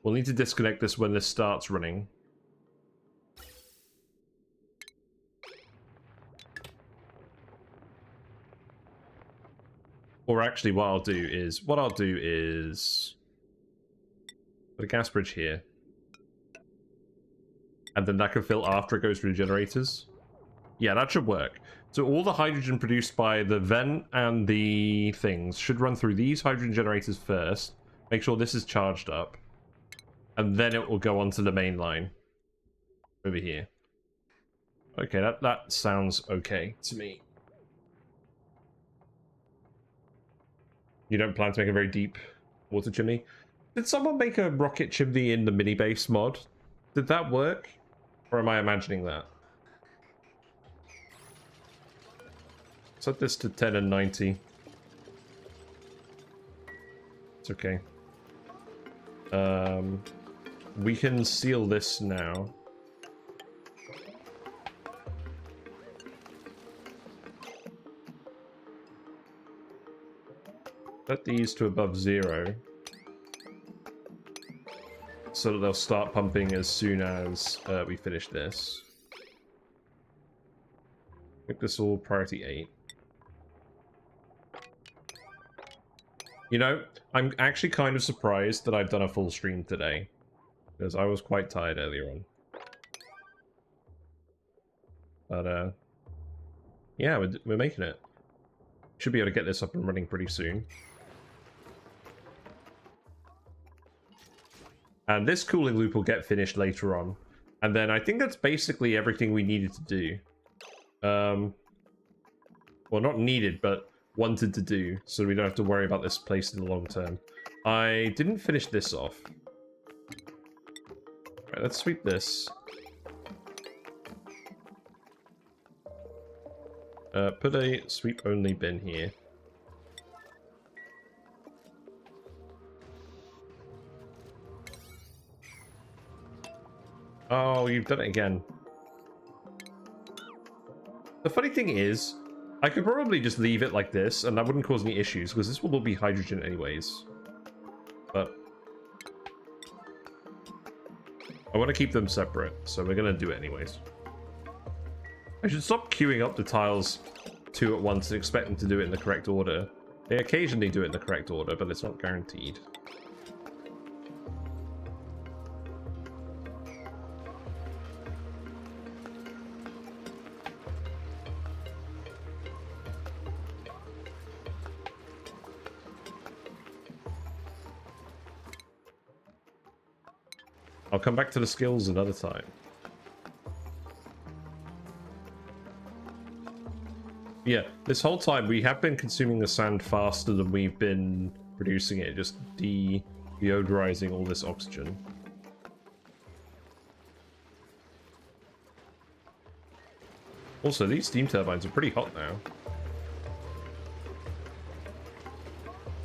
We'll need to disconnect this when this starts running. Or actually, what I'll do is put a gas bridge here. And then that can fill after it goes through the generators. Yeah, that should work. So all the hydrogen produced by the vent and the things should run through these hydrogen generators first. Make sure this is charged up. And then it will go onto the main line. Over here. Okay, that sounds okay to me. You don't plan to make a very deep water chimney? Did someone make a rocket chimney in the mini base mod? Did that work? Or am I imagining that? Set this to 10 and 90. It's okay. We can seal this now. Set these to above 0. So that they'll start pumping as soon as we finish this. Make this all priority 8. You know, I'm actually kind of surprised that I've done a full stream today. Because I was quite tired earlier on. But, yeah, we're making it. Should be able to get this up and running pretty soon. And this cooling loop will get finished later on. And then I think that's basically everything we needed to do. Well, not needed, but wanted to do, so we don't have to worry about this place in the long term. I didn't finish this off. Right, let's sweep this. Put a sweep-only bin here. Oh, you've done it again. The funny thing is, I could probably just leave it like this, and that wouldn't cause any issues, because this will all be hydrogen anyways. But I want to keep them separate, so we're going to do it anyways. I should stop queuing up the tiles 2 at once and expect them to do it in the correct order. They occasionally do it in the correct order, but it's not guaranteed. I'll come back to the skills another time. Yeah, this whole time we have been consuming the sand faster than we've been producing it, just deodorizing all this oxygen. Also, these steam turbines are pretty hot now.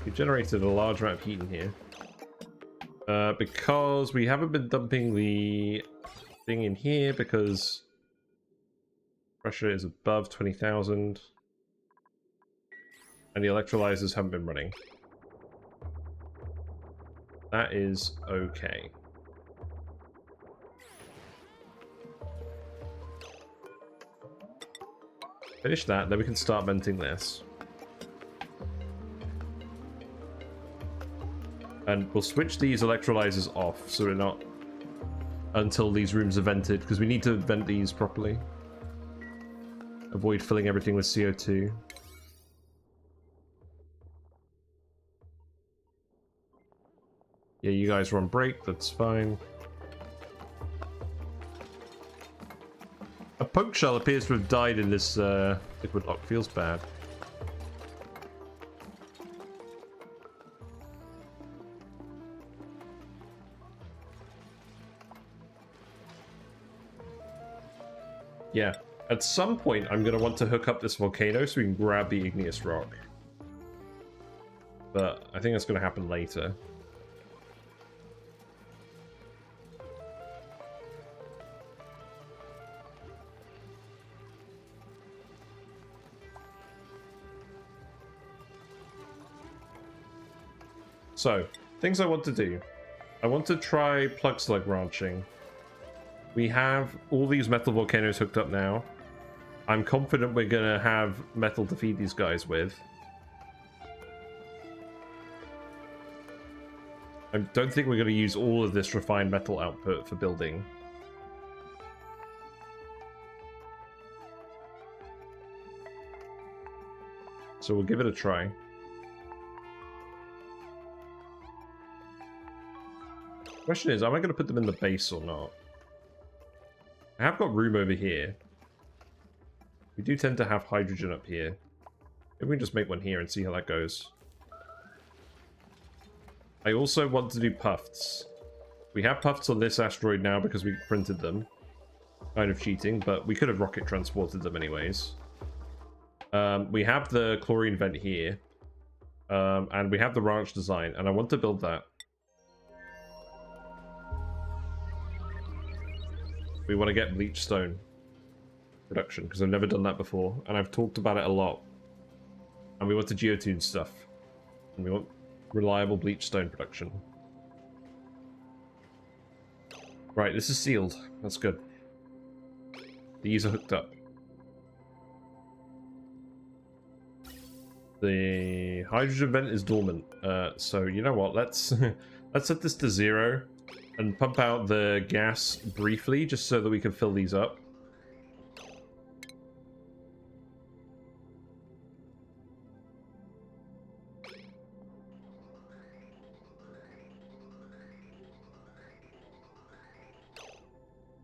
We've generated a large amount of heat in here. Because we haven't been dumping the thing in here because pressure is above 20,000 and the electrolysers haven't been running. That is okay. Finish that, then we can start venting this. And we'll switch these electrolysers off, so we're not until these rooms are vented, because we need to vent these properly. Avoid filling everything with CO2. Yeah, you guys are on break, that's fine. A poke shell appears to have died in this liquid lock, feels bad. Yeah, at some point I'm going to want to hook up this volcano so we can grab the igneous rock. But I think that's going to happen later. So, things I want to do. I want to try plug slug ranching. We have all these metal volcanoes hooked up now. I'm confident we're going to have metal to feed these guys with. I don't think we're going to use all of this refined metal output for building. So we'll give it a try. Question is, am I going to put them in the base or not? I have got room over here. We do tend to have hydrogen up here. Maybe we can just make one here and see how that goes. I also want to do puffs. We have puffs on this asteroid now because we printed them. Kind of cheating, but we could have rocket transported them anyways. We have the chlorine vent here. And we have the ranch design, and I want to build that. We want to get bleach stone production, because I've never done that before, and I've talked about it a lot. And we want to geotune stuff. And we want reliable bleach stone production. Right, this is sealed. That's good. These are hooked up. The hydrogen vent is dormant. So you know what? Let's let's set this to 0 and pump out the gas briefly, just so that we can fill these up.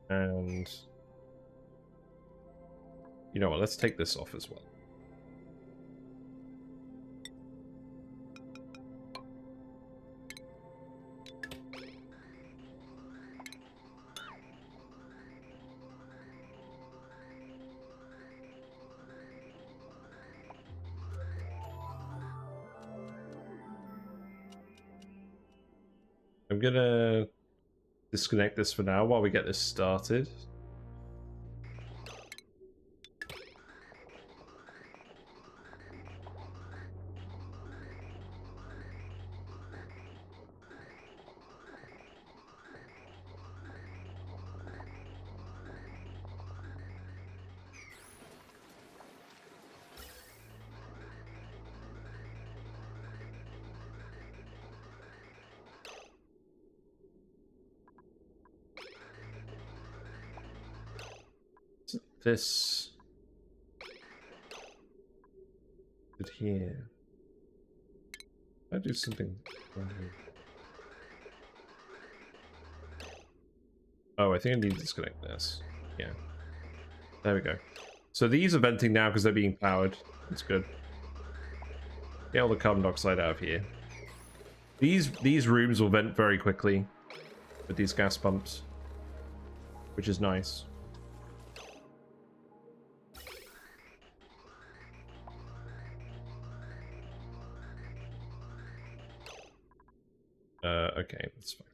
And you know what? Let's take this off as well. I'm gonna disconnect this for now while we get this started. This here. I do something wrong here. Oh, I think I need to disconnect this. Yeah. There we go. So these are venting now because they're being powered. That's good. Get all the carbon dioxide out of here. These rooms will vent very quickly with these gas pumps, which is nice. Okay, that's fine.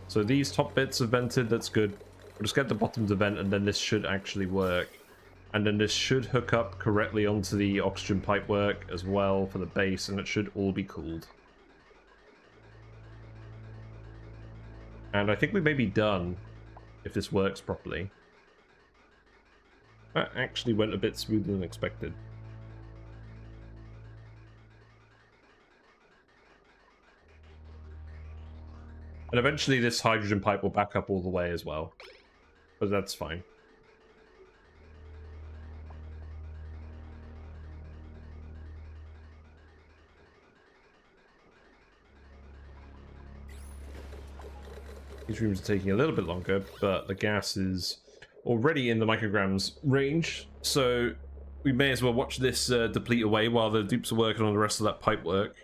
So these top bits are vented, that's good. We'll just get the bottom to vent, and then this should actually work. And then this should hook up correctly onto the oxygen pipework as well for the base, and it should all be cooled. And I think we may be done if this works properly. That actually went a bit smoother than expected. And eventually this hydrogen pipe will back up all the way as well. But that's fine. These rooms are taking a little bit longer, but the gas is already in the micrograms range, so we may as well watch this deplete away while the dupes are working on the rest of that pipe work.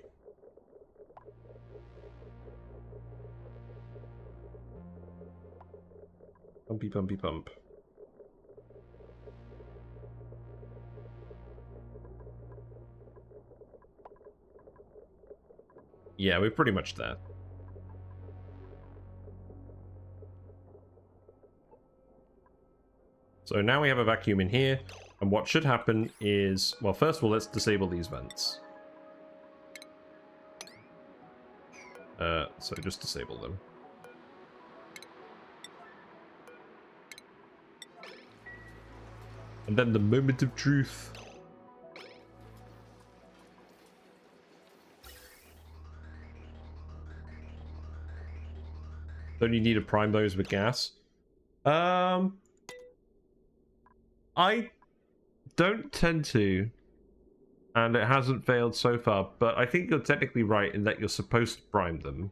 Pumpy, pumpy, pump. Yeah, we're pretty much there. So now we have a vacuum in here, and what should happen is, well, first of all, let's disable these vents. So just disable them. And then the moment of truth. Don't you need to prime those with gas? I don't tend to, and it hasn't failed so far, but I think you're technically right in that you're supposed to prime them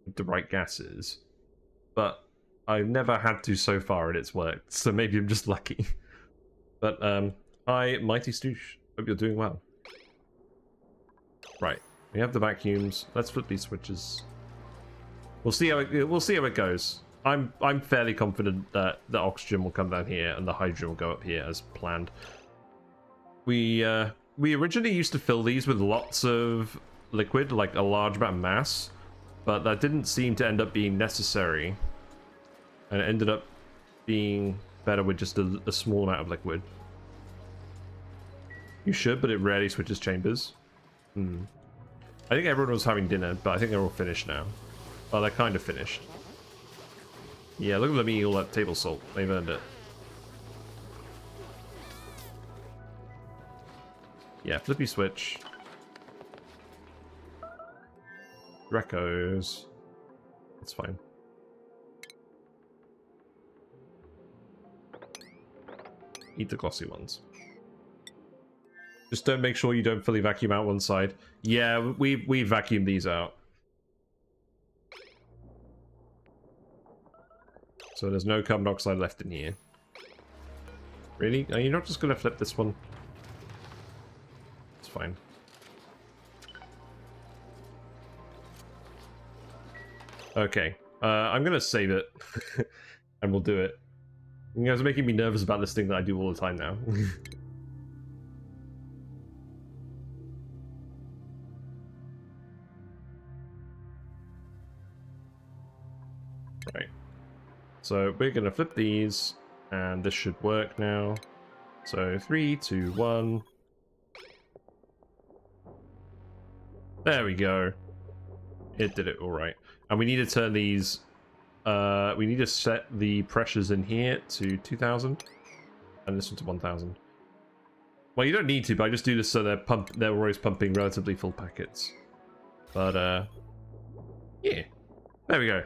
with the right gases, but I've never had to so far and it's worked, so maybe I'm just lucky. But hi Mighty Stoosh, hope you're doing well. Right, we have the vacuums, let's flip these switches. We'll see how it goes. I'm fairly confident that the oxygen will come down here and the hydrogen will go up here as planned. We originally used to fill these with lots of liquid, like a large amount of mass, but that didn't seem to end up being necessary, and it ended up being better with just a small amount of liquid. You should, but it rarely switches chambers. I think everyone was having dinner, but I think they're all finished now. Oh, they're kind of finished. Yeah, look at them eating all that table salt. They've earned it. Yeah, flippy switch. Recos. That's fine. Eat the glossy ones. Just don't make sure you don't fully vacuum out one side. Yeah, we vacuumed these out. So there's no carbon dioxide left in here. Really? Are you not just going to flip this one? It's fine. Okay. I'm going to save it. And we'll do it. You guys are making me nervous about this thing that I do all the time now. Right. So we're going to flip these, and this should work now. So 3, 2, 1. There we go. It did it all right. And we need to turn these... we need to set the pressures in here to 2,000. And this one to 1,000. Well, you don't need to, but I just do this so they're always pumping relatively full packets. But, yeah. There we go.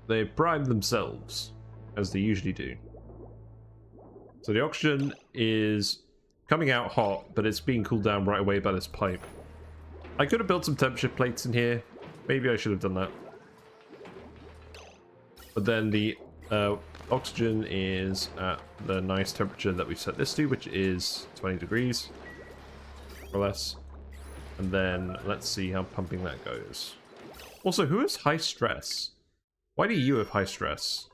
They prime themselves, as they usually do. So the oxygen is coming out hot, but it's being cooled down right away by this pipe. I could have built some temperature plates in here. Maybe I should have done that. But then the oxygen is at the nice temperature that we've set this to, which is 20 degrees, or less. And then let's see how pumping that goes. Also, who has high stress? Why do you have high stress?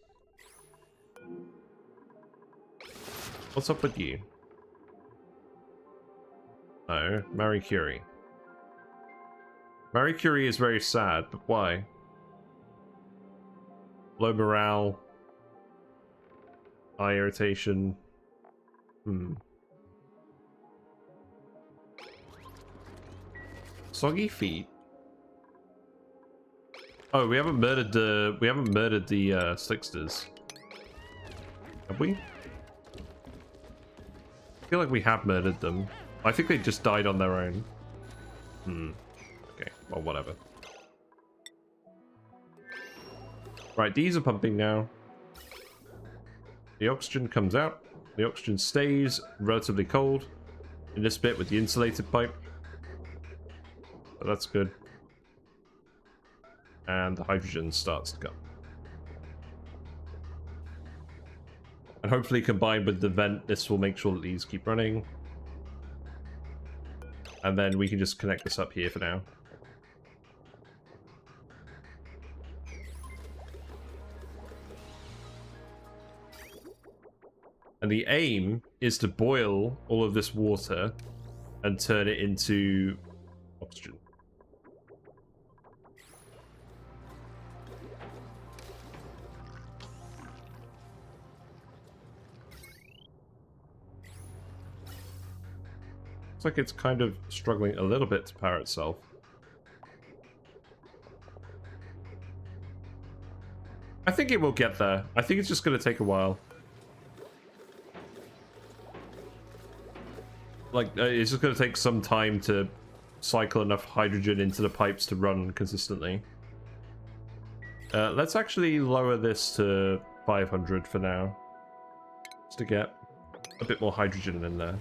What's up with you? Oh, Marie Curie. Marie Curie is very sad, but why? Low morale. Eye irritation. Soggy feet. Oh, we haven't murdered the Slicksters. Have we? I feel like we have murdered them. I think they just died on their own. Okay, well, whatever. Right, these are pumping now. The oxygen comes out. The oxygen stays relatively cold in this bit with the insulated pipe. So that's good. And the hydrogen starts to go. And hopefully combined with the vent, this will make sure that these keep running. And then we can just connect this up here for now. And the aim is to boil all of this water and turn it into oxygen. Looks like it's kind of struggling a little bit to power itself. I think it will get there. I think it's just going to take a while. Like, it's just going to take some time to cycle enough hydrogen into the pipes to run consistently. Let's actually lower this to 500 for now. Just to get a bit more hydrogen in there.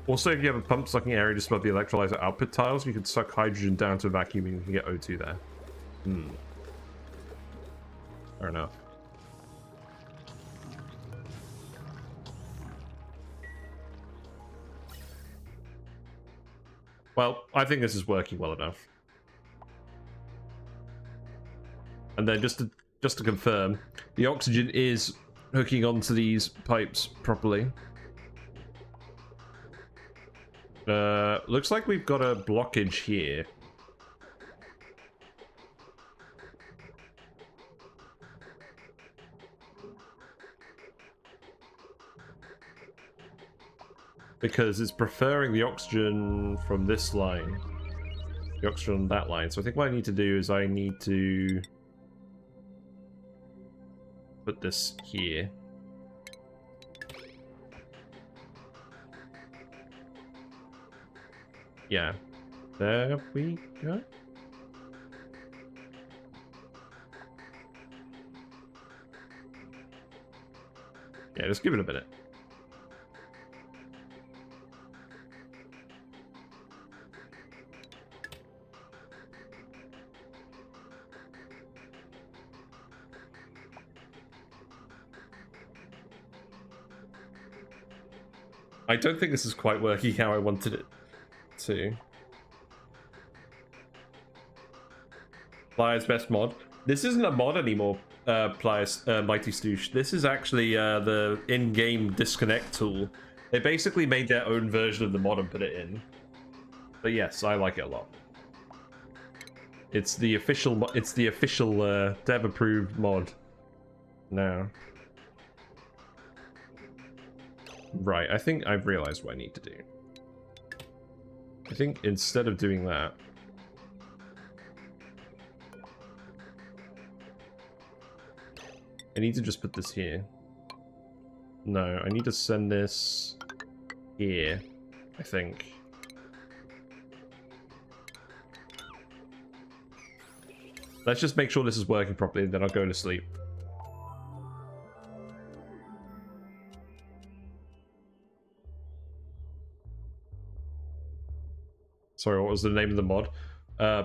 Also, if you have a pump sucking area just above the electrolyzer output tiles, you can suck hydrogen down to a vacuum and you can get O2 there. Fair enough. Well, I think this is working well enough. And then just to confirm, the oxygen is hooking onto these pipes properly. Looks like we've got a blockage here. Because it's preferring the oxygen from this line. The oxygen on that line. So I think what I need to do is I need to put this here. Yeah. There we go. Yeah, just give it a minute. I don't think this is quite working how I wanted it to. Pliers best mod. This isn't a mod anymore, Pliers, Mighty Stoosh. This is actually the in-game disconnect tool. They basically made their own version of the mod and put it in. But yes, I like it a lot. It's the official dev-approved mod now. Right, I think I've realized what I need to do. I think instead of doing that, I need to just put this here. No, I need to send this here, I think. Let's just make sure this is working properly, and then I'll go to sleep. Sorry, what was the name of the mod? I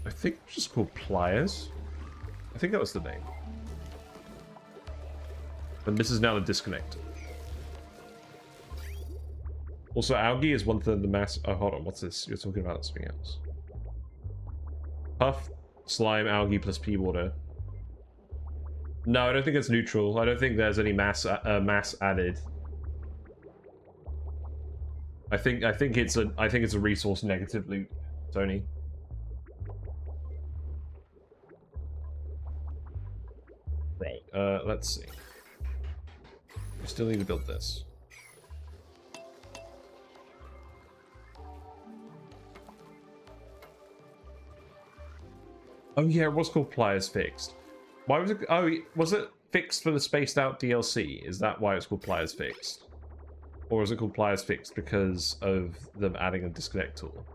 think it's just called Pliers. I think that was the name. And this is now the disconnect. Also, algae is one third of the mass. Oh, hold on, what's this? You're talking about something else. Puff, slime, algae plus pea water. No, I don't think it's neutral. I don't think there's any mass added. I think it's a resource negative loop, Tony. Right. Let's see. We still need to build this. Oh yeah, it was called Pliers Fixed. Why was it? Oh, was it fixed for the spaced out DLC? Is that why it's called Pliers Fixed? Or is it called Pliers Fixed because of them adding a disconnect tool?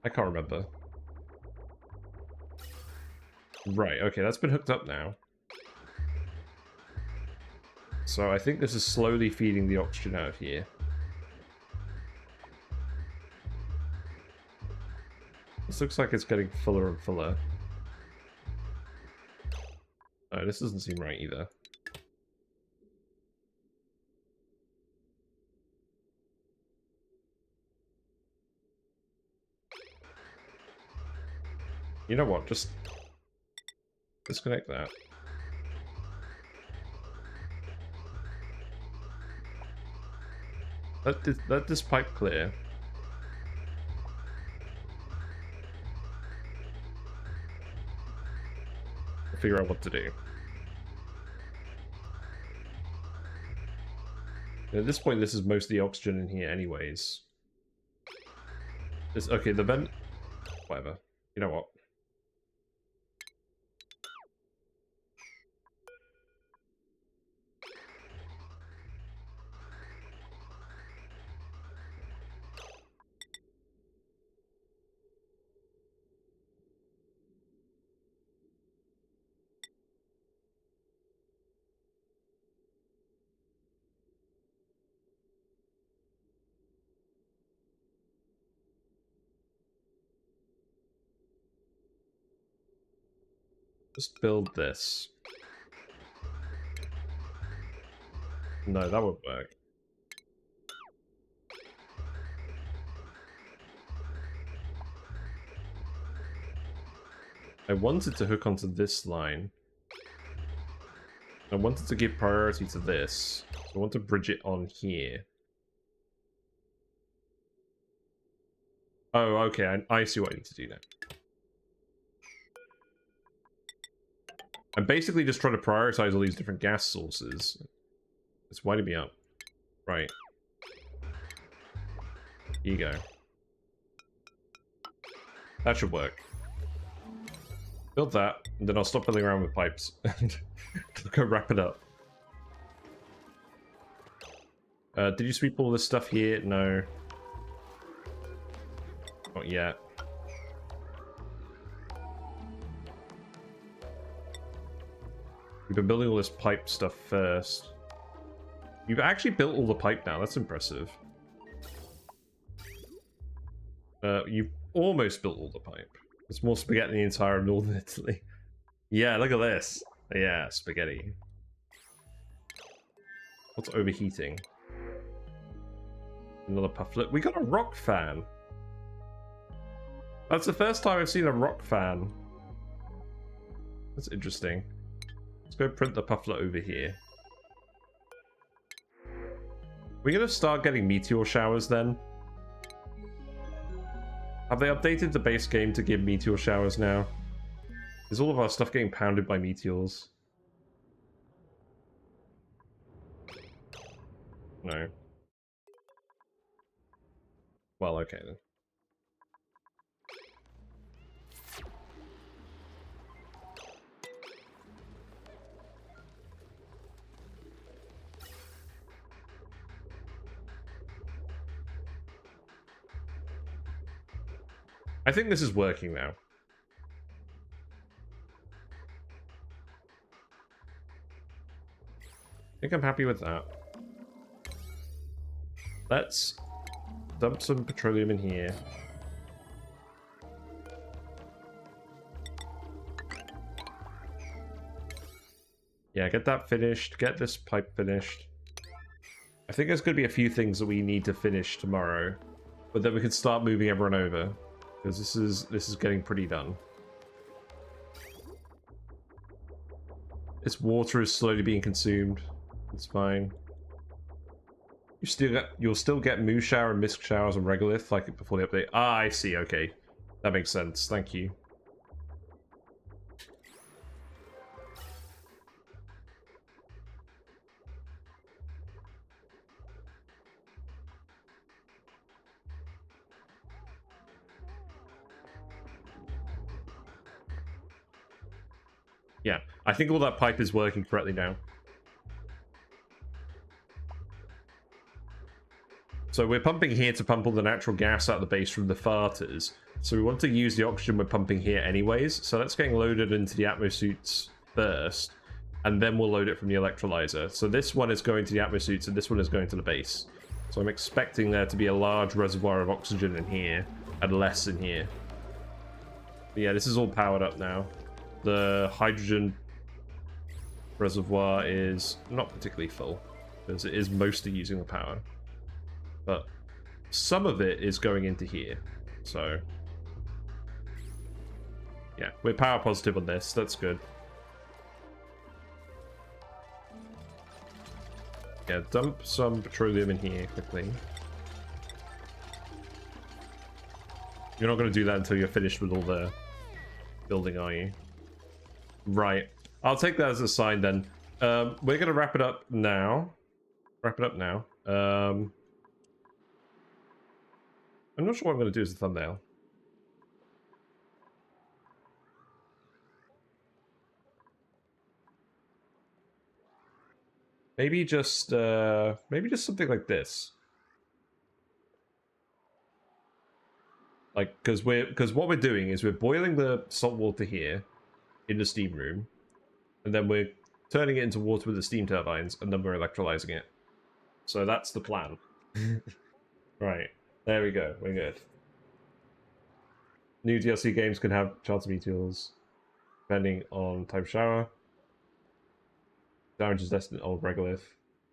I can't remember. Right, okay, that's been hooked up now. So I think this is slowly feeding the oxygen out of here. This looks like it's getting fuller and fuller. Oh, this doesn't seem right either. You know what, just disconnect that. Let this pipe clear. figure out what to do. At this point, this is mostly oxygen in here anyways. Okay, the vent... Whatever. You know what? Just build this. No, that would work. I wanted to hook onto this line. I wanted to give priority to this. So I want to bridge it on here. Oh, okay, I see what I need to do now. I'm basically just trying to prioritize all these different gas sources. It's winding me up. Right. Here you go. That should work. Build that, and then I'll stop fiddling around with pipes and go wrap it up. Did you sweep all this stuff here? No. Not yet. We've been building all this pipe stuff first. You've actually built all the pipe now, that's impressive. You've almost built all the pipe. It's more spaghetti in the entire of northern Italy. Yeah, look at this. Yeah, spaghetti. What's overheating? Another pufflet. We got a rock fan. That's the first time I've seen a rock fan. That's interesting. Let's go print the pufflet over here. We're gonna start getting meteor showers then. Have they updated the base game to give meteor showers now? Is all of our stuff getting pounded by meteors? No. Well, okay then. I think this is working now. I think I'm happy with that. Let's dump some petroleum in here. Yeah, get that finished. Get this pipe finished. I think there's going to be a few things that we need to finish tomorrow, but then we can start moving everyone over. Because this is getting pretty done. This water is slowly being consumed. It's fine. You'll still get moo shower and mist showers on regolith like before the update. Ah, I see. Okay, that makes sense. Thank you. Yeah, I think all that pipe is working correctly now. So we're pumping here to pump all the natural gas out of the base from the farters. So we want to use the oxygen we're pumping here anyways. So that's getting loaded into the atmosuits first. And then we'll load it from the electrolyzer. So this one is going to the atmosuits and this one is going to the base. So I'm expecting there to be a large reservoir of oxygen in here and less in here. But yeah, this is all powered up now. The hydrogen reservoir is not particularly full because it is mostly using the power, but some of it is going into here. So yeah, we're power positive on this. That's good. Yeah, dump some petroleum in here quickly. You're not going to do that until you're finished with all the building, are you? Right. I'll take that as a sign then. We're gonna wrap it up now. I'm not sure what I'm gonna do as a thumbnail. Maybe just something like this. Like, because what we're doing is we're boiling the salt water here in the steam room, and then we're turning it into water with the steam turbines, and then we're electrolyzing it. So that's the plan. Right. There we go. We're good. New DLC games can have chance of meteors, depending on type of shower. Damage is destined old regolith.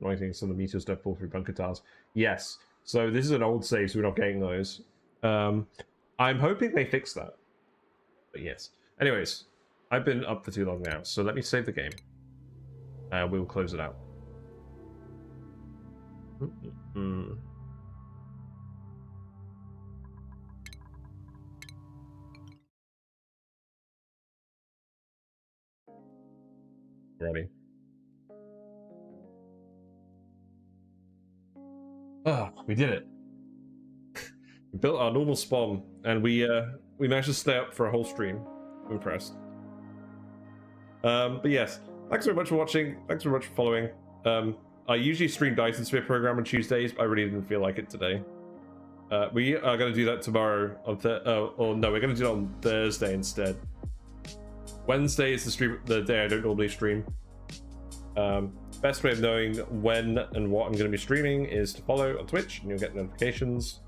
Anointing some of the meteors don't fall through bunker tiles. Yes. So this is an old save, so we're not getting those. I'm hoping they fix that. But yes. Anyways, I've been up for too long now, so let me save the game. We'll close it out. Ready. Oh, we did it. We built our normal SPOM, and we managed to stay up for a whole stream. I'm impressed. But yes, thanks very much for watching. Thanks very much for following. I usually stream Dyson Sphere program on Tuesdays, but I really didn't feel like it today. We are going to do that tomorrow on or no, we're going to do it on Thursday instead. Wednesday is the day I don't normally stream. Best way of knowing when and what I'm going to be streaming is to follow on Twitch, and you'll get notifications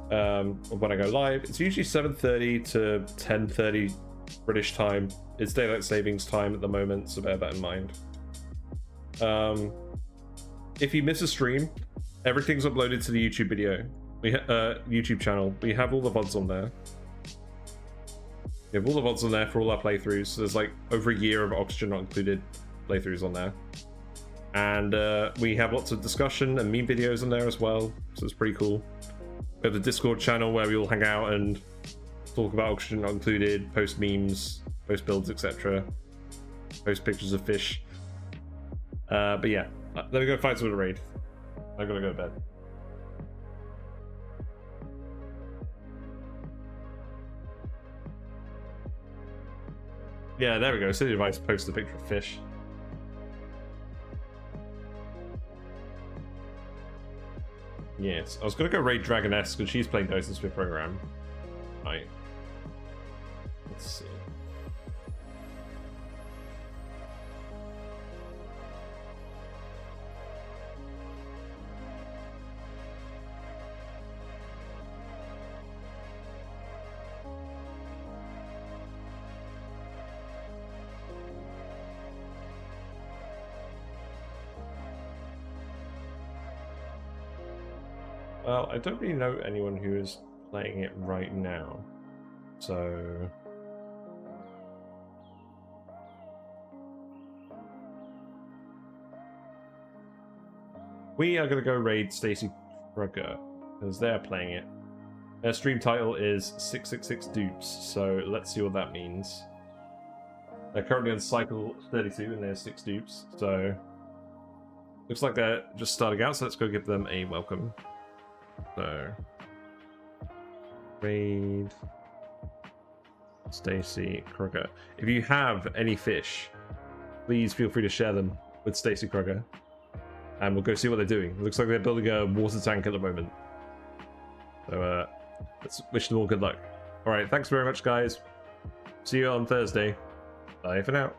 of when I go live. It's usually 7:30 to 10:30 British time. It's daylight savings time at the moment, so bear that in mind. If you miss a stream, everything's uploaded to the YouTube video. YouTube channel. We have all the VODs on there. We have all the VODs on there for all our playthroughs. So there's like over a year of Oxygen Not Included playthroughs on there. And we have lots of discussion and meme videos on there as well, so it's pretty cool. We have the Discord channel where we all hang out and talk about Oxygen Not Included, post memes, post builds, etc. Post pictures of fish. But yeah, let me go fight some of the raid. I gotta go to bed. Yeah, there we go. City Device posts a picture of fish. Yes, I was gonna go raid Dragoness because she's playing Dyson Sphere program. Right. Let's see. Well, I don't really know anyone who is playing it right now, so... We are going to go raid Stacy Krugger, because they're playing it. Their stream title is 666 Dupes, so let's see what that means. They're currently on cycle 32 and there's 6 dupes, so... Looks like they're just starting out, so let's go give them a welcome. So, raid Stacy Krugger. If you have any fish, please feel free to share them with Stacy Krugger, and we'll go see what they're doing. It looks like they're building a water tank at the moment. So, let's wish them all good luck. Alright, thanks very much, guys. See you on Thursday. Bye for now.